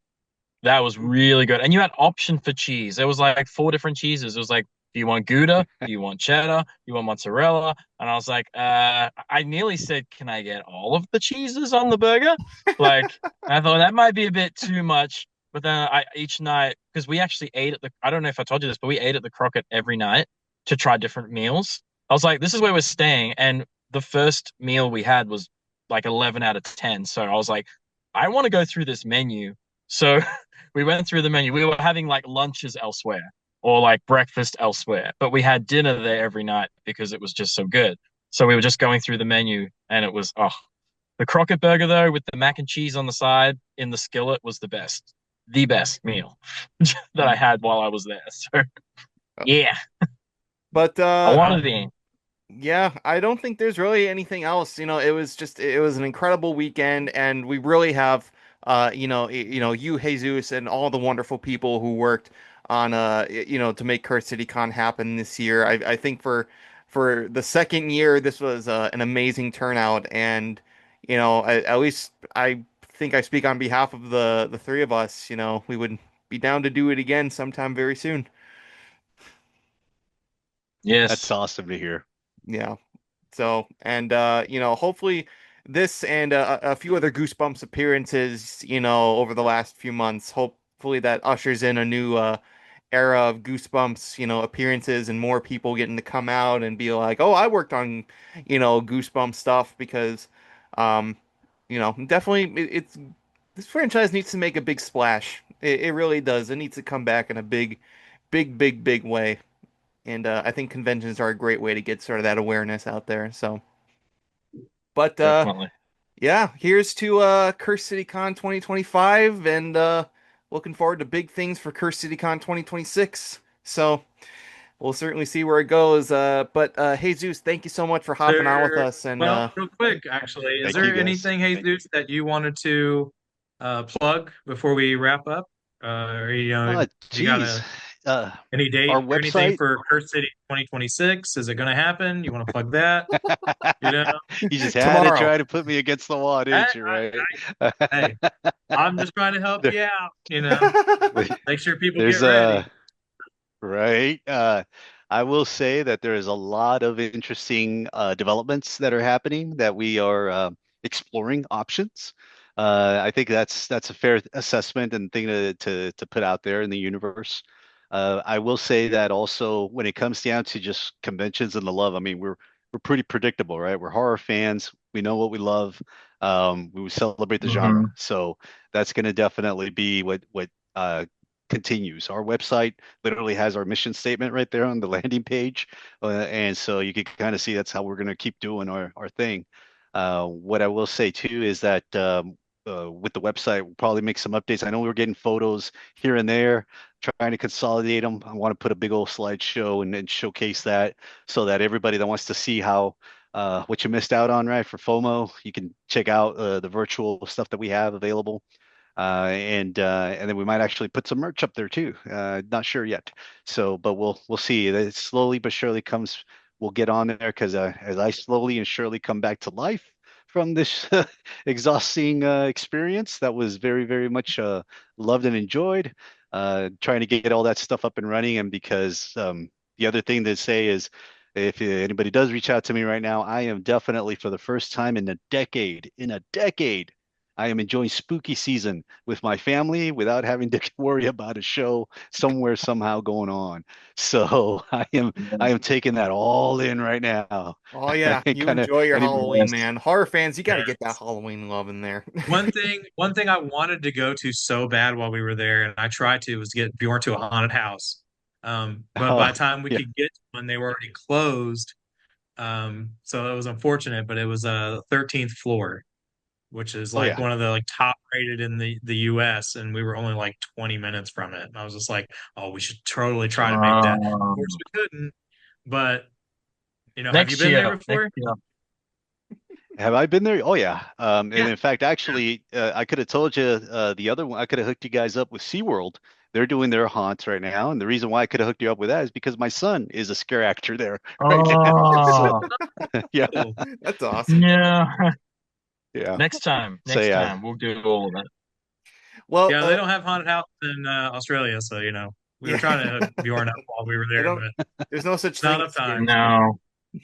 I: That was really good. And you had option for cheese. There was like four different cheeses. It was like, do you want Gouda? Do you want cheddar? Do you want mozzarella? And I was like, I nearly said, can I get all of the cheeses on the burger? Like, I thought that might be a bit too much. But then each night, because we actually ate at I don't know if I told you this, but we ate at the Crockett every night to try different meals. I was like, this is where we're staying. And the first meal we had was like 11 out of 10. So I was like, I want to go through this menu. So we went through the menu. We were having like lunches elsewhere or like breakfast elsewhere, but we had dinner there every night because it was just so good. So we were just going through the menu and it was, the Crockett burger though, with the mac and cheese on the side in the skillet was the best meal that I had while I was there. So yeah,
D: But
I: I wanted to.
D: yeah, I don't think there's really anything else. It was an incredible weekend, and we really have you, Jesus, and all the wonderful people who worked on to make Curse City Con happen this year. I think for the second year, this was an amazing turnout, and at least I think I speak on behalf of the three of us. We would be down to do it again sometime very soon.
G: That's
I: Yes.
G: awesome to hear.
D: Yeah. So, and hopefully this and a few other Goosebumps appearances, over the last few months, hopefully that ushers in a new era of Goosebumps, appearances and more people getting to come out and be like, "Oh, I worked on, Goosebumps stuff," because um, definitely it's this franchise needs to make a big splash. It really does. It needs to come back in a big way. And I think conventions are a great way to get sort of that awareness out there. So, but
I: Definitely.
D: yeah, here's to Curse City Con 2025, and looking forward to big things for Curse City Con 2026. So we'll certainly see where it goes. But Jesus, thank you so much for hopping on with
H: There,
D: us. And
H: well, real quick, actually, is
G: Thank you
H: there
G: guys.
H: anything, Jesus, that you wanted to plug before we wrap up? Or you got
G: Geez.
H: any date
G: Our
H: or anything
G: website.
H: for Curse City 2026? Is it going to happen? You want to plug that? You know,
G: You just had to
D: tomorrow.
G: try to put me against the wall,
H: I,
G: didn't you, right?
H: hey, I'm just trying to help
G: There-
H: you out. Make sure people get
G: There's
H: ready.
G: right. I will say that there is a lot of interesting developments that are happening that we are exploring options. I think that's a fair assessment and thing to put out there in the universe. I will say that also when it comes down to just conventions and the love, I mean, we're pretty predictable, right? We're horror fans. We know what we love. We celebrate the genre,
I: Hmm.
G: so that's going to definitely be what continues. Our website literally has our mission statement right there on the landing page. And so you can kind of see that's how we're going to keep doing our thing. What I will say too is that with the website, we'll probably make some updates. I know we're getting photos here and there, trying to consolidate them. I want to put a big old slideshow and showcase that so that everybody that wants to see how what you missed out on, right, for FOMO, you can check out the virtual stuff that we have available. And then we might actually put some merch up there too. Not sure yet. So, but we'll see. It slowly but surely comes. We'll get on there because as I slowly and surely come back to life from this exhausting experience that was very much loved and enjoyed. Trying to get all that stuff up and running, and because the other thing to say is if anybody does reach out to me right now, I am definitely, for the first time in a decade, I am enjoying spooky season with my family without having to worry about a show somewhere somehow going on. So I am taking that all in right now.
D: Oh yeah,
G: And
D: you
G: kind of
D: enjoy your
G: anybody,
D: Halloween, man. Horror fans, you got to get that
H: Yes.
D: Halloween love in there.
H: One thing I wanted to go to so bad while we were there, and I tried to, was get Bjorn to a haunted house. But by
G: oh
H: the time we
G: yeah,
H: could get to one, they were already closed. So it was unfortunate, but it was a 13th floor, which is
G: oh
H: like
G: yeah.
H: one of the like top rated in the US, and we were only like 20 minutes from it. And I was just like, oh, we should totally try to make that. Of course we couldn't, but have you
I: Next
H: been there
I: year.
H: before?
G: Have I been there? Oh yeah. And
H: Yeah.
G: in fact, actually, I could have told you the other one. I could have hooked you guys up with SeaWorld. They're doing their haunts right now, and the reason why I could have hooked you up with that is because my son is a scare actor there right now. So
I: Oh,
G: yeah,
H: Cool.
D: That's awesome.
I: yeah.
G: yeah.
I: Next time.
G: So
I: Next
G: yeah,
I: time. We'll do all of it.
D: Well,
H: Yeah, they don't have haunted house in Australia, so we were
D: yeah,
H: trying to hook Bjorn up while we were
D: they
H: there,
D: don't.
H: but
D: There's no such
H: not
D: thing
H: enough
D: as scary
H: time.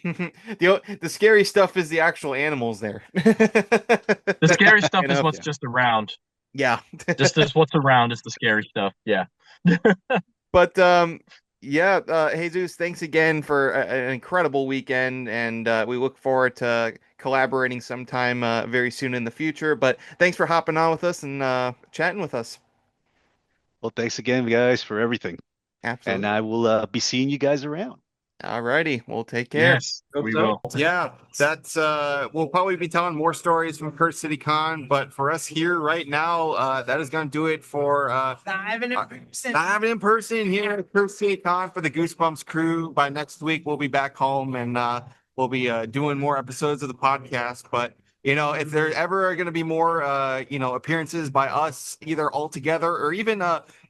I: No.
D: the scary stuff is the actual animals there.
I: The scary stuff is
D: Enough.
I: what's just around.
D: Yeah.
I: Just as what's around is the scary stuff. Yeah.
D: But yeah, Jesus, thanks again for an incredible weekend, and we look forward to collaborating sometime very soon in the future. But thanks for hopping on with us and chatting with us.
G: well, thanks again, guys, for everything, and
D: Absolutely.
G: I will be seeing you guys around.
D: Alrighty, we'll take care.
I: Yes,
H: Hope
I: we
H: so.
I: will.
D: Yeah, that's we'll probably be telling more stories from Curse City Con, but for us here right now, that is gonna do it for live in person here at Curse City Con for the Goosebumps crew. By next week, we'll be back home and we'll be doing more episodes of the podcast. But if there ever are gonna be more appearances by us, either all together or even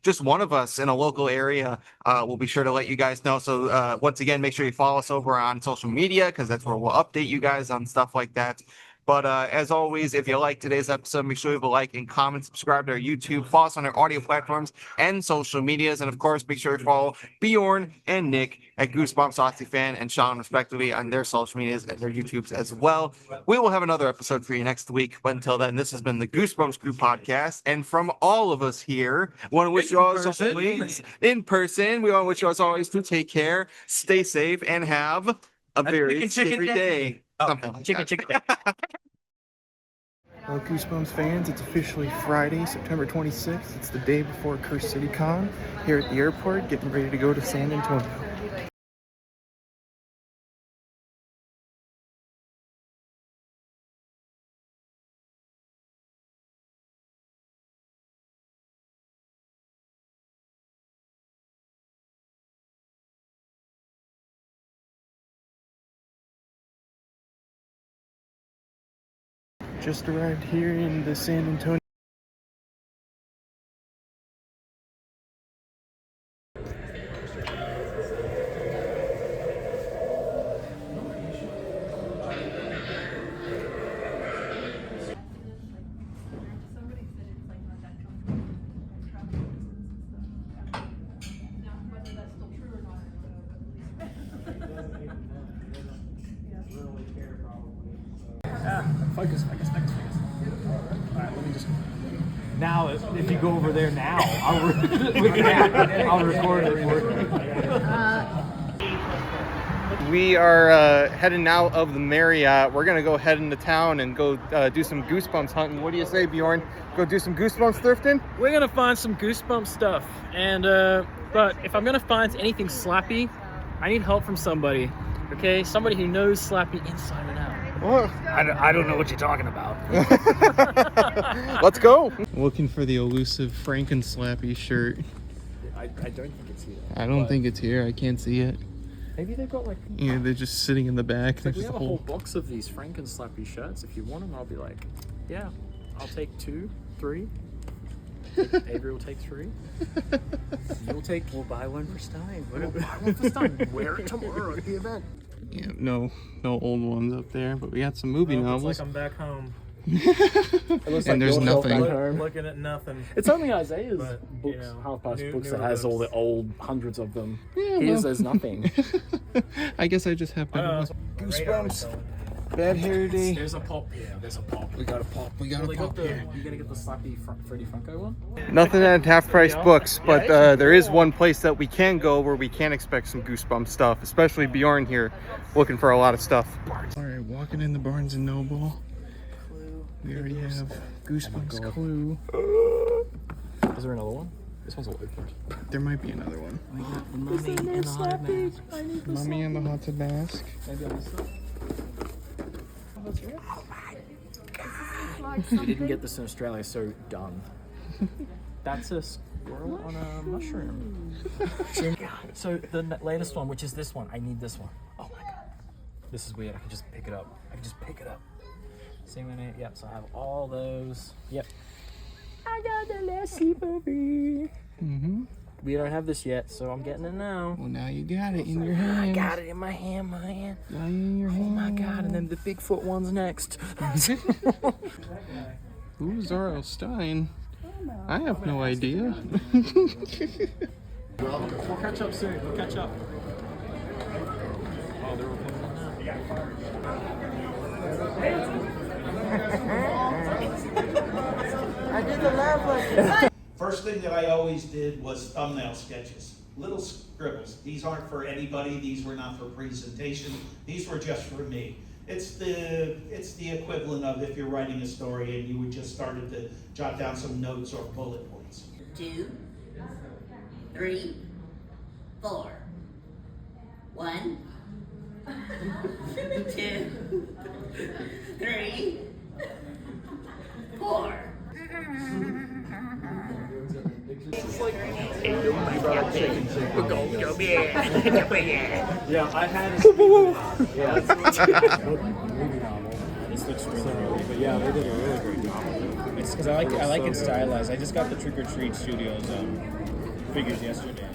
D: just one of us in a local area, we'll be sure to let you guys know. So once again, make sure you follow us over on social media because that's where we'll update you guys on stuff like that. But as always, if you like today's episode, make sure you leave a like and comment, subscribe to our YouTube, follow us on our audio platforms and social medias. And of course, make sure you follow Bjorn and Nick at Goosebumps Aussie Fan and Sean, respectively, on their social medias and their YouTubes as well. We will have another episode for you next week. But until then, this has been the Goosebumps Crew Podcast. And from all of us here, we want to wish you all, as always, in person, we want to wish you as always to take care, stay safe, and have a very scary day.
E: Chicken.
D: Well, Goosebumps fans, it's officially Friday, September 26th. It's the day before Curse City Con here at the airport, getting ready to go to San Antonio. Just arrived here in the San Antonio.
E: Focus. Alright, let me just. Now, if you go over there now, I'll record it for you.
D: We are heading out of the Marriott. We're gonna go head into town and go do some Goosebumps hunting. What do you say, Bjorn? Go do some Goosebumps thrifting?
K: We're gonna find some Goosebumps stuff, and but if I'm gonna find anything Slappy, I need help from somebody. Okay, somebody who knows Slappy inside and out.
E: I don't know what you're talking about.
D: Let's go. Looking for the elusive Frankenslappy shirt.
E: I don't think it's here.
D: I don't think it's here. I can't see it.
K: Maybe they've got like.
D: Yeah, they're just sitting in the back.
K: Like
D: There's
K: we
D: just
K: have
D: a
K: a whole
D: whole.
K: box of these Frankenslappy shirts. If you want them, I'll be like, yeah, I'll take 2, 3. Avery will take 3. We'll buy one for Stein. We'll buy one for Stein. Wear it tomorrow at the event.
D: Yeah, no old ones up there, but we got some movie
K: It's
D: novels.
K: like I'm back home. It looks
L: And there's
K: your shelf
L: nothing.
K: back home.
F: Looking at nothing.
K: It's only Isaiah's
F: But,
K: books,
F: you know,
K: Half Past
F: new-
K: books that
F: newer
K: has all the
F: books.
K: old hundreds of them.
L: Yeah,
K: His,
L: well.
K: there's nothing.
L: I guess I just have better luck. Goosebumps. Bad hair day.
K: There's a pop here. There's a pop.
L: We got a pop. We got
K: Well,
L: a
K: they got
L: pop
K: the,
L: here.
K: you gonna get the slappy Freddy Funko one?
D: Nothing at half price books, but there is one place that we can go where we can expect some Goosebumps stuff, especially Bjorn here looking for a lot of stuff.
L: All right, walking in the Barnes and Noble. We already have Goosebumps Clue.
K: Is there another one? This one's all open.
L: There might be another one.
K: We got the Mummy and the Haunted Mask.
L: Mummy and the Haunted Mask.
K: Maybe I missed it. We didn't get this in Australia, so done. That's a squirrel on a mushroom. So the latest one, which is this one, I need this one. Oh my god. This is weird. I can just pick it up. See when it, yep, so I have all those. Yep. I got the last sleepover.
L: Mm-hmm.
K: We don't have this yet, so I'm getting it now.
L: Well, now you got it in your hand.
K: I got it in my hand, man.
L: Got it in your hand.
K: Oh my god, and then the Bigfoot one's next.
L: Who's R.L. Stein? I have no idea.
K: We'll catch up soon. We'll catch up. Oh, they're all coming now. I did the laugh like
M: First thing that I always did was thumbnail sketches, little scribbles. These aren't for anybody. These were not for presentation. These were just for me. It's the equivalent of if you're writing a story and you would just started to jot down some notes or bullet points.
N: 2, 3, 4. 1, 2, 3, 4.
K: Yeah, I had This looks really good, but yeah, they did a really great job with it.
F: It's because I like it stylized. I just got the Trick or Treat Studios figures yesterday.